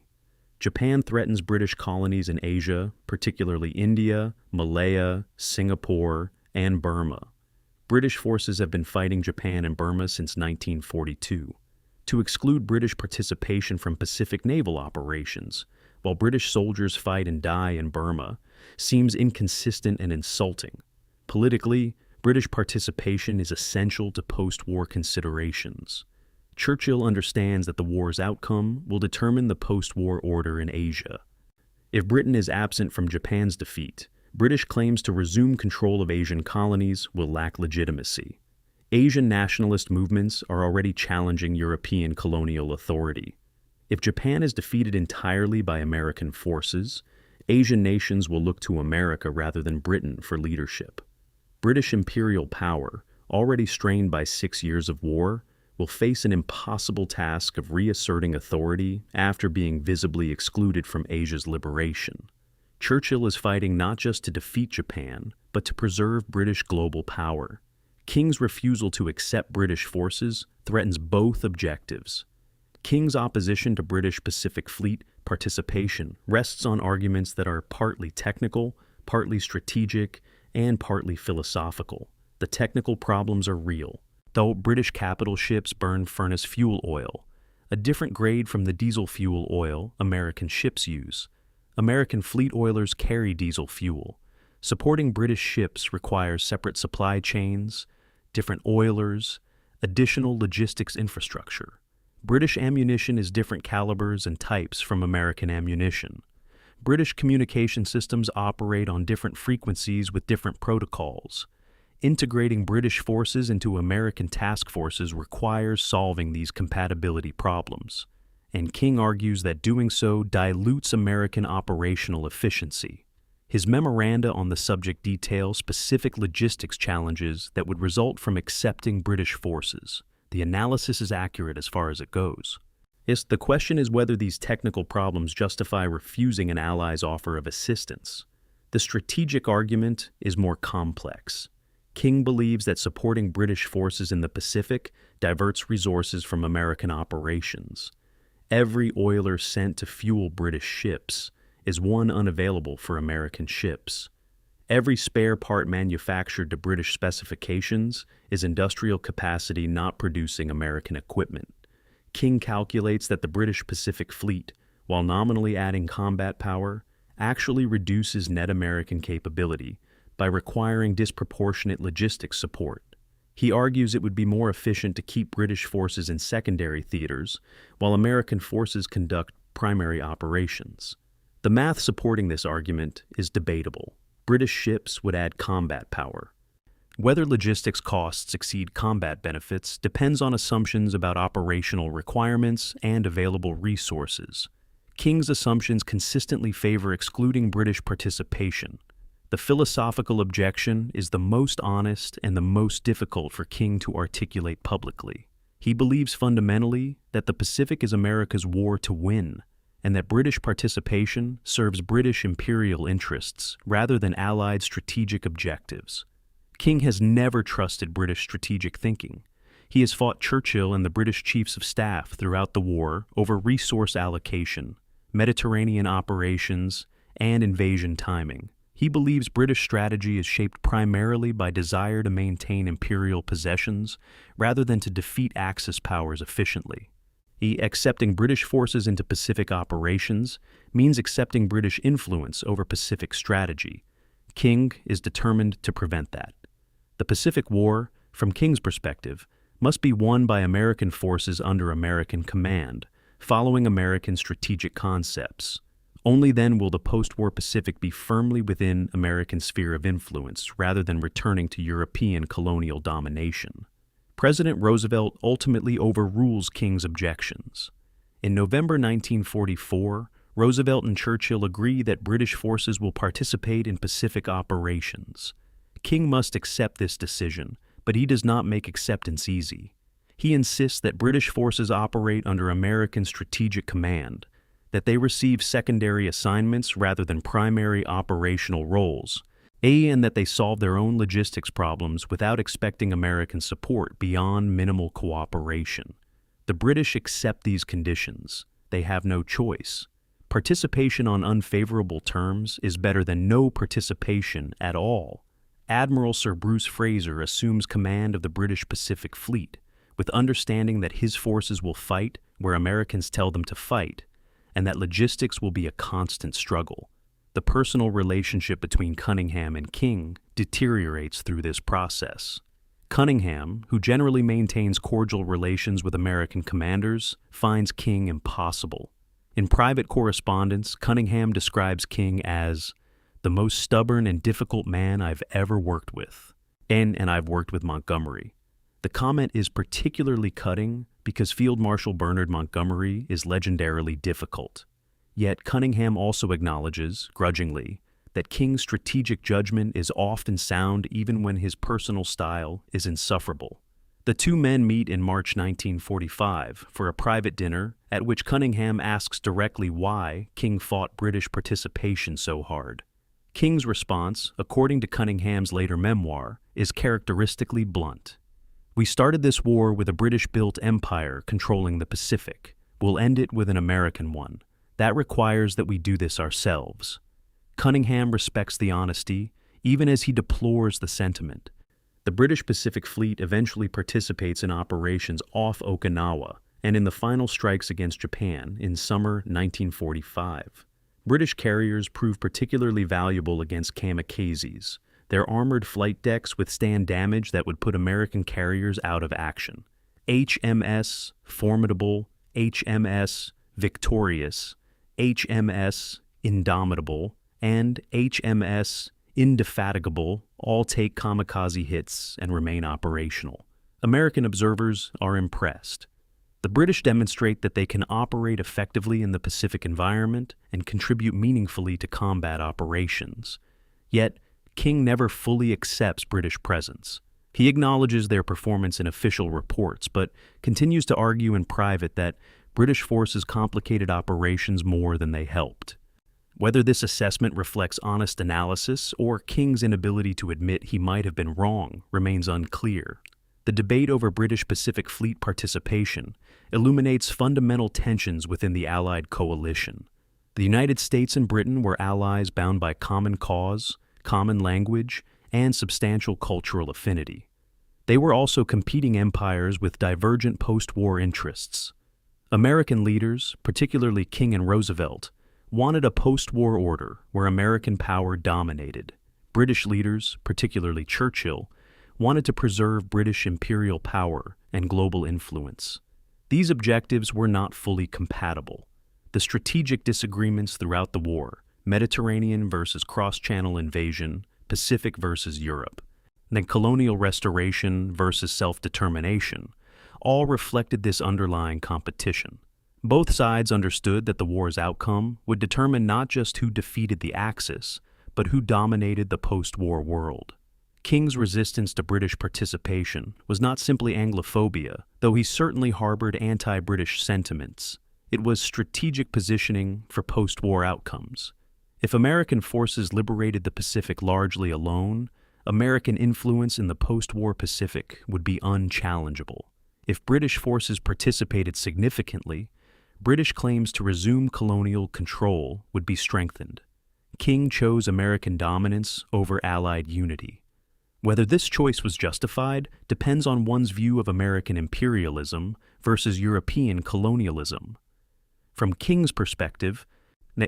Japan threatens British colonies in Asia, particularly India, Malaya, Singapore, and Burma. British forces have been fighting Japan and Burma since 1942. to exclude British participation from Pacific naval operations, while British soldiers fight and die in Burma, seems inconsistent and insulting. Politically, British participation is essential to post-war considerations. Churchill understands that the war's outcome will determine the post-war order in Asia. If Britain is absent from Japan's defeat, British claims to resume control of Asian colonies will lack legitimacy. Asian nationalist movements are already challenging European colonial authority. If Japan is defeated entirely by American forces, Asian nations will look to America rather than Britain for leadership. British imperial power, already strained by 6 years of war, will face an impossible task of reasserting authority after being visibly excluded from Asia's liberation. Churchill is fighting not just to defeat Japan, but to preserve British global power. King's refusal to accept British forces threatens both objectives. King's opposition to British Pacific Fleet participation rests on arguments that are partly technical, partly strategic, and partly philosophical. The technical problems are real. Though British capital ships burn furnace fuel oil, a different grade from the diesel fuel oil American ships use. American fleet oilers carry diesel fuel. Supporting British ships requires separate supply chains, different oilers, additional logistics infrastructure. British ammunition is different calibers and types from American ammunition. British communication systems operate on different frequencies with different protocols. Integrating British forces into American task forces requires solving these compatibility problems, and King argues that doing so dilutes American operational efficiency. His memoranda on the subject detail specific logistics challenges that would result from accepting British forces. The analysis is accurate as far as it goes. Yes, the question is whether these technical problems justify refusing an ally's offer of assistance. The strategic argument is more complex. King believes that supporting British forces in the Pacific diverts resources from American operations. Every oiler sent to fuel British ships is one unavailable for American ships. Every spare part manufactured to British specifications is industrial capacity not producing American equipment. King calculates that the British Pacific Fleet, while nominally adding combat power, actually reduces net American capability by requiring disproportionate logistics support. He argues it would be more efficient to keep British forces in secondary theaters, while American forces conduct primary operations. The math supporting this argument is debatable. British ships would add combat power. Whether logistics costs exceed combat benefits depends on assumptions about operational requirements and available resources. King's assumptions consistently favor excluding British participation. The philosophical objection is the most honest and the most difficult for King to articulate publicly. He believes fundamentally that the Pacific is America's war to win, and that British participation serves British imperial interests rather than Allied strategic objectives. King has never trusted British strategic thinking. He has fought Churchill and the British chiefs of staff throughout the war over resource allocation, Mediterranean operations, and invasion timing. He believes British strategy is shaped primarily by desire to maintain imperial possessions rather than to defeat Axis powers efficiently. Accepting British forces into Pacific operations means accepting British influence over Pacific strategy. King is determined to prevent that. The Pacific War, from King's perspective, must be won by American forces under American command, following American strategic concepts. Only then will the post-war Pacific be firmly within American sphere of influence rather than returning to European colonial domination. President Roosevelt ultimately overrules King's objections. In November 1944, Roosevelt and Churchill agree that British forces will participate in Pacific operations. King must accept this decision, but he does not make acceptance easy. He insists that British forces operate under American strategic command, that they receive secondary assignments rather than primary operational roles, and that they solve their own logistics problems without expecting American support beyond minimal cooperation. The British accept these conditions. They have no choice. Participation on unfavorable terms is better than no participation at all. Admiral Sir Bruce Fraser assumes command of the British Pacific Fleet, with understanding that his forces will fight where Americans tell them to fight, and that logistics will be a constant struggle. The personal relationship between Cunningham and King deteriorates through this process. Cunningham, who generally maintains cordial relations with American commanders, finds King impossible. In private correspondence, Cunningham describes King as the most stubborn and difficult man I've ever worked with, and I've worked with Montgomery. The comment is particularly cutting because Field Marshal Bernard Montgomery is legendarily difficult. Yet Cunningham also acknowledges, grudgingly, that King's strategic judgment is often sound even when his personal style is insufferable. The two men meet in March 1945 for a private dinner at which Cunningham asks directly why King fought British participation so hard. King's response, according to Cunningham's later memoir, is characteristically blunt. "We started this war with a British-built empire controlling the Pacific. We'll end it with an American one. That requires that we do this ourselves." Cunningham respects the honesty, even as he deplores the sentiment. The British Pacific Fleet eventually participates in operations off Okinawa and in the final strikes against Japan in summer 1945. British carriers prove particularly valuable against kamikazes. Their armored flight decks withstand damage that would put American carriers out of action. HMS Formidable, HMS Victorious, HMS Indomitable, and HMS Indefatigable all take kamikaze hits and remain operational. American observers are impressed. The British demonstrate that they can operate effectively in the Pacific environment and contribute meaningfully to combat operations. Yet, King never fully accepts British presence. He acknowledges their performance in official reports, but continues to argue in private that British forces complicated operations more than they helped. Whether this assessment reflects honest analysis or King's inability to admit he might have been wrong remains unclear. The debate over British Pacific Fleet participation illuminates fundamental tensions within the Allied coalition. The United States and Britain were allies bound by common cause, common language, and substantial cultural affinity. They were also competing empires with divergent post-war interests. American leaders, particularly King and Roosevelt, wanted a post-war order where American power dominated. British leaders, particularly Churchill, wanted to preserve British imperial power and global influence. These objectives were not fully compatible. The strategic disagreements throughout the war, Mediterranean versus cross-channel invasion, Pacific versus Europe, then colonial restoration versus self-determination, all reflected this underlying competition. Both sides understood that the war's outcome would determine not just who defeated the Axis, but who dominated the post-war world. King's resistance to British participation was not simply Anglophobia, though he certainly harbored anti-British sentiments. It was strategic positioning for post-war outcomes. If American forces liberated the Pacific largely alone, American influence in the post-war Pacific would be unchallengeable. If British forces participated significantly, British claims to resume colonial control would be strengthened. King chose American dominance over Allied unity. Whether this choice was justified depends on one's view of American imperialism versus European colonialism. From King's perspective,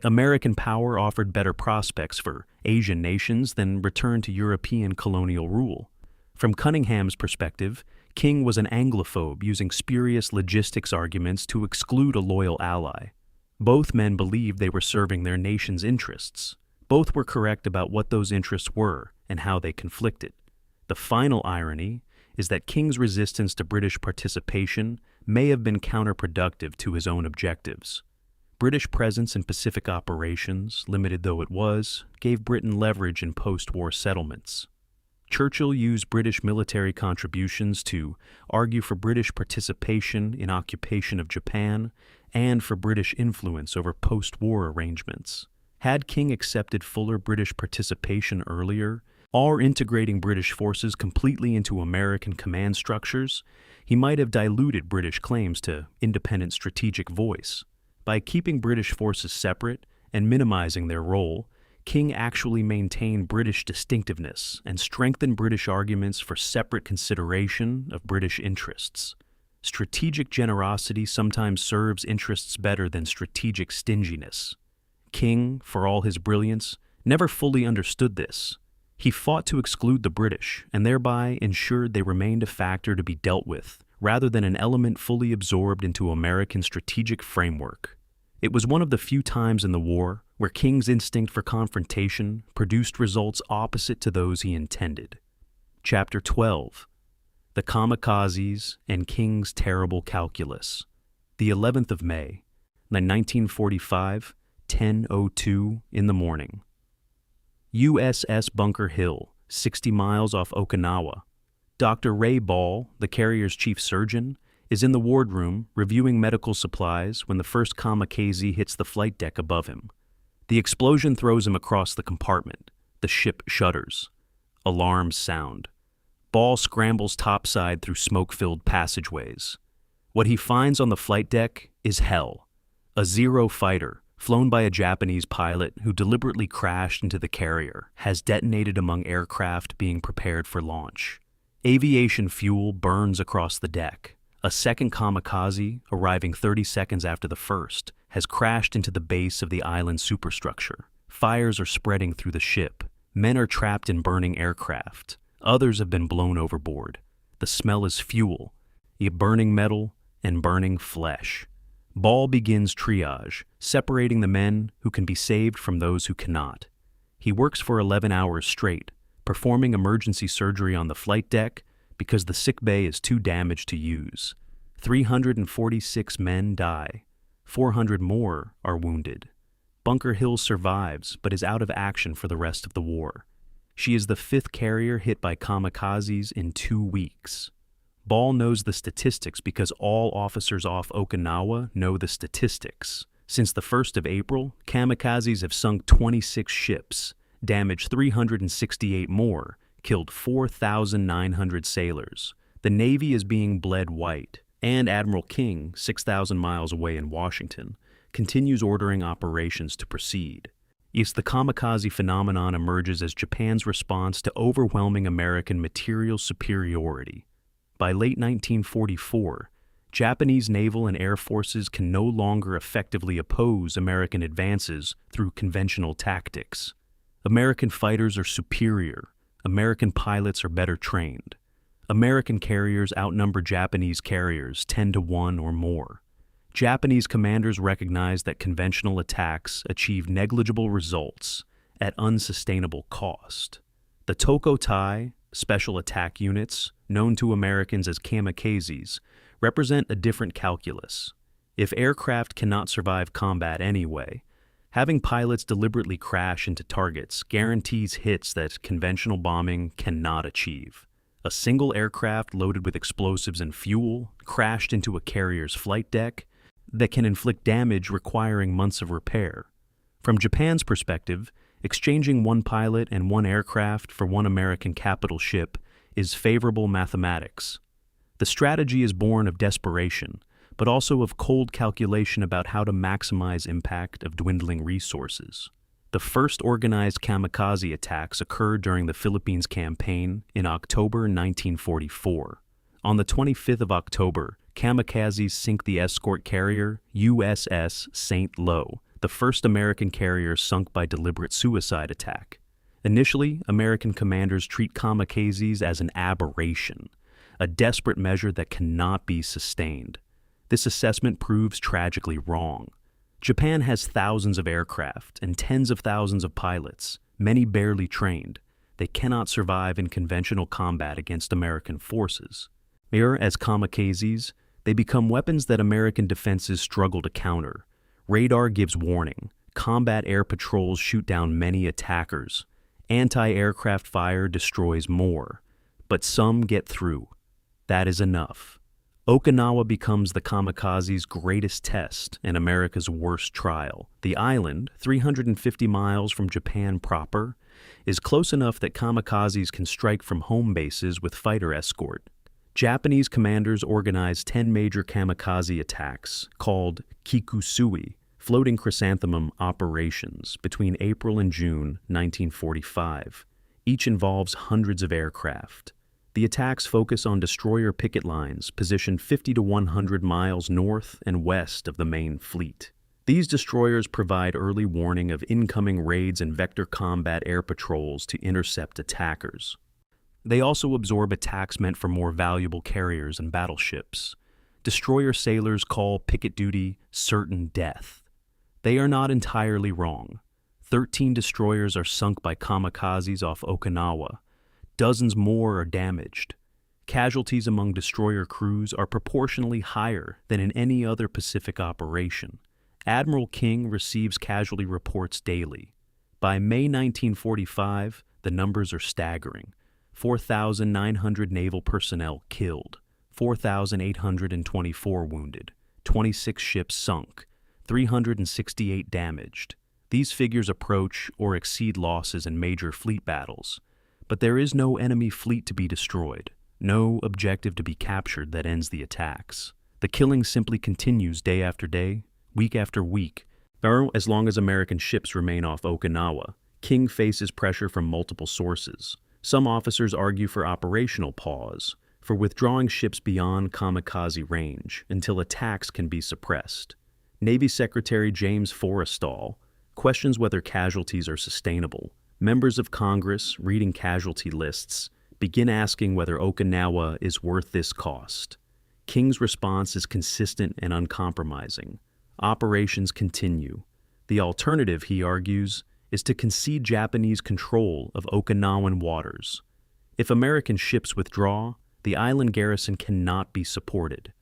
American power offered better prospects for Asian nations than return to European colonial rule. From Cunningham's perspective, King was an Anglophobe using spurious logistics arguments to exclude a loyal ally. Both men believed they were serving their nation's interests. Both were correct about what those interests were and how they conflicted. The final irony is that King's resistance to British participation may have been counterproductive to his own objectives. British presence in Pacific operations, limited though it was, gave Britain leverage in post-war settlements. Churchill used British military contributions to argue for British participation in occupation of Japan and for British influence over post-war arrangements. Had King accepted fuller British participation earlier, or integrating British forces completely into American command structures, he might have diluted British claims to independent strategic voice. By keeping British forces separate and minimizing their role, King actually maintained British distinctiveness and strengthened British arguments for separate consideration of British interests. Strategic generosity sometimes serves interests better than strategic stinginess. King, for all his brilliance, never fully understood this. He fought to exclude the British, and thereby ensured they remained a factor to be dealt with, rather than an element fully absorbed into American strategic framework. It was one of the few times in the war where King's instinct for confrontation produced results opposite to those he intended. Chapter 12. The Kamikazes and King's Terrible Calculus. The 11th of May, 1945, 10:02 in the morning. USS Bunker Hill, 60 miles off Okinawa. Dr. Ray Ball, the carrier's chief surgeon, is in the wardroom reviewing medical supplies when the first kamikaze hits the flight deck above him. The explosion throws him across the compartment. The ship shudders. Alarms sound. Ball scrambles topside through smoke-filled passageways. What he finds on the flight deck is hell. A Zero fighter, flown by a Japanese pilot who deliberately crashed into the carrier, has detonated among aircraft being prepared for launch. Aviation fuel burns across the deck. A second kamikaze, arriving 30 seconds after the first, has crashed into the base of the island superstructure. Fires are spreading through the ship. Men are trapped in burning aircraft. Others have been blown overboard. The smell is fuel, burning metal, and burning flesh. Ball begins triage, separating the men who can be saved from those who cannot. He works for 11 hours straight, performing emergency surgery on the flight deck because the sick bay is too damaged to use. 346 men die. 400 more are wounded. Bunker Hill survives but is out of action for the rest of the war. She is the 5th carrier hit by kamikazes in 2 weeks. Ball knows the statistics because all officers off Okinawa know the statistics. Since the 1st of April, kamikazes have sunk 26 ships, damaged 368 more, killed 4,900 sailors. The Navy is being bled white, and Admiral King, 6,000 miles away in Washington, continues ordering operations to proceed. Yes, the kamikaze phenomenon emerges as Japan's response to overwhelming American material superiority. By late 1944, Japanese naval and air forces can no longer effectively oppose American advances through conventional tactics. American fighters are superior. American pilots are better trained. American carriers outnumber Japanese carriers 10 to 1 or more. Japanese commanders recognize that conventional attacks achieve negligible results at unsustainable cost. The Tokotai, special attack units, known to Americans as kamikazes, represent a different calculus. If aircraft cannot survive combat anyway, having pilots deliberately crash into targets guarantees hits that conventional bombing cannot achieve. A single aircraft loaded with explosives and fuel crashed into a carrier's flight deck that can inflict damage requiring months of repair. From Japan's perspective, exchanging one pilot and one aircraft for one American capital ship is favorable mathematics. The strategy is born of desperation, but also of cold calculation about how to maximize impact of dwindling resources. The first organized kamikaze attacks occurred during the Philippines campaign in October 1944. On the 25th of October, kamikazes sink the escort carrier USS St. Lo, the first American carrier sunk by deliberate suicide attack. Initially, American commanders treat kamikazes as an aberration, a desperate measure that cannot be sustained. This assessment proves tragically wrong. Japan has thousands of aircraft and tens of thousands of pilots, many barely trained. They cannot survive in conventional combat against American forces. As kamikazes, they become weapons that American defenses struggle to counter. Radar gives warning. Combat air patrols shoot down many attackers. Anti-aircraft fire destroys more. But some get through. That is enough. Okinawa becomes the kamikaze's greatest test and America's worst trial. The island, 350 miles from Japan proper, is close enough that kamikazes can strike from home bases with fighter escort. Japanese commanders organized 10 major kamikaze attacks, called Kikusui, floating chrysanthemum operations, between April and June 1945. Each involves hundreds of aircraft. The attacks focus on destroyer picket lines positioned 50 to 100 miles north and west of the main fleet. These destroyers provide early warning of incoming raids and vector combat air patrols to intercept attackers. They also absorb attacks meant for more valuable carriers and battleships. Destroyer sailors call picket duty certain death. They are not entirely wrong. 13 destroyers are sunk by kamikazes off Okinawa. Dozens more are damaged. Casualties among destroyer crews are proportionally higher than in any other Pacific operation. Admiral King receives casualty reports daily. By May 1945, the numbers are staggering. 4,900 naval personnel killed, 4,824 wounded, 26 ships sunk, 368 damaged. These figures approach or exceed losses in major fleet battles. But there is no enemy fleet to be destroyed, no objective to be captured that ends the attacks. The killing simply continues day after day, week after week. As long as American ships remain off Okinawa, King faces pressure from multiple sources. Some officers argue for operational pause, for withdrawing ships beyond kamikaze range until attacks can be suppressed. Navy Secretary James Forrestal questions whether casualties are sustainable. Members of Congress, reading casualty lists, begin asking whether Okinawa is worth this cost. King's response is consistent and uncompromising. Operations continue. The alternative, he argues, is to concede Japanese control of Okinawan waters. If American ships withdraw, the island garrison cannot be supported.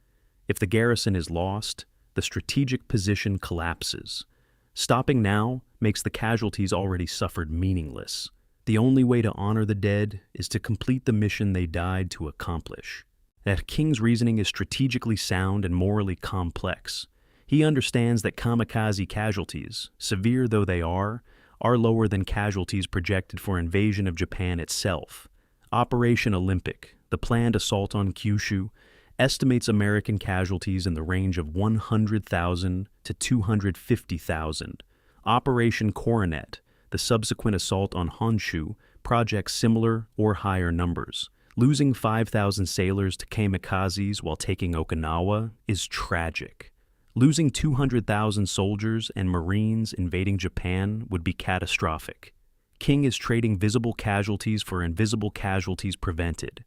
If the garrison is lost, the strategic position collapses. Stopping now makes the casualties already suffered meaningless. The only way to honor the dead is to complete the mission they died to accomplish. That King's reasoning is strategically sound and morally complex. He understands that kamikaze casualties, severe though they are lower than casualties projected for invasion of Japan itself. Operation Olympic, the planned assault on Kyushu, estimates American casualties in the range of 100,000 to 250,000. Operation Coronet, the subsequent assault on Honshu, projects similar or higher numbers. Losing 5,000 sailors to kamikazes while taking Okinawa is tragic. Losing 200,000 soldiers and Marines invading Japan would be catastrophic. King is trading visible casualties for invisible casualties prevented.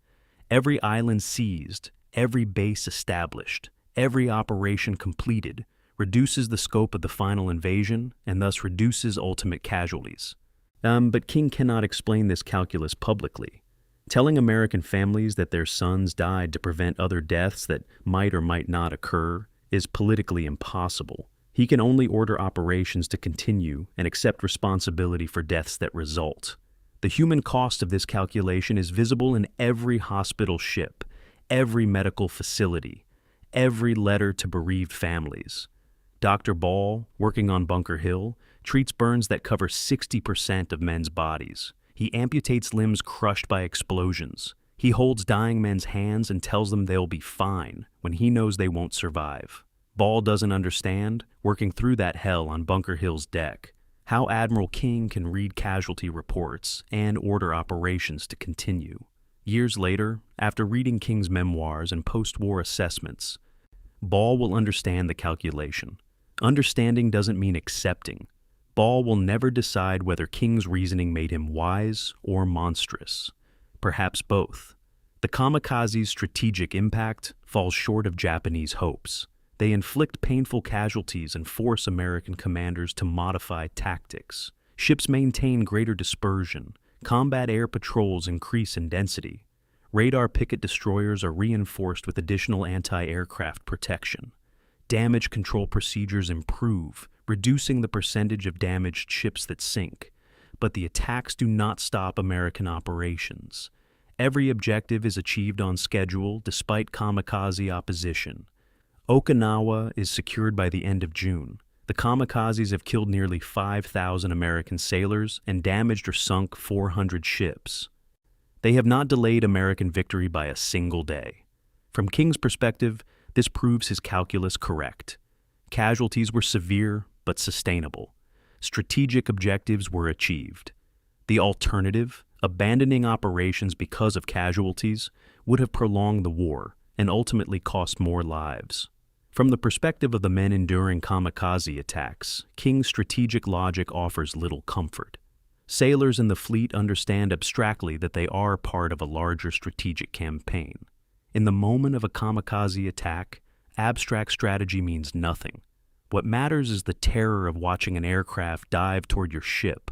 Every island seized, every base established, every operation completed reduces the scope of the final invasion and thus reduces ultimate casualties. But King cannot explain this calculus publicly. Telling American families that their sons died to prevent other deaths that might or might not occur is politically impossible. He can only order operations to continue and accept responsibility for deaths that result. The human cost of this calculation is visible in every hospital ship, every medical facility, every letter to bereaved families. Dr. Ball, working on Bunker Hill, treats burns that cover 60% of men's bodies. He amputates limbs crushed by explosions. He holds dying men's hands and tells them they'll be fine when he knows they won't survive. Ball doesn't understand, working through that hell on Bunker Hill's deck, how Admiral King can read casualty reports and order operations to continue. Years later, after reading King's memoirs and post-war assessments, Ball will understand the calculation. Understanding doesn't mean accepting. Ball will never decide whether King's reasoning made him wise or monstrous. Perhaps both. The kamikaze's strategic impact falls short of Japanese hopes. They inflict painful casualties and force American commanders to modify tactics. Ships maintain greater dispersion. Combat air patrols increase in density. Radar picket destroyers are reinforced with additional anti-aircraft protection. Damage control procedures improve, reducing the percentage of damaged ships that sink. But the attacks do not stop American operations. Every objective is achieved on schedule despite kamikaze opposition. Okinawa is secured by the end of June. The kamikazes have killed nearly 5,000 American sailors and damaged or sunk 400 ships. They have not delayed American victory by a single day. From King's perspective, this proves his calculus correct. Casualties were severe but sustainable. Strategic objectives were achieved. The alternative, Abandoning operations because of casualties would have prolonged the war and ultimately cost more lives. From the perspective of the men enduring kamikaze attacks, King's strategic logic offers little comfort. Sailors in the fleet understand abstractly that they are part of a larger strategic campaign. In the moment of a kamikaze attack, abstract strategy means nothing. What matters is the terror of watching an aircraft dive toward your ship,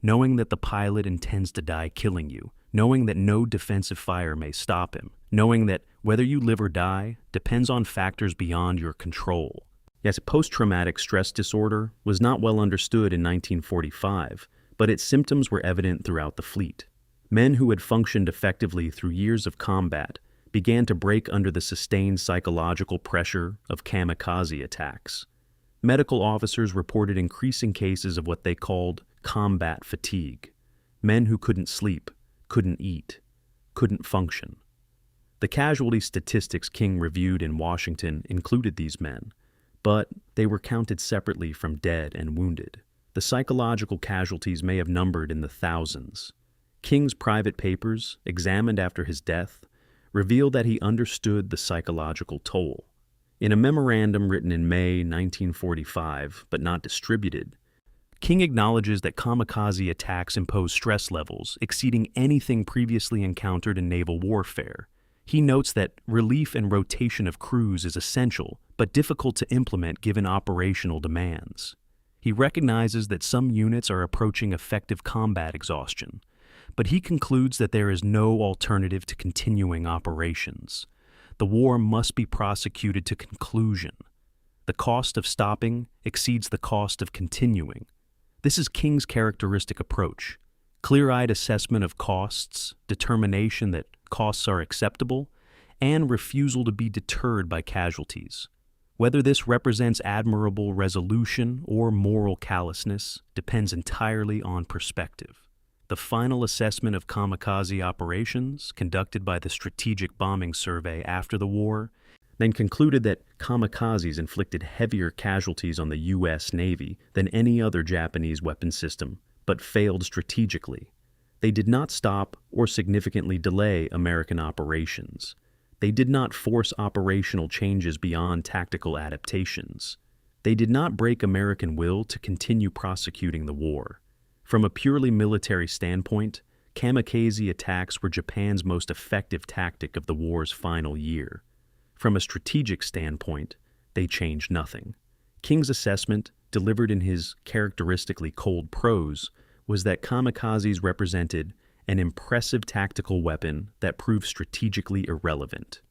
knowing that the pilot intends to die killing you, knowing that no defensive fire may stop him, knowing that whether you live or die depends on factors beyond your control. Yes, post-traumatic stress disorder was not well understood in 1945, but its symptoms were evident throughout the fleet. Men who had functioned effectively through years of combat began to break under the sustained psychological pressure of kamikaze attacks. Medical officers reported increasing cases of what they called combat fatigue. Men who couldn't sleep, couldn't eat, couldn't function. The casualty statistics King reviewed in Washington included these men, but they were counted separately from dead and wounded. The psychological casualties may have numbered in the thousands. King's private papers, examined after his death, revealed that he understood the psychological toll. In a memorandum written in May 1945, but not distributed, King acknowledges that kamikaze attacks impose stress levels exceeding anything previously encountered in naval warfare. He notes that relief and rotation of crews is essential, but difficult to implement given operational demands. He recognizes that some units are approaching effective combat exhaustion, but he concludes that there is no alternative to continuing operations. The war must be prosecuted to conclusion. The cost of stopping exceeds the cost of continuing. This is King's characteristic approach: clear-eyed assessment of costs, determination that costs are acceptable, and refusal to be deterred by casualties. Whether this represents admirable resolution or moral callousness depends entirely on perspective. The final assessment of kamikaze operations, conducted by the Strategic Bombing Survey after the war, then concluded that kamikazes inflicted heavier casualties on the U.S. Navy than any other Japanese weapon system, but failed strategically. They did not stop or significantly delay American operations. They did not force operational changes beyond tactical adaptations. They did not break American will to continue prosecuting the war. From a purely military standpoint, kamikaze attacks were Japan's most effective tactic of the war's final year. From a strategic standpoint, they changed nothing. King's assessment, delivered in his characteristically cold prose, was that kamikazes represented an impressive tactical weapon that proved strategically irrelevant.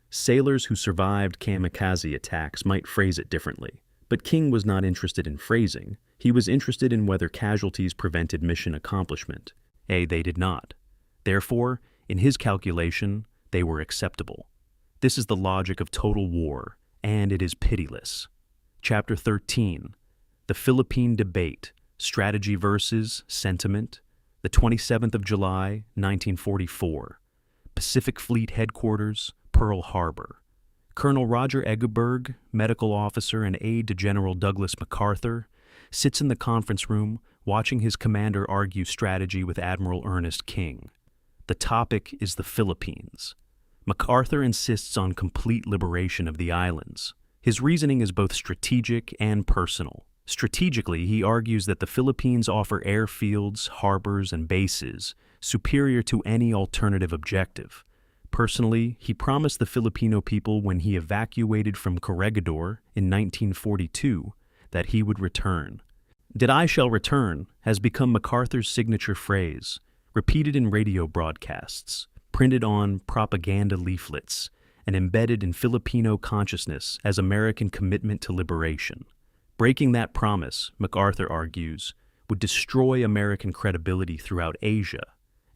Sailors who survived kamikaze attacks might phrase it differently, but King was not interested in phrasing. He was interested in whether casualties prevented mission accomplishment. They did not. Therefore, in his calculation, they were acceptable. This is the logic of total war, and it is pitiless. Chapter 13, The Philippine Debate, Strategy versus Sentiment, the 27th of July, 1944. Pacific Fleet Headquarters, Pearl Harbor. Colonel Roger Egeberg, medical officer and aide to General Douglas MacArthur, sits in the conference room watching his commander argue strategy with Admiral Ernest King. The topic is the Philippines. MacArthur insists on complete liberation of the islands. His reasoning is both strategic and personal. Strategically, he argues that the Philippines offer airfields, harbors, and bases superior to any alternative objective. Personally, he promised the Filipino people when he evacuated from Corregidor in 1942 that he would return. "That I shall return" has become MacArthur's signature phrase, repeated in radio broadcasts, printed on propaganda leaflets, and embedded in Filipino consciousness as American commitment to liberation. Breaking that promise, MacArthur argues, would destroy American credibility throughout Asia.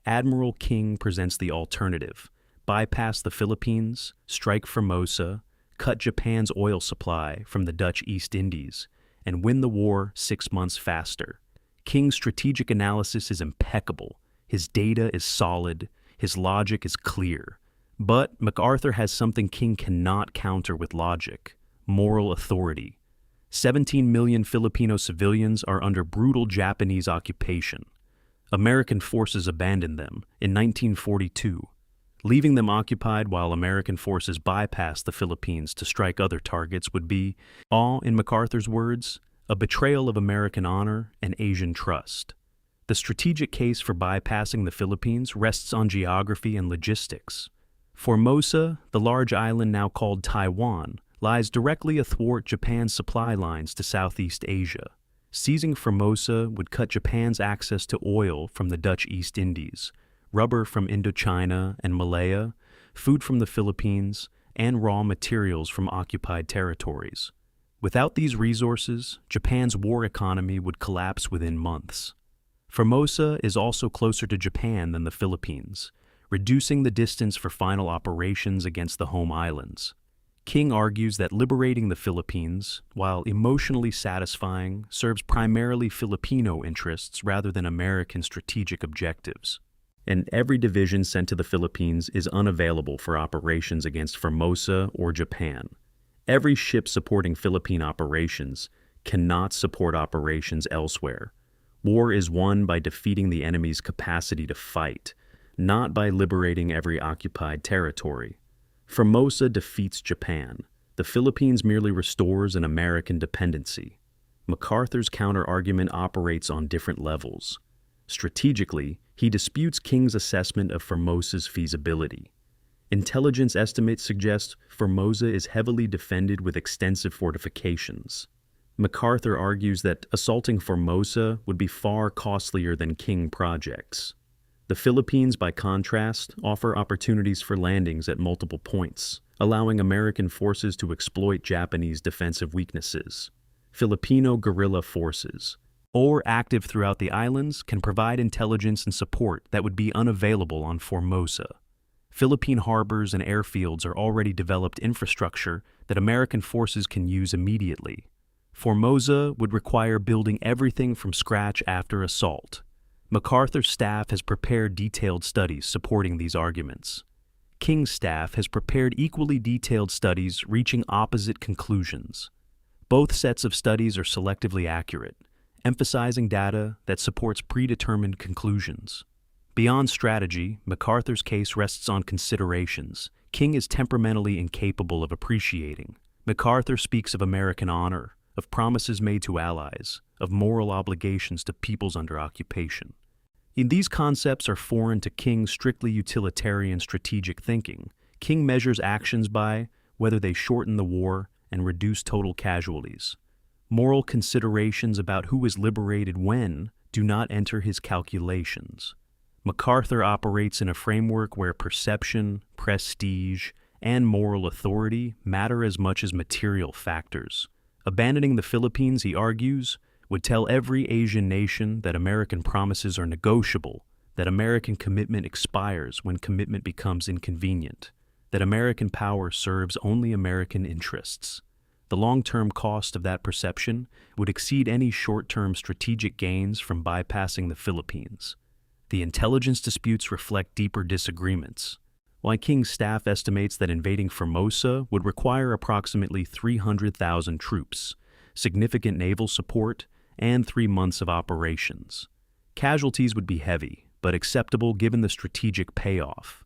Admiral King presents the alternative: bypass the Philippines, strike Formosa, cut Japan's oil supply from the Dutch East Indies, and win the war 6 months faster. King's strategic analysis is impeccable. His data is solid. His logic is clear. But MacArthur has something King cannot counter with logic: moral authority. 17 million Filipino civilians are under brutal Japanese occupation. American forces abandoned them in 1942, leaving them occupied while American forces bypassed the Philippines to strike other targets would be, in MacArthur's words, a betrayal of American honor and Asian trust. The strategic case for bypassing the Philippines rests on geography and logistics. Formosa, the large island now called Taiwan, lies directly athwart Japan's supply lines to Southeast Asia. Seizing Formosa would cut Japan's access to oil from the Dutch East Indies, rubber from Indochina and Malaya, food from the Philippines, and raw materials from occupied territories. Without these resources, Japan's war economy would collapse within months. Formosa is also closer to Japan than the Philippines, reducing the distance for final operations against the home islands. King argues that liberating the Philippines, while emotionally satisfying, serves primarily Filipino interests rather than American strategic objectives. And every division sent to the Philippines is unavailable for operations against Formosa or Japan. Every ship supporting Philippine operations cannot support operations elsewhere. War is won by defeating the enemy's capacity to fight, not by liberating every occupied territory. Formosa defeats Japan. The Philippines merely restores an American dependency. MacArthur's counter-argument operates on different levels. Strategically, he disputes King's assessment of Formosa's feasibility. Intelligence estimates suggest Formosa is heavily defended with extensive fortifications. MacArthur argues that assaulting Formosa would be far costlier than King projects. The Philippines, by contrast, offer opportunities for landings at multiple points, allowing American forces to exploit Japanese defensive weaknesses. Filipino guerrilla forces, or active throughout the islands, can provide intelligence and support that would be unavailable on Formosa. Philippine harbors and airfields are already developed infrastructure that American forces can use immediately. Formosa would require building everything from scratch after assault. MacArthur's staff has prepared detailed studies supporting these arguments. King's staff has prepared equally detailed studies reaching opposite conclusions. Both sets of studies are selectively accurate, emphasizing data that supports predetermined conclusions. Beyond strategy, MacArthur's case rests on considerations King is temperamentally incapable of appreciating. MacArthur speaks of American honor, of promises made to allies, of moral obligations to peoples under occupation. These concepts are foreign to King's strictly utilitarian strategic thinking. King measures actions by whether they shorten the war and reduce total casualties. Moral considerations about who is liberated when do not enter his calculations. MacArthur operates in a framework where perception, prestige, and moral authority matter as much as material factors. Abandoning the Philippines, he argues, would tell every Asian nation that American promises are negotiable, that American commitment expires when commitment becomes inconvenient, that American power serves only American interests. The long-term cost of that perception would exceed any short-term strategic gains from bypassing the Philippines. The intelligence disputes reflect deeper disagreements. While King's staff estimates that invading Formosa would require approximately 300,000 troops, significant naval support, and 3 months of operations. Casualties would be heavy, but acceptable given the strategic payoff.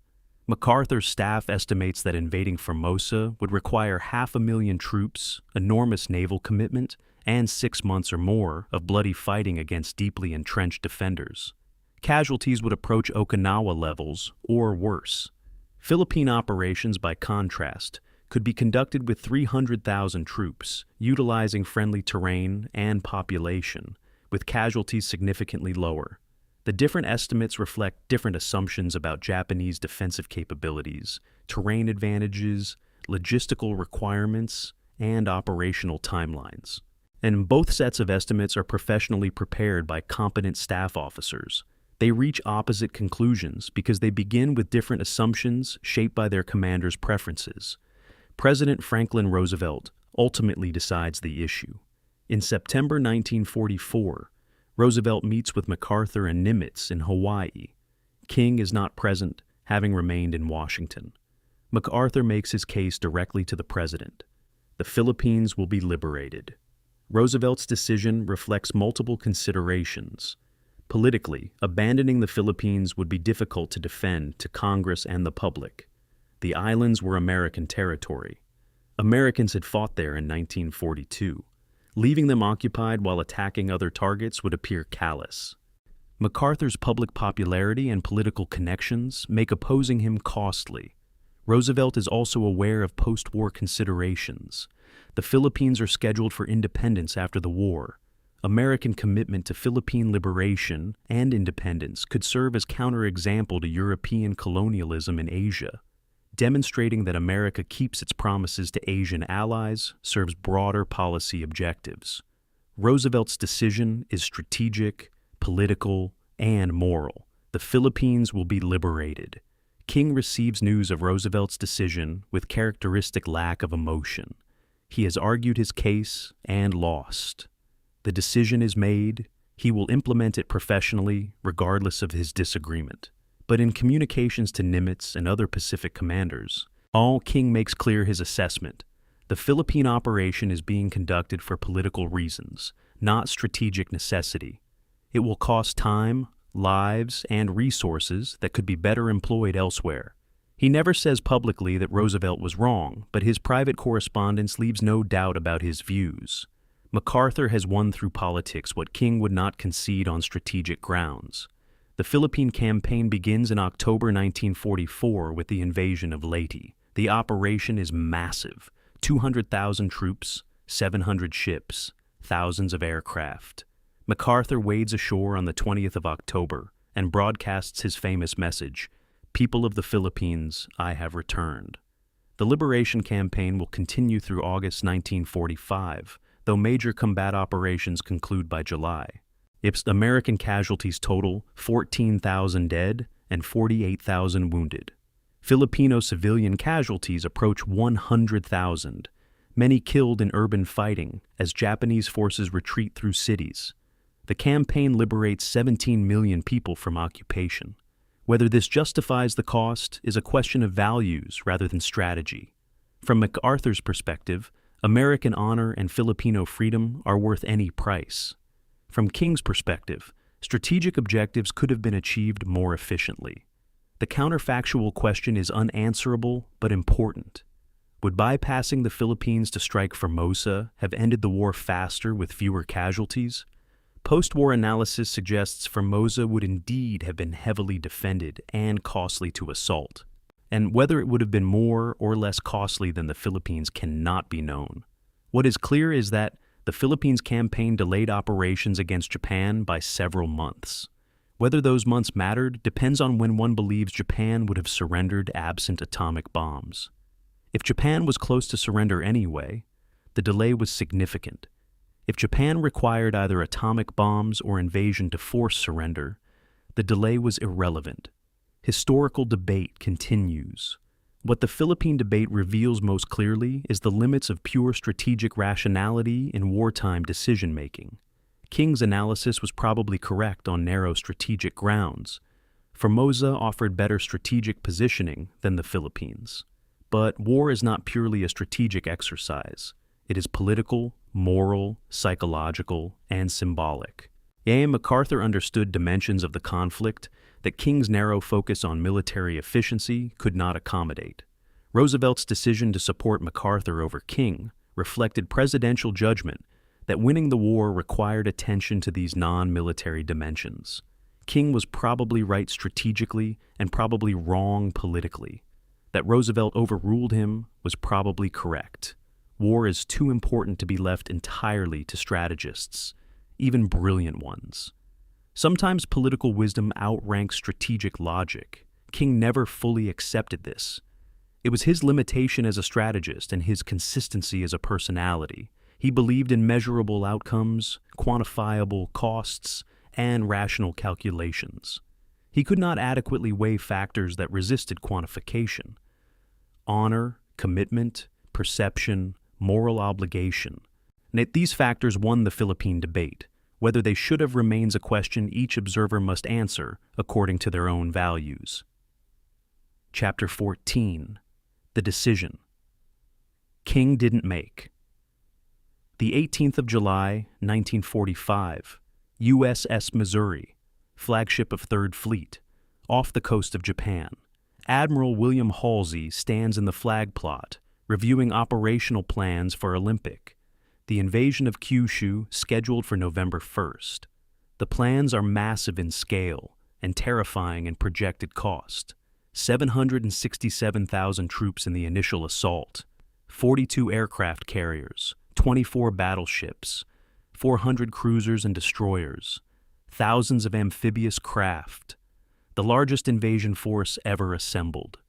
MacArthur's staff estimates that invading Formosa would require 500,000 troops, enormous naval commitment, and 6 months or more of bloody fighting against deeply entrenched defenders. Casualties would approach Okinawa levels, or worse. Philippine operations, by contrast, could be conducted with 300,000 troops, utilizing friendly terrain and population, with casualties significantly lower. The different estimates reflect different assumptions about Japanese defensive capabilities, terrain advantages, logistical requirements, and operational timelines. And both sets of estimates are professionally prepared by competent staff officers. They reach opposite conclusions because they begin with different assumptions shaped by their commanders' preferences. President Franklin Roosevelt ultimately decides the issue. In September 1944, Roosevelt meets with MacArthur and Nimitz in Hawaii. King is not present, having remained in Washington. MacArthur makes his case directly to the president. The Philippines will be liberated. Roosevelt's decision reflects multiple considerations. Politically, abandoning the Philippines would be difficult to defend to Congress and the public. The islands were American territory. Americans had fought there in 1942. Leaving them occupied while attacking other targets would appear callous. MacArthur's public popularity and political connections make opposing him costly. Roosevelt is also aware of post-war considerations. The Philippines are scheduled for independence after the war. American commitment to Philippine liberation and independence could serve as counterexample to European colonialism in Asia. Demonstrating that America keeps its promises to Asian allies serves broader policy objectives. Roosevelt's decision is strategic, political, and moral. The Philippines will be liberated. King receives news of Roosevelt's decision with characteristic lack of emotion. He has argued his case and lost. The decision is made. He will implement it professionally, regardless of his disagreement. But in communications to Nimitz and other Pacific commanders, King makes clear his assessment. The Philippine operation is being conducted for political reasons, not strategic necessity. It will cost time, lives, and resources that could be better employed elsewhere. He never says publicly that Roosevelt was wrong, but his private correspondence leaves no doubt about his views. MacArthur has won through politics what King would not concede on strategic grounds. The Philippine campaign begins in October 1944 with the invasion of Leyte. The operation is massive: 200,000 troops, 700 ships, thousands of aircraft. MacArthur wades ashore on the 20th of October and broadcasts his famous message, "People of the Philippines, I have returned." The liberation campaign will continue through August 1945, though major combat operations conclude by July. Its American casualties total 14,000 dead and 48,000 wounded. Filipino civilian casualties approach 100,000, many killed in urban fighting as Japanese forces retreat through cities. The campaign liberates 17 million people from occupation. Whether this justifies the cost is a question of values rather than strategy. From MacArthur's perspective, American honor and Filipino freedom are worth any price. From King's perspective, strategic objectives could have been achieved more efficiently. The counterfactual question is unanswerable but important. Would bypassing the Philippines to strike Formosa have ended the war faster with fewer casualties? Post-war analysis suggests Formosa would indeed have been heavily defended and costly to assault. And whether it would have been more or less costly than the Philippines cannot be known. What is clear is that the Philippines campaign delayed operations against Japan by several months. Whether those months mattered depends on when one believes Japan would have surrendered absent atomic bombs. If Japan was close to surrender anyway, the delay was significant. If Japan required either atomic bombs or invasion to force surrender, the delay was irrelevant. Historical debate continues. What the Philippine debate reveals most clearly is the limits of pure strategic rationality in wartime decision-making. King's analysis was probably correct on narrow strategic grounds. Formosa offered better strategic positioning than the Philippines. But war is not purely a strategic exercise. It is political, moral, psychological, and symbolic. MacArthur understood dimensions of the conflict that King's narrow focus on military efficiency could not accommodate. Roosevelt's decision to support MacArthur over King reflected presidential judgment that winning the war required attention to these non-military dimensions. King was probably right strategically and probably wrong politically. That Roosevelt overruled him was probably correct. War is too important to be left entirely to strategists, even brilliant ones. Sometimes political wisdom outranks strategic logic. King never fully accepted this. It was his limitation as a strategist and his consistency as a personality. He believed in measurable outcomes, quantifiable costs, and rational calculations. He could not adequately weigh factors that resisted quantification. Honor, commitment, perception, moral obligation. These factors won the Philippine debate. Whether they should have remains a question each observer must answer according to their own values. Chapter 14. The Decision. King didn't make. The 18th of July, 1945, USS Missouri, flagship of Third Fleet, off the coast of Japan. Admiral William Halsey stands in the flag plot, reviewing operational plans for Olympic, the invasion of Kyushu scheduled for November 1st. The plans are massive in scale and terrifying in projected cost. 767,000 troops in the initial assault, 42 aircraft carriers, 24 battleships, 400 cruisers and destroyers, thousands of amphibious craft, the largest invasion force ever assembled.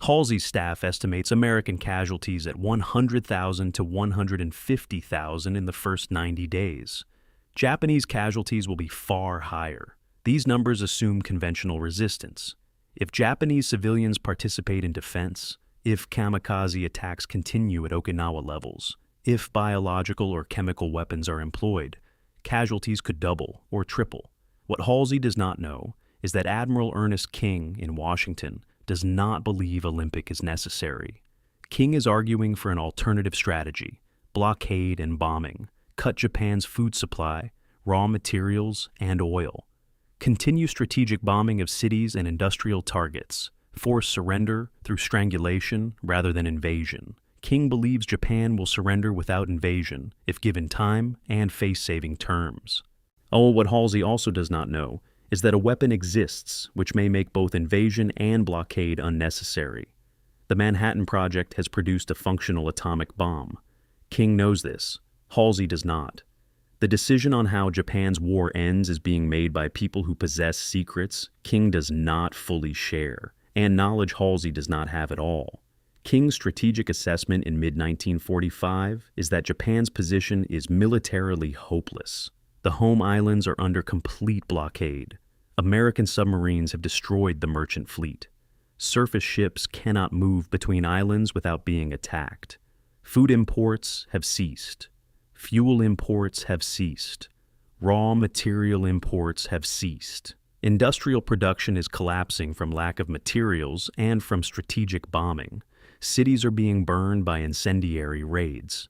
Halsey's staff estimates American casualties at 100,000 to 150,000 in the first 90 days. Japanese casualties will be far higher. These numbers assume conventional resistance. If Japanese civilians participate in defense, if kamikaze attacks continue at Okinawa levels, if biological or chemical weapons are employed, casualties could double or triple. What Halsey does not know is that Admiral Ernest King in Washington does not believe Olympic is necessary. King is arguing for an alternative strategy: blockade and bombing, cut Japan's food supply, raw materials, and oil. Continue strategic bombing of cities and industrial targets, force surrender through strangulation rather than invasion. King believes Japan will surrender without invasion if given time and face-saving terms. Oh, what Halsey also does not know is that a weapon exists which may make both invasion and blockade unnecessary. The Manhattan Project has produced a functional atomic bomb. King knows this. Halsey does not. The decision on how Japan's war ends is being made by people who possess secrets King does not fully share, and knowledge Halsey does not have at all. King's strategic assessment in mid-1945 is that Japan's position is militarily hopeless. The home islands are under complete blockade. American submarines have destroyed the merchant fleet. Surface ships cannot move between islands without being attacked. Food imports have ceased. Fuel imports have ceased. Raw material imports have ceased. Industrial production is collapsing from lack of materials and from strategic bombing. Cities are being burned by incendiary raids.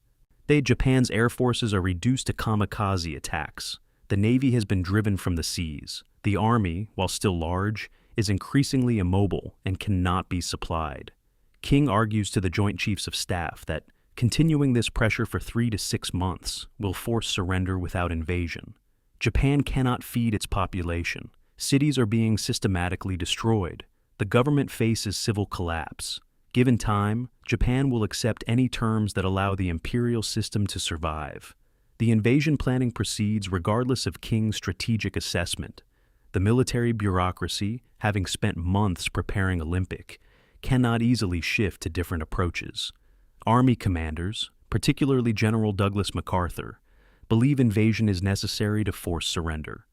Japan's air forces are reduced to kamikaze attacks. The Navy has been driven from the seas. The Army, while still large, is increasingly immobile and cannot be supplied. King argues to the Joint Chiefs of Staff that continuing this pressure for 3 to 6 months will force surrender without invasion. Japan cannot feed its population. Cities are being systematically destroyed. The government faces civil collapse. Given time, Japan will accept any terms that allow the imperial system to survive. The invasion planning proceeds regardless of King's strategic assessment. The military bureaucracy, having spent months preparing Olympic, cannot easily shift to different approaches. Army commanders, particularly General Douglas MacArthur, believe invasion is necessary to force surrender.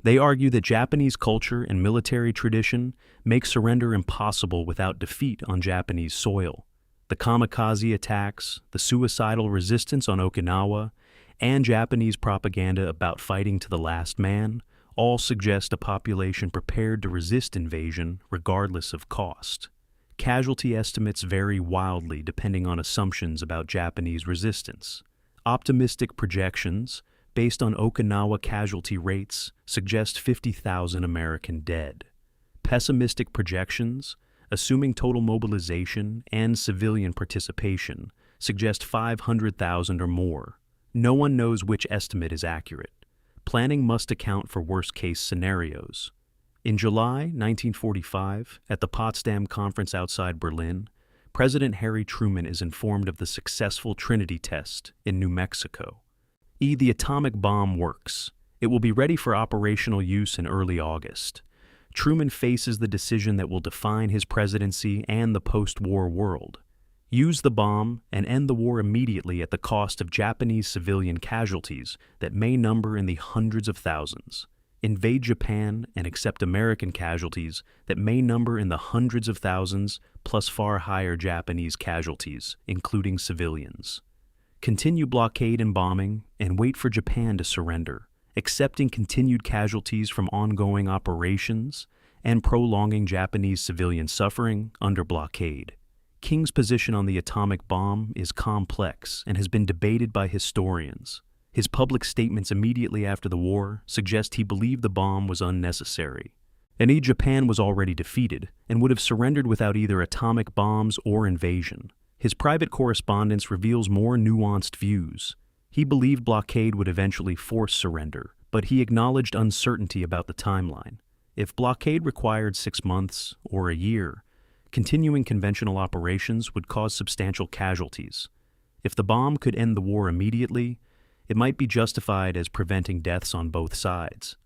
They argue that Japanese culture and military tradition make surrender impossible without defeat on Japanese soil. The kamikaze attacks, the suicidal resistance on Okinawa, and Japanese propaganda about fighting to the last man all suggest a population prepared to resist invasion regardless of cost. Casualty estimates vary wildly depending on assumptions about Japanese resistance. Optimistic projections, based on Okinawa casualty rates, suggest 50,000 American dead. Pessimistic projections, assuming total mobilization and civilian participation, suggest 500,000 or more. No one knows which estimate is accurate. Planning must account for worst-case scenarios. In July 1945, at the Potsdam Conference outside Berlin, President Harry Truman is informed of the successful Trinity test in New Mexico. The atomic bomb works. It will be ready for operational use in early August. Truman faces the decision that will define his presidency and the post-war world. Use the bomb and end the war immediately at the cost of Japanese civilian casualties that may number in the hundreds of thousands. Invade Japan and accept American casualties that may number in the hundreds of thousands, plus far higher Japanese casualties, including civilians. Continue blockade and bombing and wait for Japan to surrender, accepting continued casualties from ongoing operations and prolonging Japanese civilian suffering under blockade. King's position on the atomic bomb is complex and has been debated by historians. His public statements immediately after the war suggest he believed the bomb was unnecessary. And Japan was already defeated and would have surrendered without either atomic bombs or invasion. His private correspondence reveals more nuanced views. He believed blockade would eventually force surrender, but he acknowledged uncertainty about the timeline. If blockade required 6 months or a year, continuing conventional operations would cause substantial casualties. If the bomb could end the war immediately, it might be justified as preventing deaths on both sides.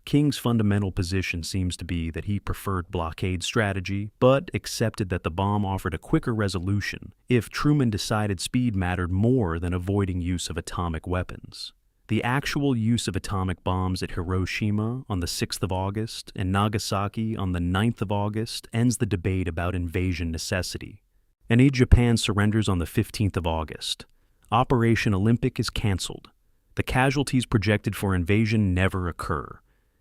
King's fundamental position seems to be that he preferred blockade strategy, but accepted that the bomb offered a quicker resolution if Truman decided speed mattered more than avoiding use of atomic weapons. The actual use of atomic bombs at Hiroshima on the 6th of August and Nagasaki on the 9th of August ends the debate about invasion necessity. And Japan surrenders on the 15th of August. Operation Olympic is canceled. The casualties projected for invasion never occur.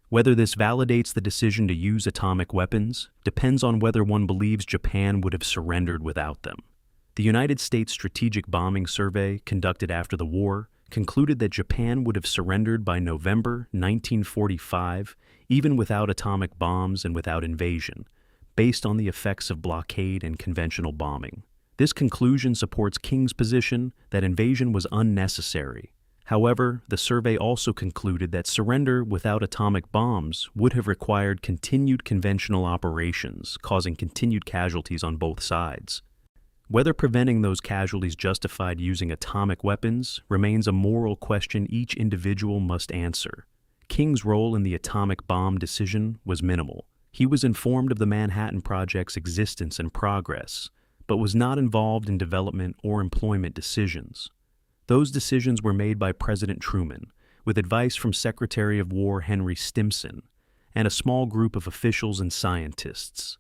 Whether this validates the decision to use atomic weapons depends on whether one believes Japan would have surrendered without them. The United States Strategic Bombing Survey, conducted after the war, concluded that Japan would have surrendered by November 1945, even without atomic bombs and without invasion, based on the effects of blockade and conventional bombing. This conclusion supports King's position that invasion was unnecessary. However, the survey also concluded that surrender without atomic bombs would have required continued conventional operations, causing continued casualties on both sides. Whether preventing those casualties justified using atomic weapons remains a moral question each individual must answer. King's role in the atomic bomb decision was minimal. He was informed of the Manhattan Project's existence and progress, but was not involved in development or employment decisions. Those decisions were made by President Truman, with advice from Secretary of War Henry Stimson, and a small group of officials and scientists.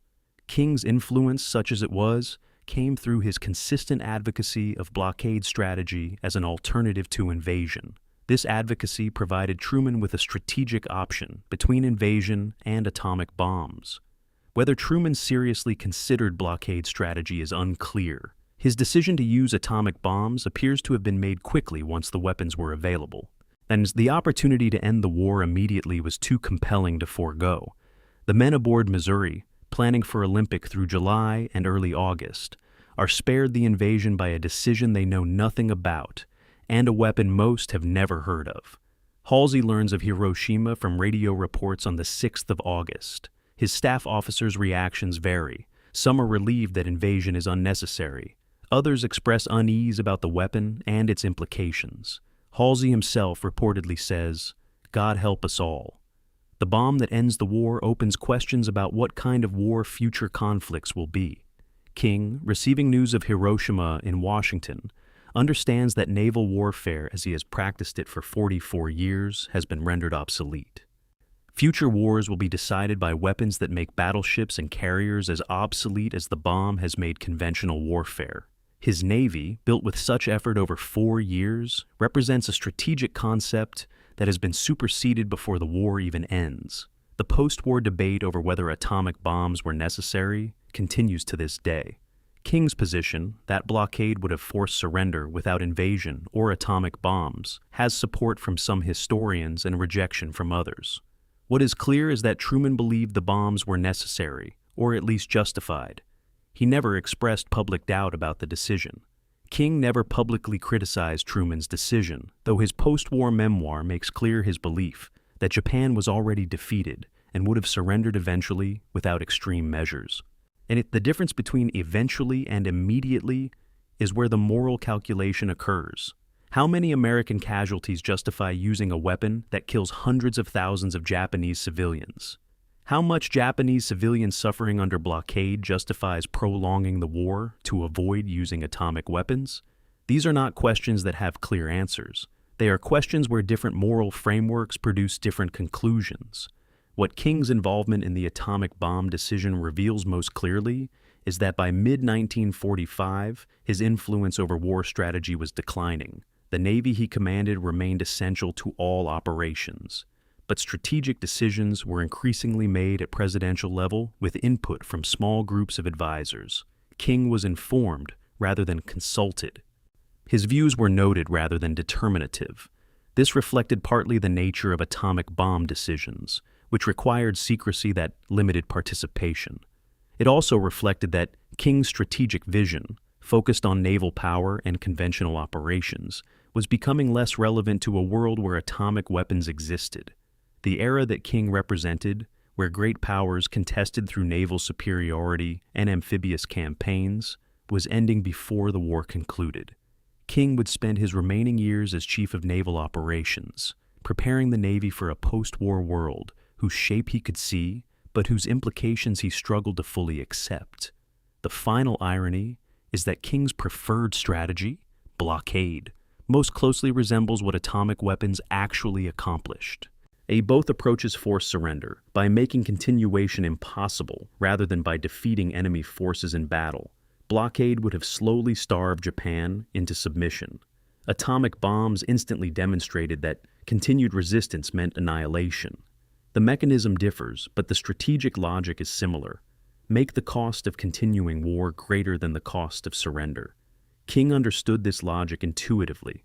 King's influence, such as it was, came through his consistent advocacy of blockade strategy as an alternative to invasion. This advocacy provided Truman with a strategic option between invasion and atomic bombs. Whether Truman seriously considered blockade strategy is unclear. His decision to use atomic bombs appears to have been made quickly once the weapons were available, and the opportunity to end the war immediately was too compelling to forego. The men aboard Missouri, planning for Olympic through July and early August, are spared the invasion by a decision they know nothing about, and a weapon most have never heard of. Halsey learns of Hiroshima from radio reports on the 6th of August. His staff officers' reactions vary. Some are relieved that invasion is unnecessary. Others express unease about the weapon and its implications. Halsey himself reportedly says, "God help us all." The bomb that ends the war opens questions about what kind of war future conflicts will be. King, receiving news of Hiroshima in Washington, understands that naval warfare as he has practiced it for 44 years has been rendered obsolete. Future wars will be decided by weapons that make battleships and carriers as obsolete as the bomb has made conventional warfare. His Navy, built with such effort over 4 years, represents a strategic concept that has been superseded before the war even ends. The post-war debate over whether atomic bombs were necessary continues to this day. King's position, that blockade would have forced surrender without invasion or atomic bombs, has support from some historians and rejection from others. What is clear is that Truman believed the bombs were necessary, or at least justified. He never expressed public doubt about the decision. King never publicly criticized Truman's decision, though his post-war memoir makes clear his belief that Japan was already defeated and would have surrendered eventually without extreme measures. And the difference between eventually and immediately is where the moral calculation occurs. How many American casualties justify using a weapon that kills hundreds of thousands of Japanese civilians? How much Japanese civilian suffering under blockade justifies prolonging the war to avoid using atomic weapons? These are not questions that have clear answers. They are questions where different moral frameworks produce different conclusions. What King's involvement in the atomic bomb decision reveals most clearly is that by mid-1945, his influence over war strategy was declining. The Navy he commanded remained essential to all operations, but strategic decisions were increasingly made at presidential level with input from small groups of advisors. King was informed rather than consulted. His views were noted rather than determinative. This reflected partly the nature of atomic bomb decisions, which required secrecy that limited participation. It also reflected that King's strategic vision, focused on naval power and conventional operations, was becoming less relevant to a world where atomic weapons existed. The era that King represented, where great powers contested through naval superiority and amphibious campaigns, was ending before the war concluded. King would spend his remaining years as Chief of Naval Operations, preparing the Navy for a post-war world whose shape he could see, but whose implications he struggled to fully accept. The final irony is that King's preferred strategy, blockade, most closely resembles what atomic weapons actually accomplished. Both approaches forced surrender by making continuation impossible rather than by defeating enemy forces in battle. Blockade would have slowly starved Japan into submission. Atomic bombs instantly demonstrated that continued resistance meant annihilation. The mechanism differs, but the strategic logic is similar. Make the cost of continuing war greater than the cost of surrender. King understood this logic intuitively.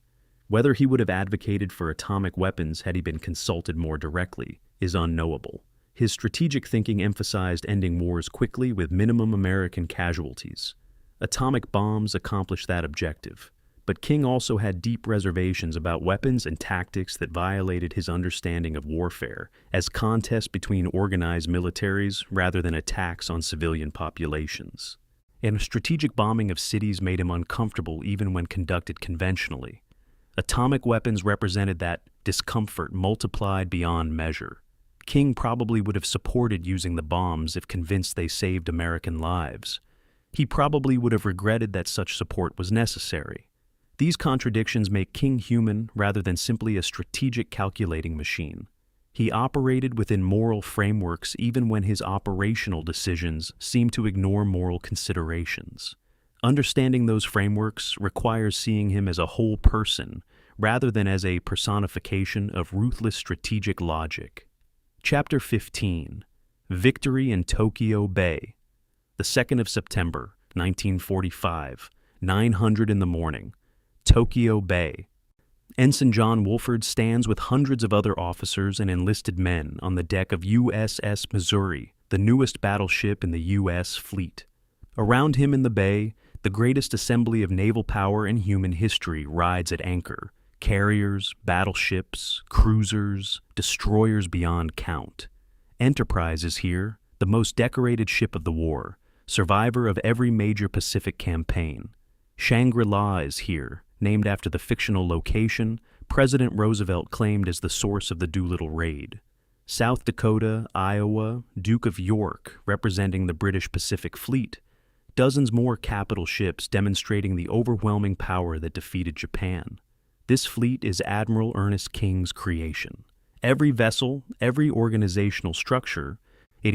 Whether he would have advocated for atomic weapons had he been consulted more directly is unknowable. His strategic thinking emphasized ending wars quickly with minimum American casualties. Atomic bombs accomplished that objective, but King also had deep reservations about weapons and tactics that violated his understanding of warfare as contests between organized militaries rather than attacks on civilian populations. And strategic bombing of cities made him uncomfortable even when conducted conventionally. Atomic weapons represented that discomfort multiplied beyond measure. King probably would have supported using the bombs if convinced they saved American lives. He probably would have regretted that such support was necessary. These contradictions make King human rather than simply a strategic calculating machine. He operated within moral frameworks even when his operational decisions seemed to ignore moral considerations. Understanding those frameworks requires seeing him as a whole person rather than as a personification of ruthless strategic logic. Chapter 15. Victory in Tokyo Bay. The 2nd of September, 1945, 900 in the morning. Tokyo Bay. Ensign John Wolford stands with hundreds of other officers and enlisted men on the deck of USS Missouri, the newest battleship in the U.S. fleet. Around him in the bay, the greatest assembly of naval power in human history rides at anchor. Carriers, battleships, cruisers, destroyers beyond count. Enterprise is here, the most decorated ship of the war, survivor of every major Pacific campaign. Shangri-La is here, named after the fictional location President Roosevelt claimed as the source of the Doolittle raid. South Dakota, Iowa, Duke of York, representing the British Pacific Fleet. Dozens more capital ships demonstrating the overwhelming power that defeated Japan. This fleet is Admiral Ernest King's creation. Every vessel, every organizational structure,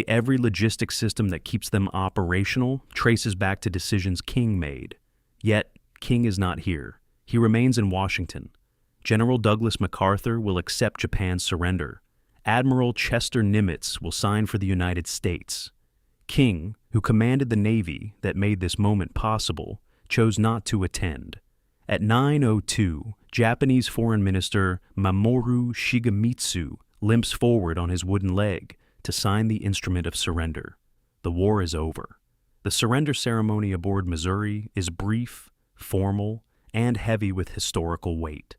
every logistics system that keeps them operational traces back to decisions King made. Yet, King is not here. He remains in Washington. General Douglas MacArthur will accept Japan's surrender. Admiral Chester Nimitz will sign for the United States. King, who commanded the Navy that made this moment possible, chose not to attend. At 9:02, Japanese Foreign Minister Mamoru Shigemitsu limps forward on his wooden leg to sign the instrument of surrender. The war is over. The surrender ceremony aboard Missouri is brief, formal, and heavy with historical weight.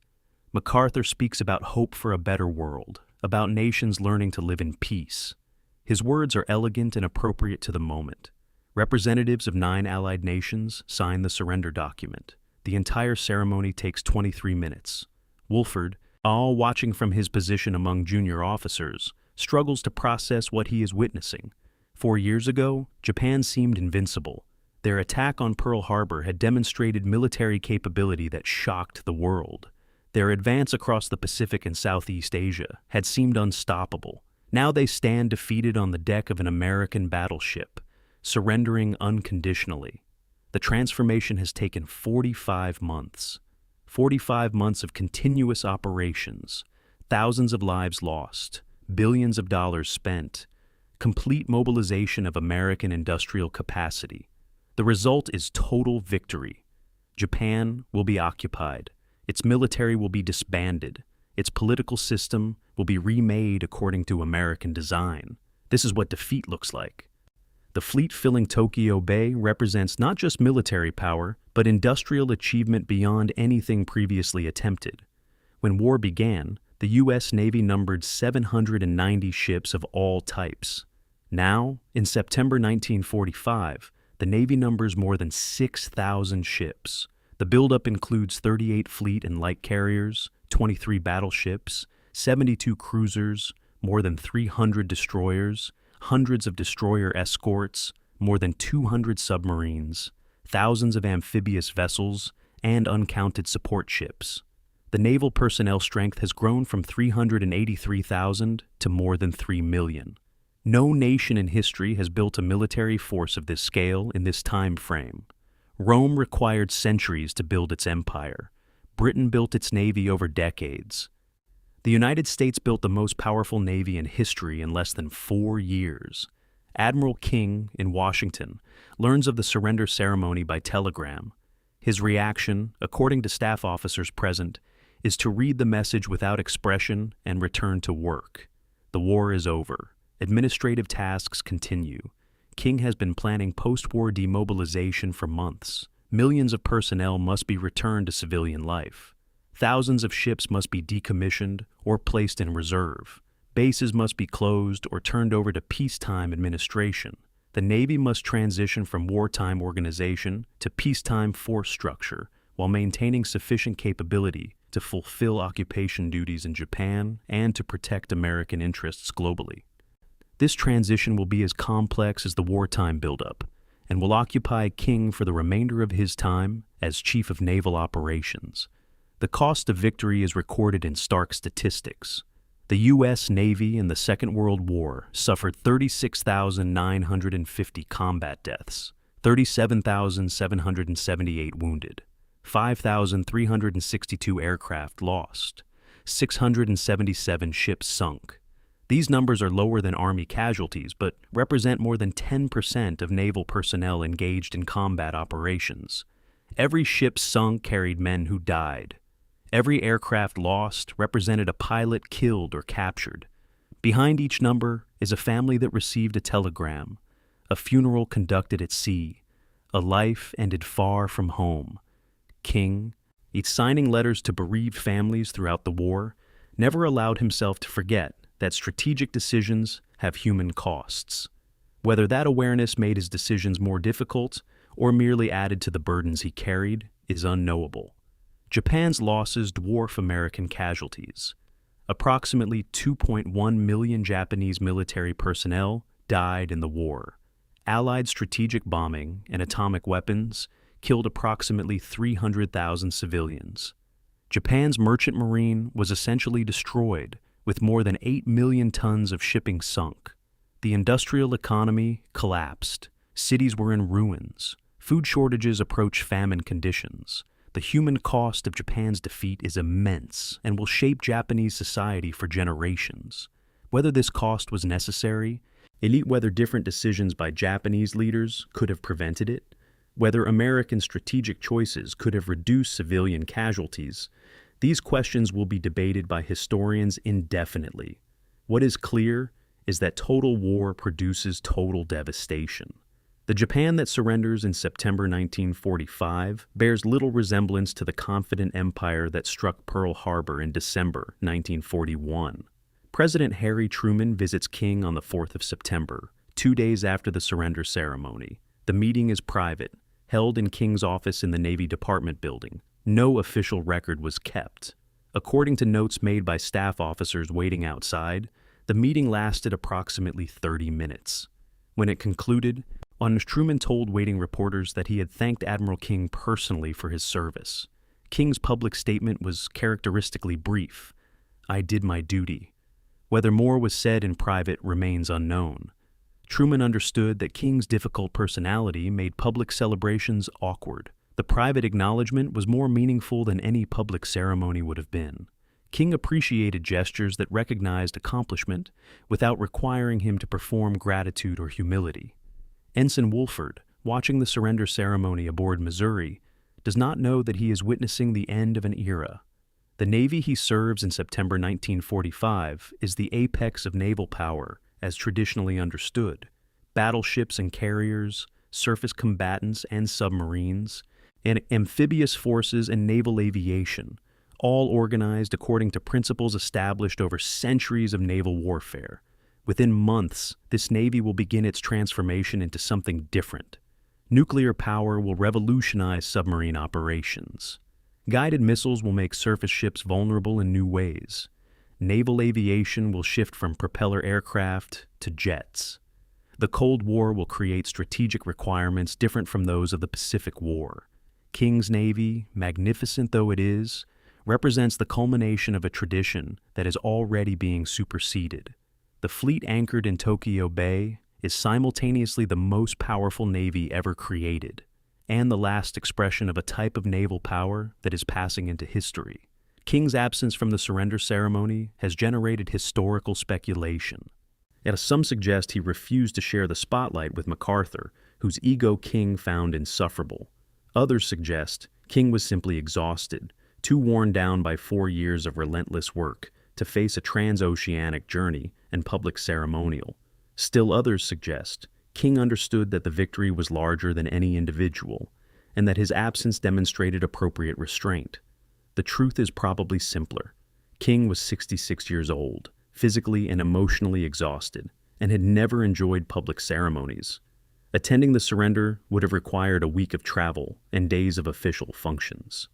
MacArthur speaks about hope for a better world, about nations learning to live in peace. His words are elegant and appropriate to the moment. Representatives of 9 allied nations sign the surrender document. The entire ceremony takes 23 minutes. Wolford, all watching from his position among junior officers, struggles to process what he is witnessing. 4 years ago, Japan seemed invincible. Their attack on Pearl Harbor had demonstrated military capability that shocked the world. Their advance across the Pacific and Southeast Asia had seemed unstoppable. Now they stand defeated on the deck of an American battleship, surrendering unconditionally. The transformation has taken 45 months. 45 months of continuous operations, thousands of lives lost, billions of dollars spent, complete mobilization of American industrial capacity. The result is total victory. Japan will be occupied. Its military will be disbanded. Its political system will be remade according to American design. This is what defeat looks like. The fleet filling Tokyo Bay represents not just military power, but industrial achievement beyond anything previously attempted. When war began, the U.S. Navy numbered 790 ships of all types. Now, in September 1945, the Navy numbers more than 6,000 ships. The buildup includes 38 fleet and light carriers, 23 battleships, 72 cruisers, more than 300 destroyers, hundreds of destroyer escorts, more than 200 submarines, thousands of amphibious vessels, and uncounted support ships. The naval personnel strength has grown from 383,000 to more than 3 million. No nation in history has built a military force of this scale in this time frame. Rome required centuries to build its empire. Britain built its navy over decades. The United States built the most powerful navy in history in less than 4 years. Admiral King, in Washington, learns of the surrender ceremony by telegram. His reaction, according to staff officers present, is to read the message without expression and return to work. The war is over. Administrative tasks continue. King has been planning post-war demobilization for months. Millions of personnel must be returned to civilian life. Thousands of ships must be decommissioned or placed in reserve. Bases must be closed or turned over to peacetime administration. The Navy must transition from wartime organization to peacetime force structure while maintaining sufficient capability to fulfill occupation duties in Japan and to protect American interests globally. This transition will be as complex as the wartime buildup and will occupy King for the remainder of his time as Chief of Naval Operations. The cost of victory is recorded in stark statistics. The U.S. Navy in the Second World War suffered 36,950 combat deaths, 37,778 wounded, 5,362 aircraft lost, 677 ships sunk. These numbers are lower than Army casualties, but represent more than 10% of naval personnel engaged in combat operations. Every ship sunk carried men who died. Every aircraft lost represented a pilot killed or captured. Behind each number is a family that received a telegram, a funeral conducted at sea, a life ended far from home. King, each signing letters to bereaved families throughout the war, never allowed himself to forget that strategic decisions have human costs. Whether that awareness made his decisions more difficult or merely added to the burdens he carried is unknowable. Japan's losses dwarf American casualties. Approximately 2.1 million Japanese military personnel died in the war. Allied strategic bombing and atomic weapons killed approximately 300,000 civilians. Japan's merchant marine was essentially destroyed, with more than 8 million tons of shipping sunk. The industrial economy collapsed. Cities were in ruins. Food shortages approached famine conditions. The human cost of Japan's defeat is immense and will shape Japanese society for generations. Whether this cost was necessary, whether different decisions by Japanese leaders could have prevented it, whether American strategic choices could have reduced civilian casualties, these questions will be debated by historians indefinitely. What is clear is that total war produces total devastation. The Japan that surrenders in September 1945 bears little resemblance to the confident empire that struck Pearl Harbor in December 1941. President Harry Truman visits King on the 4th of September, 2 days after the surrender ceremony. The meeting is private, held in King's office in the Navy Department building. No official record was kept. According to notes made by staff officers waiting outside, the meeting lasted approximately 30 minutes. When it concluded, Truman told waiting reporters that he had thanked Admiral King personally for his service. King's public statement was characteristically brief. "I did my duty." Whether more was said in private remains unknown. Truman understood that King's difficult personality made public celebrations awkward. The private acknowledgement was more meaningful than any public ceremony would have been. King appreciated gestures that recognized accomplishment without requiring him to perform gratitude or humility. Ensign Wolford, watching the surrender ceremony aboard Missouri, does not know that he is witnessing the end of an era. The Navy he serves in September 1945 is the apex of naval power as traditionally understood. Battleships and carriers, surface combatants and submarines, and amphibious forces and naval aviation, all organized according to principles established over centuries of naval warfare. Within months, this Navy will begin its transformation into something different. Nuclear power will revolutionize submarine operations. Guided missiles will make surface ships vulnerable in new ways. Naval aviation will shift from propeller aircraft to jets. The Cold War will create strategic requirements different from those of the Pacific War. King's Navy, magnificent though it is, represents the culmination of a tradition that is already being superseded. The fleet anchored in Tokyo Bay is simultaneously the most powerful navy ever created, and the last expression of a type of naval power that is passing into history. King's absence from the surrender ceremony has generated historical speculation. Yet some suggest he refused to share the spotlight with MacArthur, whose ego King found insufferable. Others suggest King was simply exhausted, too worn down by 4 years of relentless work to face a transoceanic journey and public ceremonial. Still others suggest King understood that the victory was larger than any individual, and that his absence demonstrated appropriate restraint. The truth is probably simpler. King was 66 years old, physically and emotionally exhausted, and had never enjoyed public ceremonies. Attending the surrender would have required a week of travel and days of official functions.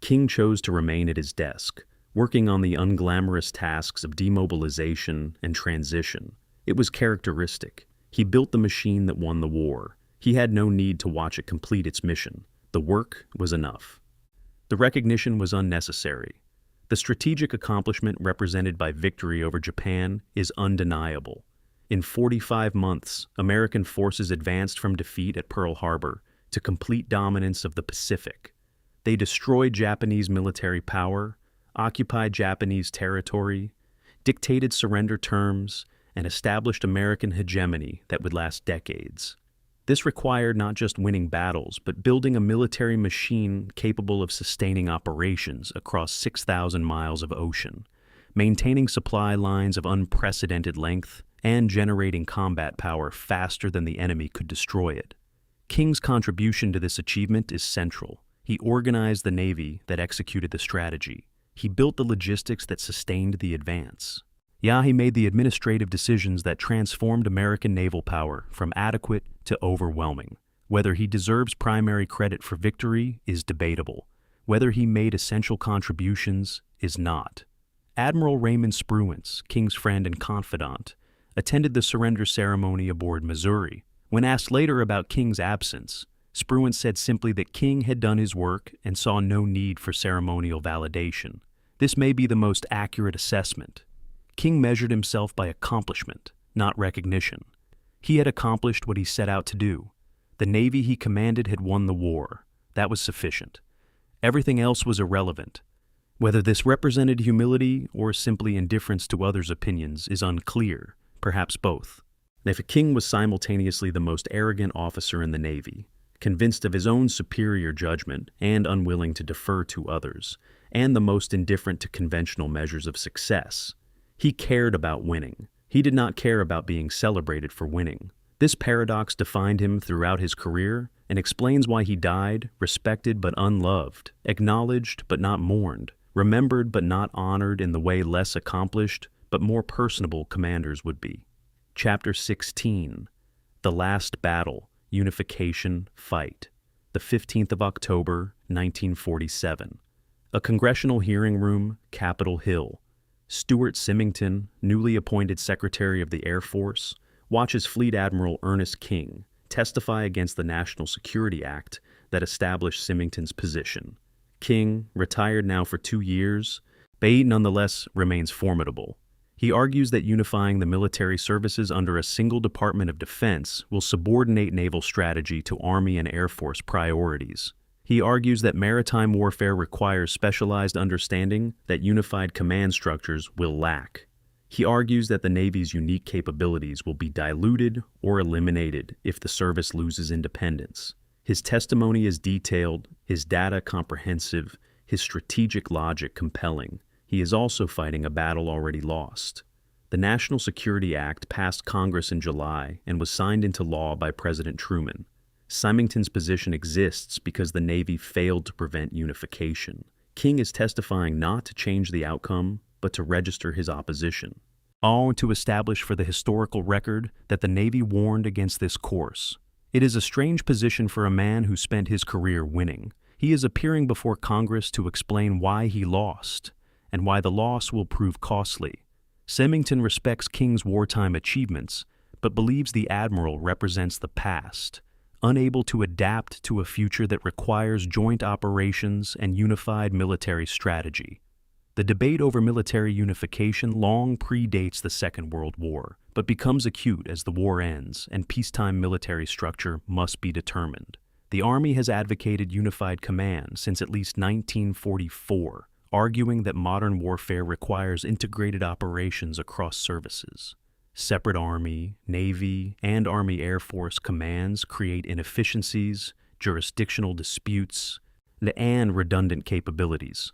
King chose to remain at his desk, working on the unglamorous tasks of demobilization and transition. It was characteristic. He built the machine that won the war. He had no need to watch it complete its mission. The work was enough. The recognition was unnecessary. The strategic accomplishment represented by victory over Japan is undeniable. In 45 months, American forces advanced from defeat at Pearl Harbor to complete dominance of the Pacific. They destroyed Japanese military power, occupied Japanese territory, dictated surrender terms, and established American hegemony that would last decades. This required not just winning battles, but building a military machine capable of sustaining operations across 6,000 miles of ocean, maintaining supply lines of unprecedented length, and generating combat power faster than the enemy could destroy it. King's contribution to this achievement is central. He organized the Navy that executed the strategy. He built the logistics that sustained the advance. He made the administrative decisions that transformed American naval power from adequate to overwhelming. Whether he deserves primary credit for victory is debatable. Whether he made essential contributions is not. Admiral Raymond Spruance, King's friend and confidant, attended the surrender ceremony aboard Missouri. When asked later about King's absence, Spruance said simply that King had done his work and saw no need for ceremonial validation. This may be the most accurate assessment. King measured himself by accomplishment, not recognition. He had accomplished what he set out to do. The Navy he commanded had won the war. That was sufficient. Everything else was irrelevant. Whether this represented humility or simply indifference to others' opinions is unclear, perhaps both. If King was simultaneously the most arrogant officer in the Navy, convinced of his own superior judgment and unwilling to defer to others, and the most indifferent to conventional measures of success, he cared about winning. He did not care about being celebrated for winning. This paradox defined him throughout his career and explains why he died respected but unloved, acknowledged but not mourned, remembered but not honored in the way less accomplished but more personable commanders would be. Chapter 16. The Last Battle, Unification Fight. The 15th of October, 1947. A congressional hearing room, Capitol Hill. Stuart Symington, newly appointed Secretary of the Air Force, watches Fleet Admiral Ernest King testify against the National Security Act that established Symington's position. King, retired now for 2 years, but he nonetheless remains formidable. He argues that unifying the military services under a single Department of Defense will subordinate naval strategy to Army and Air Force priorities. He argues that maritime warfare requires specialized understanding that unified command structures will lack. He argues that the Navy's unique capabilities will be diluted or eliminated if the service loses independence. His testimony is detailed, his data comprehensive, his strategic logic compelling, he is also fighting a battle already lost. The National Security Act passed Congress in July and was signed into law by President Truman. Symington's position exists because the Navy failed to prevent unification. King is testifying not to change the outcome, but to register his opposition. All to establish for the historical record that the Navy warned against this course. It is a strange position for a man who spent his career winning. He is appearing before Congress to explain why he lost, and why the loss will prove costly. Symington respects King's wartime achievements, but believes the Admiral represents the past, unable to adapt to a future that requires joint operations and unified military strategy. The debate over military unification long predates the Second World War, but becomes acute as the war ends and peacetime military structure must be determined. The Army has advocated unified command since at least 1944, arguing that modern warfare requires integrated operations across services. Separate Army, Navy, and Army Air Force commands create inefficiencies, jurisdictional disputes, and redundant capabilities.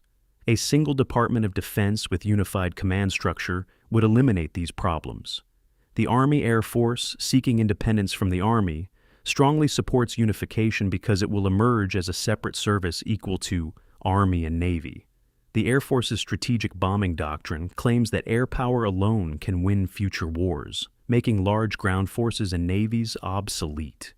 A single Department of Defense with unified command structure would eliminate these problems. The Army Air Force, seeking independence from the Army, strongly supports unification because it will emerge as a separate service equal to Army and Navy. The Air Force's strategic bombing doctrine claims that air power alone can win future wars, making large ground forces and navies obsolete.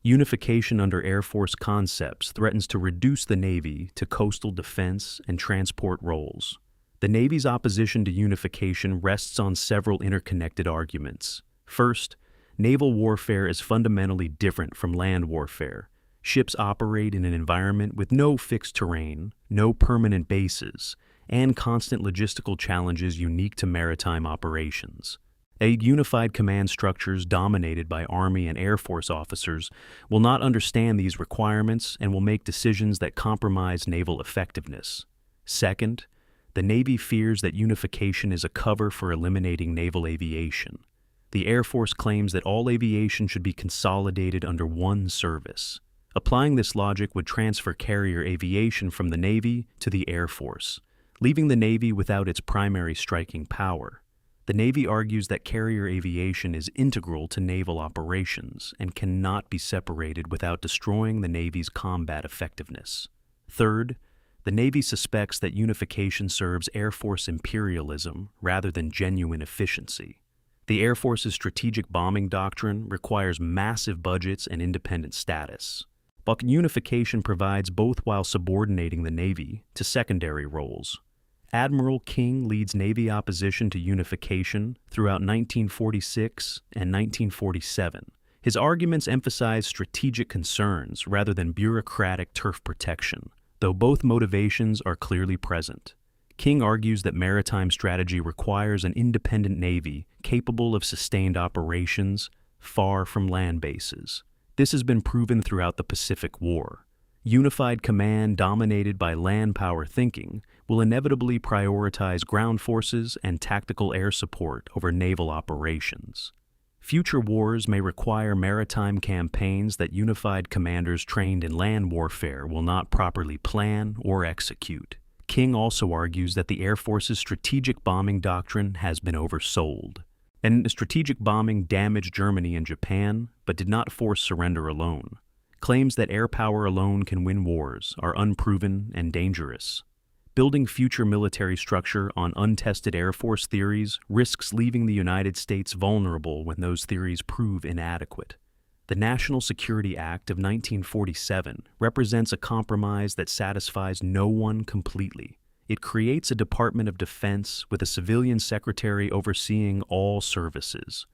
Unification under Air Force concepts threatens to reduce the Navy to coastal defense and transport roles. The Navy's opposition to unification rests on several interconnected arguments. First, naval warfare is fundamentally different from land warfare. Ships operate in an environment with no fixed terrain, no permanent bases, and constant logistical challenges unique to maritime operations. A unified command structures dominated by Army and Air Force officers will not understand these requirements and will make decisions that compromise naval effectiveness. Second, the Navy fears that unification is a cover for eliminating naval aviation. The Air Force claims that all aviation should be consolidated under one service. Applying this logic would transfer carrier aviation from the Navy to the Air Force, leaving the Navy without its primary striking power. The Navy argues that carrier aviation is integral to naval operations and cannot be separated without destroying the Navy's combat effectiveness. Third, the Navy suspects that unification serves Air Force imperialism rather than genuine efficiency. The Air Force's strategic bombing doctrine requires massive budgets and independent status. But unification provides both while subordinating the Navy to secondary roles. Admiral King leads Navy opposition to unification throughout 1946 and 1947. His arguments emphasize strategic concerns rather than bureaucratic turf protection, though both motivations are clearly present. King argues that maritime strategy requires an independent Navy capable of sustained operations far from land bases. This has been proven throughout the Pacific War. Unified command dominated by land power thinking will inevitably prioritize ground forces and tactical air support over naval operations. Future wars may require maritime campaigns that unified commanders trained in land warfare will not properly plan or execute. King also argues that the Air Force's strategic bombing doctrine has been oversold. And strategic bombing damaged Germany and Japan, but did not force surrender alone. Claims that air power alone can win wars are unproven and dangerous. Building future military structure on untested Air Force theories risks leaving the United States vulnerable when those theories prove inadequate. The National Security Act of 1947 represents a compromise that satisfies no one completely. It creates a Department of Defense with a civilian secretary overseeing all services.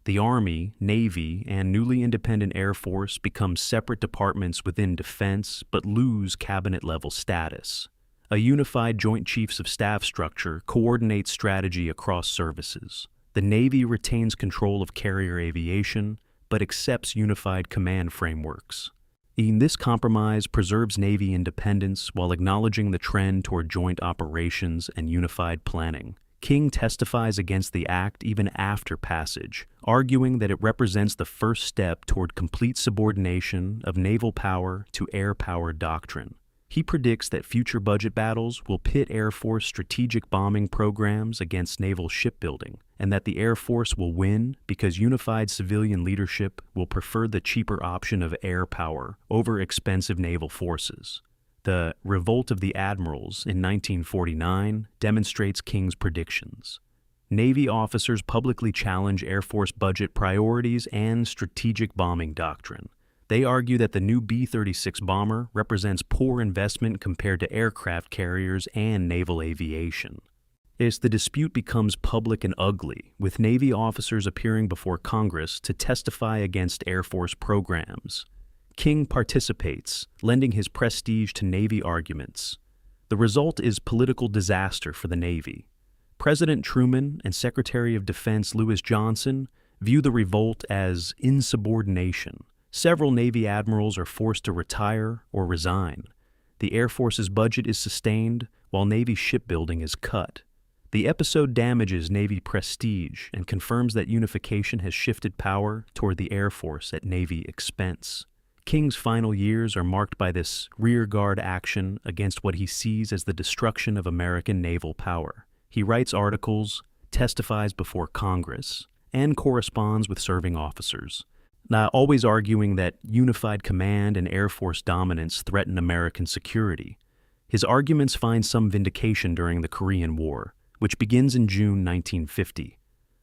The Army, Navy, and newly independent Air Force become separate departments within defense but lose cabinet-level status. A unified Joint Chiefs of Staff structure coordinates strategy across services. The Navy retains control of carrier aviation but accepts unified command frameworks. This compromise preserves Navy independence while acknowledging the trend toward joint operations and unified planning. King testifies against the act even after passage, arguing that it represents the first step toward complete subordination of naval power to air power doctrine. He predicts that future budget battles will pit Air Force strategic bombing programs against naval shipbuilding, and that the Air Force will win because unified civilian leadership will prefer the cheaper option of air power over expensive naval forces. The Revolt of the Admirals in 1949 demonstrates King's predictions. Navy officers publicly challenge Air Force budget priorities and strategic bombing doctrine. They argue that the new B-36 bomber represents poor investment compared to aircraft carriers and naval aviation. As the dispute becomes public and ugly, with Navy officers appearing before Congress to testify against Air Force programs. King participates, lending his prestige to Navy arguments. The result is political disaster for the Navy. President Truman and Secretary of Defense Lewis Johnson view the revolt as insubordination. Several Navy admirals are forced to retire or resign. The Air Force's budget is sustained, while Navy shipbuilding is cut. The episode damages Navy prestige and confirms that unification has shifted power toward the Air Force at Navy expense. King's final years are marked by this rearguard action against what he sees as the destruction of American naval power. He writes articles, testifies before Congress, and corresponds with serving officers, now always arguing that unified command and Air Force dominance threaten American security. His arguments find some vindication during the Korean War, which begins in June 1950.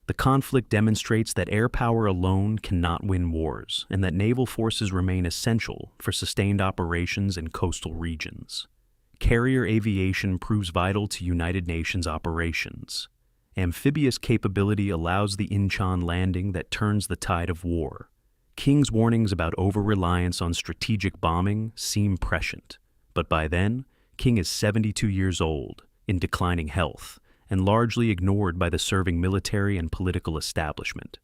The conflict demonstrates that air power alone cannot win wars, and that naval forces remain essential for sustained operations in coastal regions. Carrier aviation proves vital to United Nations operations. Amphibious capability allows the Incheon landing that turns the tide of war. King's warnings about over-reliance on strategic bombing seem prescient, but by then, King is 72 years old, in declining health, and largely ignored by the serving military and political establishment.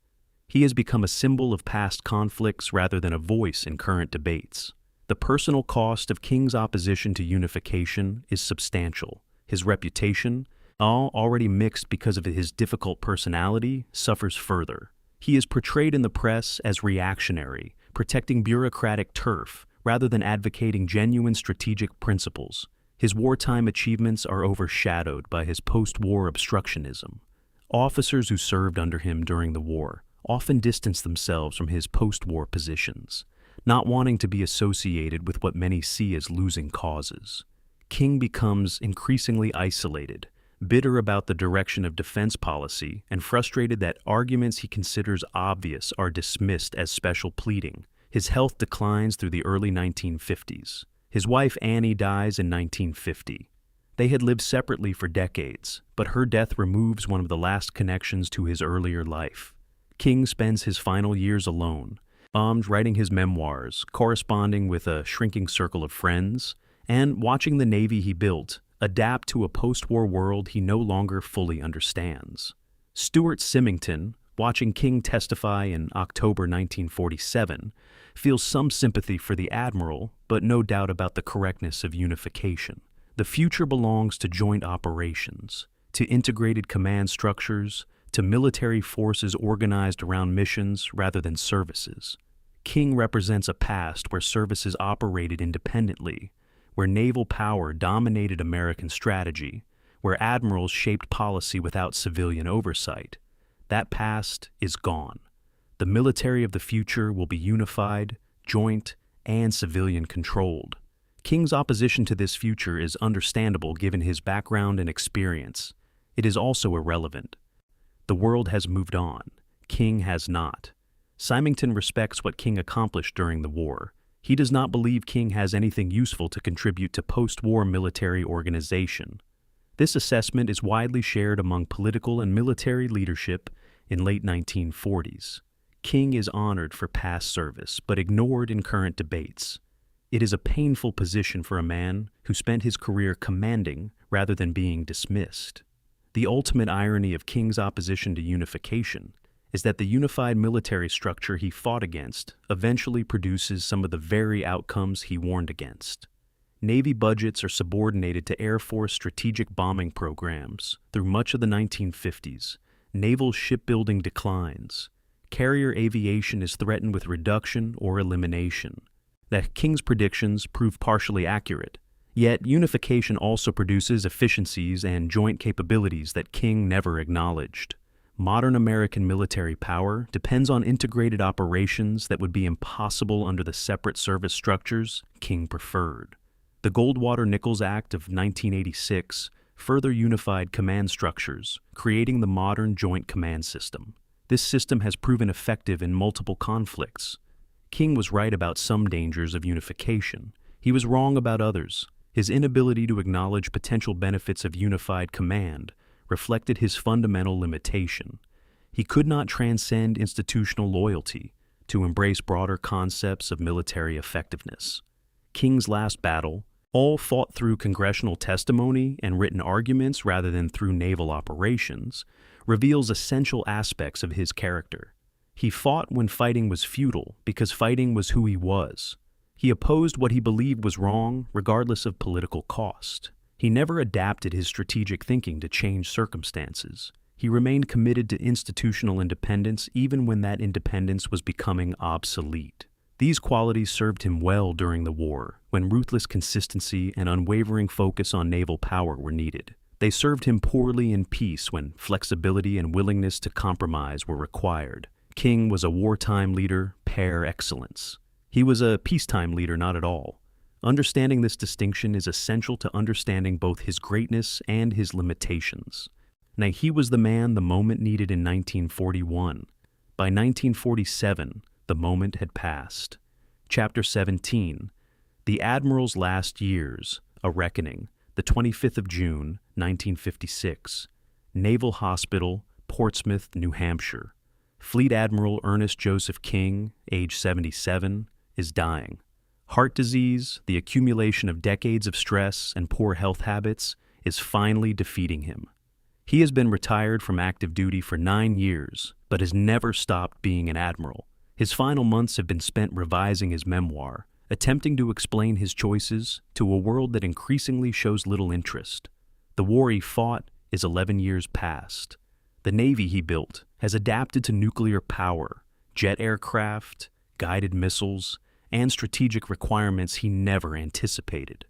He has become a symbol of past conflicts rather than a voice in current debates. The personal cost of King's opposition to unification is substantial. His reputation, already mixed because of his difficult personality, suffers further. He is portrayed in the press as reactionary, protecting bureaucratic turf rather than advocating genuine strategic principles. His wartime achievements are overshadowed by his post-war obstructionism. Officers who served under him during the war often distance themselves from his post-war positions, not wanting to be associated with what many see as losing causes. King becomes increasingly isolated, bitter about the direction of defense policy, and frustrated that arguments he considers obvious are dismissed as special pleading. His health declines through the early 1950s. His wife Annie dies in 1950. They had lived separately for decades, but her death removes one of the last connections to his earlier life. King spends his final years alone, writing his memoirs, corresponding with a shrinking circle of friends, and watching the Navy he built adapt to a post-war world he no longer fully understands. Stuart Symington, watching King testify in October 1947, feels some sympathy for the Admiral, but no doubt about the correctness of unification. The future belongs to joint operations, to integrated command structures, to military forces organized around missions rather than services. King represents a past where services operated independently, where naval power dominated American strategy, where admirals shaped policy without civilian oversight. That past is gone. The military of the future will be unified, joint, and civilian-controlled. King's opposition to this future is understandable given his background and experience. It is also irrelevant. The world has moved on. King has not. Symington respects what King accomplished during the war. He does not believe King has anything useful to contribute to post-war military organization. This assessment is widely shared among political and military leadership in late 1940s. King is honored for past service, but ignored in current debates. It is a painful position for a man who spent his career commanding rather than being dismissed. The ultimate irony of King's opposition to unification is that the unified military structure he fought against eventually produces some of the very outcomes he warned against. Navy budgets are subordinated to Air Force strategic bombing programs. Through much of the 1950s, naval shipbuilding declines. Carrier aviation is threatened with reduction or elimination. That King's predictions prove partially accurate, Yet, unification also produces efficiencies and joint capabilities that King never acknowledged. Modern American military power depends on integrated operations that would be impossible under the separate service structures King preferred. The Goldwater-Nichols Act of 1986 further unified command structures, creating the modern Joint Command System. This system has proven effective in multiple conflicts. King was right about some dangers of unification. He was wrong about others. His inability to acknowledge potential benefits of unified command reflected his fundamental limitation. He could not transcend institutional loyalty to embrace broader concepts of military effectiveness. King's last battle, all fought through congressional testimony and written arguments rather than through naval operations, reveals essential aspects of his character. He fought when fighting was futile because fighting was who he was. He opposed what he believed was wrong, regardless of political cost. He never adapted his strategic thinking to change circumstances. He remained committed to institutional independence even when that independence was becoming obsolete. These qualities served him well during the war, when ruthless consistency and unwavering focus on naval power were needed. They served him poorly in peace when flexibility and willingness to compromise were required. King was a wartime leader par excellence. He was a peacetime leader not at all. Understanding this distinction is essential to understanding both his greatness and his limitations. Now, he was the man the moment needed in 1941. By 1947, the moment had passed. Chapter 17, The Admiral's Last Years, A Reckoning, the 25th of June, 1956. Naval Hospital, Portsmouth, New Hampshire. Fleet Admiral Ernest Joseph King, age 77, is dying. Heart disease, the accumulation of decades of stress and poor health habits, is finally defeating him. He has been retired from active duty for 9 years, but has never stopped being an admiral. His final months have been spent revising his memoir, attempting to explain his choices to a world that increasingly shows little interest. The war he fought is 11 years past. The Navy he built has adapted to nuclear power, jet aircraft, guided missiles, and strategic requirements he never anticipated.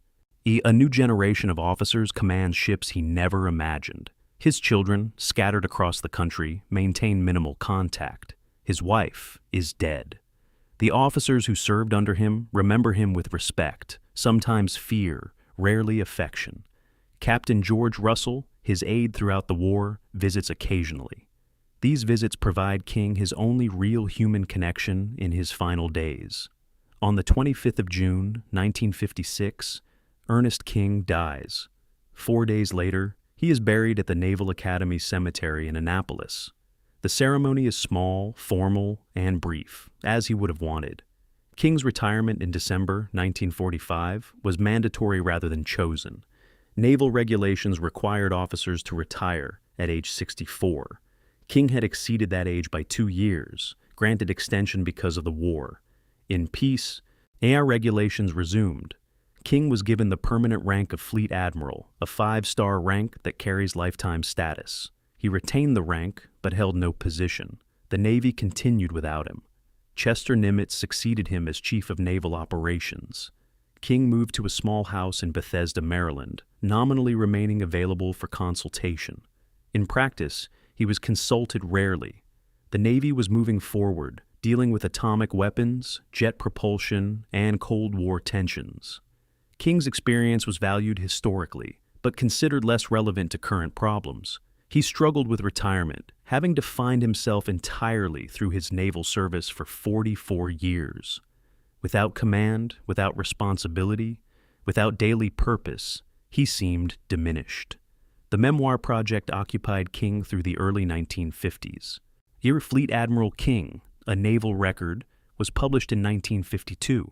A new generation of officers commands ships he never imagined. His children, scattered across the country, maintain minimal contact. His wife is dead. The officers who served under him remember him with respect, sometimes fear, rarely affection. Captain George Russell, his aide throughout the war, visits occasionally. These visits provide King his only real human connection in his final days. On the 25th of June, 1956, Ernest King dies. 4 days later, he is buried at the Naval Academy Cemetery in Annapolis. The ceremony is small, formal, and brief, as he would have wanted. King's retirement in December 1945 was mandatory rather than chosen. Naval regulations required officers to retire at age 64. King had exceeded that age by 2 years, granted extension because of the war. In peace, AR regulations resumed. King was given the permanent rank of Fleet Admiral, a 5-star rank that carries lifetime status. He retained the rank, but held no position. The Navy continued without him. Chester Nimitz succeeded him as Chief of Naval Operations. King moved to a small house in Bethesda, Maryland, nominally remaining available for consultation. In practice, he was consulted rarely. The Navy was moving forward, dealing with atomic weapons, jet propulsion, and Cold War tensions. King's experience was valued historically, but considered less relevant to current problems. He struggled with retirement, having defined himself entirely through his naval service for 44 years. Without command, without responsibility, without daily purpose, he seemed diminished. The memoir project occupied King through the early 1950s. Dear Fleet Admiral King, A Naval Record, was published in 1952.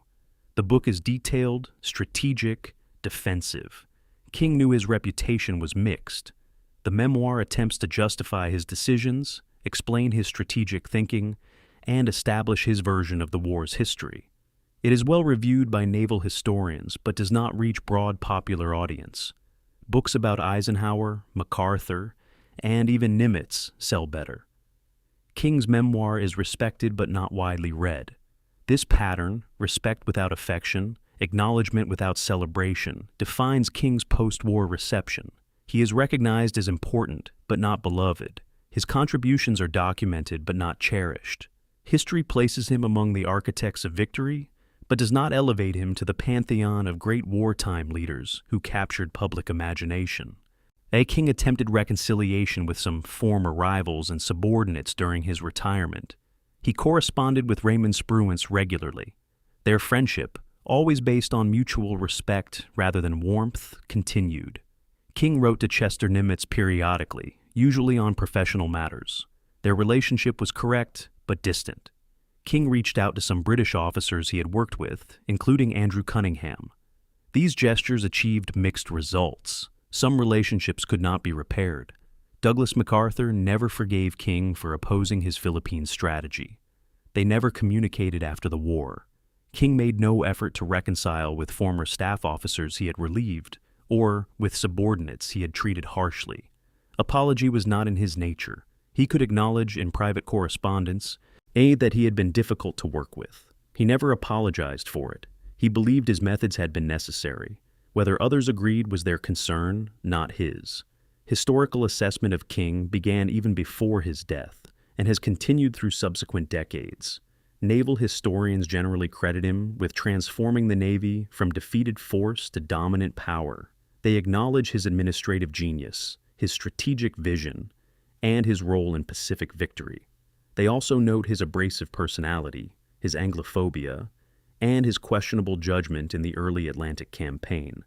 The book is detailed, strategic, defensive. King knew his reputation was mixed. The memoir attempts to justify his decisions, explain his strategic thinking, and establish his version of the war's history. It is well reviewed by naval historians, but does not reach broad popular audience. Books about Eisenhower, MacArthur, and even Nimitz sell better. King's memoir is respected but not widely read. This pattern, respect without affection, acknowledgement without celebration, defines King's post-war reception. He is recognized as important, but not beloved. His contributions are documented, but not cherished. History places him among the architects of victory, but does not elevate him to the pantheon of great wartime leaders who captured public imagination. King attempted reconciliation with some former rivals and subordinates during his retirement. He corresponded with Raymond Spruance regularly. Their friendship, always based on mutual respect rather than warmth, continued. King wrote to Chester Nimitz periodically, usually on professional matters. Their relationship was correct, but distant. King reached out to some British officers he had worked with, including Andrew Cunningham. These gestures achieved mixed results. Some relationships could not be repaired. Douglas MacArthur never forgave King for opposing his Philippine strategy. They never communicated after the war. King made no effort to reconcile with former staff officers he had relieved, or with subordinates he had treated harshly. Apology was not in his nature. He could acknowledge in private correspondence that he had been difficult to work with. He never apologized for it. He believed his methods had been necessary. Whether others agreed was their concern, not his. Historical assessment of King began even before his death and has continued through subsequent decades. Naval historians generally credit him with transforming the Navy from defeated force to dominant power. They acknowledge his administrative genius, his strategic vision, and his role in Pacific victory. They also note his abrasive personality, his Anglophobia, and his questionable judgment in the early Atlantic campaign.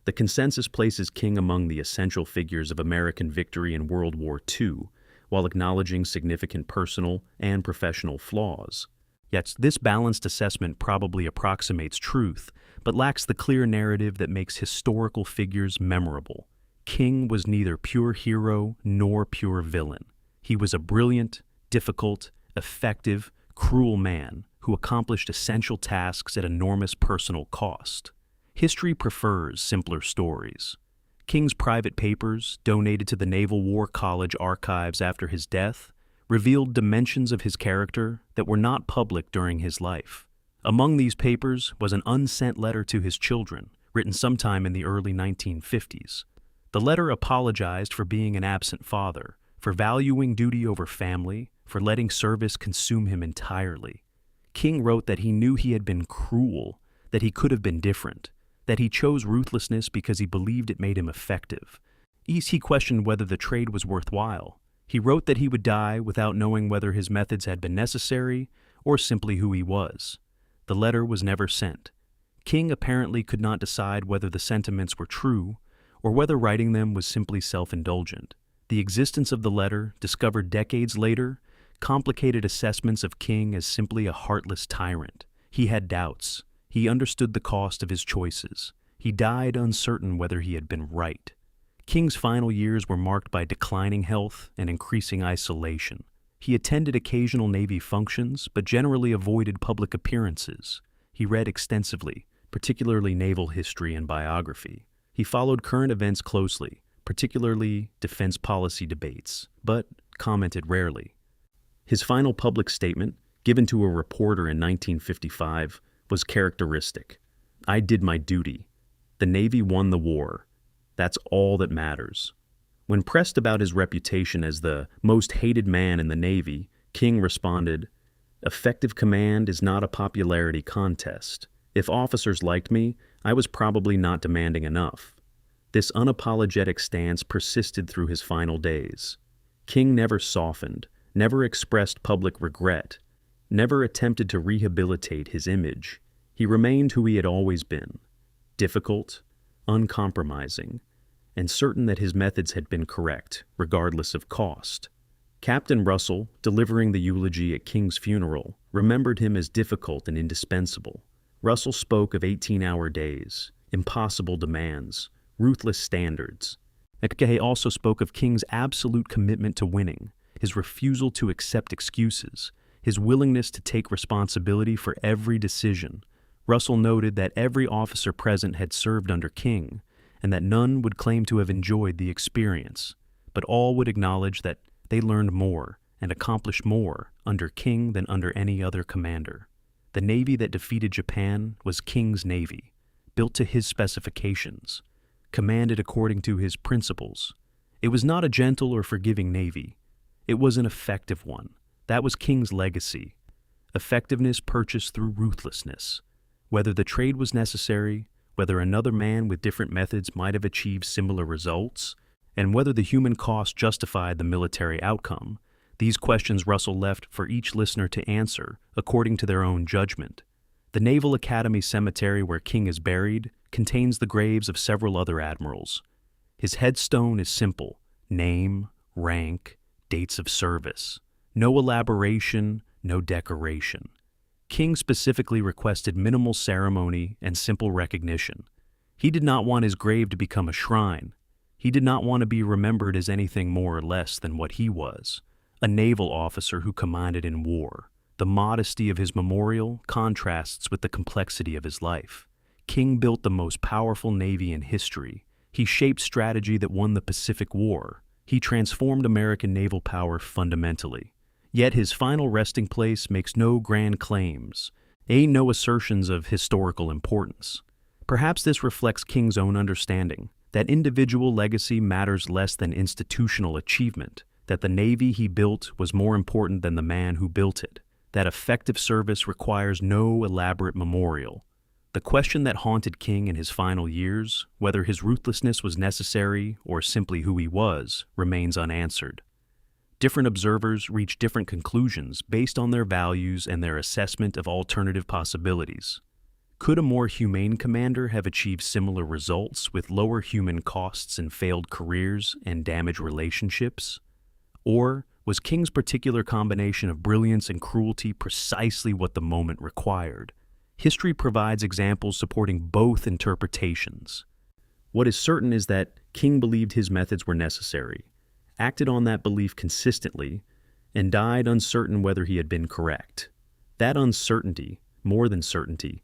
The consensus places King among the essential figures of American victory in World War II, while acknowledging significant personal and professional flaws. Yet this balanced assessment probably approximates truth, but lacks the clear narrative that makes historical figures memorable. King was neither pure hero nor pure villain. He was a brilliant, difficult, effective, cruel man who accomplished essential tasks at enormous personal cost. History prefers simpler stories. King's private papers, donated to the Naval War College archives after his death, revealed dimensions of his character that were not public during his life. Among these papers was an unsent letter to his children, written sometime in the early 1950s. The letter apologized for being an absent father, for valuing duty over family, for letting service consume him entirely. King wrote that he knew he had been cruel, that he could have been different, that he chose ruthlessness because he believed it made him effective. He questioned whether the trade was worthwhile. He wrote that he would die without knowing whether his methods had been necessary or simply who he was. The letter was never sent. King apparently could not decide whether the sentiments were true or whether writing them was simply self-indulgent. The existence of the letter, discovered decades later, complicated assessments of King as simply a heartless tyrant. He had doubts. He understood the cost of his choices. He died uncertain whether he had been right. King's final years were marked by declining health and increasing isolation. He attended occasional Navy functions, but generally avoided public appearances. He read extensively, particularly naval history and biography. He followed current events closely, particularly defense policy debates, but commented rarely. His final public statement, given to a reporter in 1955, was characteristic. "I did my duty. The Navy won the war. That's all that matters." When pressed about his reputation as the most hated man in the Navy, King responded, "Effective command is not a popularity contest. If officers liked me, I was probably not demanding enough." This unapologetic stance persisted through his final days. King never softened, never expressed public regret, never attempted to rehabilitate his image. He remained who he had always been, difficult, uncompromising, and certain that his methods had been correct, regardless of cost. Captain Russell, delivering the eulogy at King's funeral, remembered him as difficult and indispensable. Russell spoke of 18-hour days, impossible demands, ruthless standards. He also spoke of King's absolute commitment to winning, his refusal to accept excuses, his willingness to take responsibility for every decision. Russell noted that every officer present had served under King, and that none would claim to have enjoyed the experience, but all would acknowledge that they learned more and accomplished more under King than under any other commander. The Navy that defeated Japan was King's Navy. built to his specifications, commanded according to his principles. It was not a gentle or forgiving navy. It was an effective one. That was King's legacy. Effectiveness purchased through ruthlessness. Whether the trade was necessary, whether another man with different methods might have achieved similar results, and whether the human cost justified the military outcome, these questions Russell left for each listener to answer according to their own judgment. The Naval Academy Cemetery where King is buried contains the graves of several other admirals. His headstone is simple: name, rank, dates of service. No elaboration, no decoration. King specifically requested minimal ceremony and simple recognition. He did not want his grave to become a shrine. He did not want to be remembered as anything more or less than what he was, a naval officer who commanded in war. The modesty of his memorial contrasts with the complexity of his life. King built the most powerful navy in history. He shaped strategy that won the Pacific War. He transformed American naval power fundamentally. Yet his final resting place makes no grand claims, no assertions of historical importance. Perhaps this reflects King's own understanding that individual legacy matters less than institutional achievement, that the navy he built was more important than the man who built it, that effective service requires no elaborate memorial. The question that haunted King in his final years, whether his ruthlessness was necessary or simply who he was, remains unanswered. Different observers reach different conclusions based on their values and their assessment of alternative possibilities. Could a more humane commander have achieved similar results with lower human costs and failed careers and damaged relationships? Or was King's particular combination of brilliance and cruelty precisely what the moment required? History provides examples supporting both interpretations. What is certain is that King believed his methods were necessary, acted on that belief consistently, and died uncertain whether he had been correct. That uncertainty, more than certainty,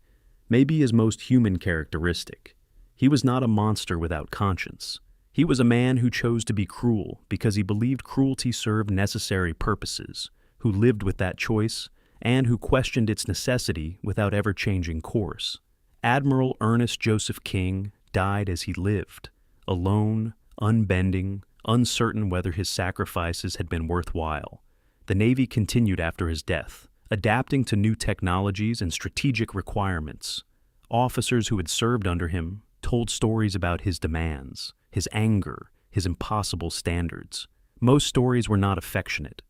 may be his most human characteristic. He was not a monster without conscience. He was a man who chose to be cruel because he believed cruelty served necessary purposes, who lived with that choice, and who questioned its necessity without ever changing course. Admiral Ernest Joseph King died as he lived, alone, unbending, uncertain whether his sacrifices had been worthwhile. The Navy continued after his death, adapting to new technologies and strategic requirements. Officers who had served under him told stories about his demands, his anger, his impossible standards. Most stories were not affectionate.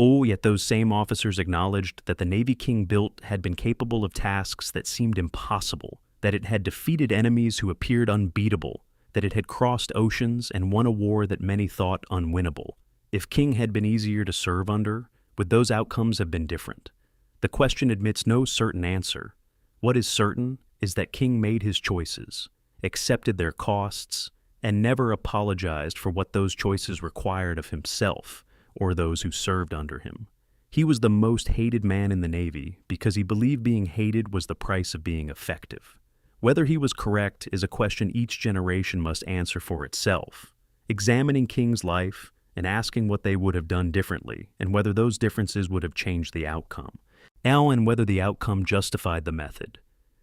Yet those same officers acknowledged that the Navy King built had been capable of tasks that seemed impossible, that it had defeated enemies who appeared unbeatable, that it had crossed oceans and won a war that many thought unwinnable. If King had been easier to serve under, would those outcomes have been different? The question admits no certain answer. What is certain is that King made his choices, accepted their costs, and never apologized for what those choices required of himself or those who served under him. He was the most hated man in the Navy because he believed being hated was the price of being effective. Whether he was correct is a question each generation must answer for itself. Examining King's life and asking what they would have done differently and whether those differences would have changed the outcome. And whether the outcome justified the method.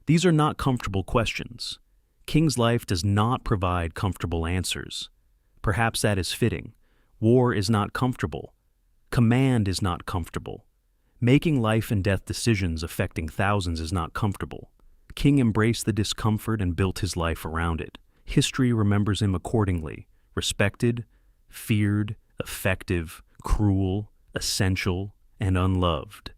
These are not comfortable questions. King's life does not provide comfortable answers. Perhaps that is fitting. War is not comfortable. Command is not comfortable. Making life and death decisions affecting thousands is not comfortable. King embraced the discomfort and built his life around it. History remembers him accordingly: respected, feared, effective, cruel, essential, and unloved.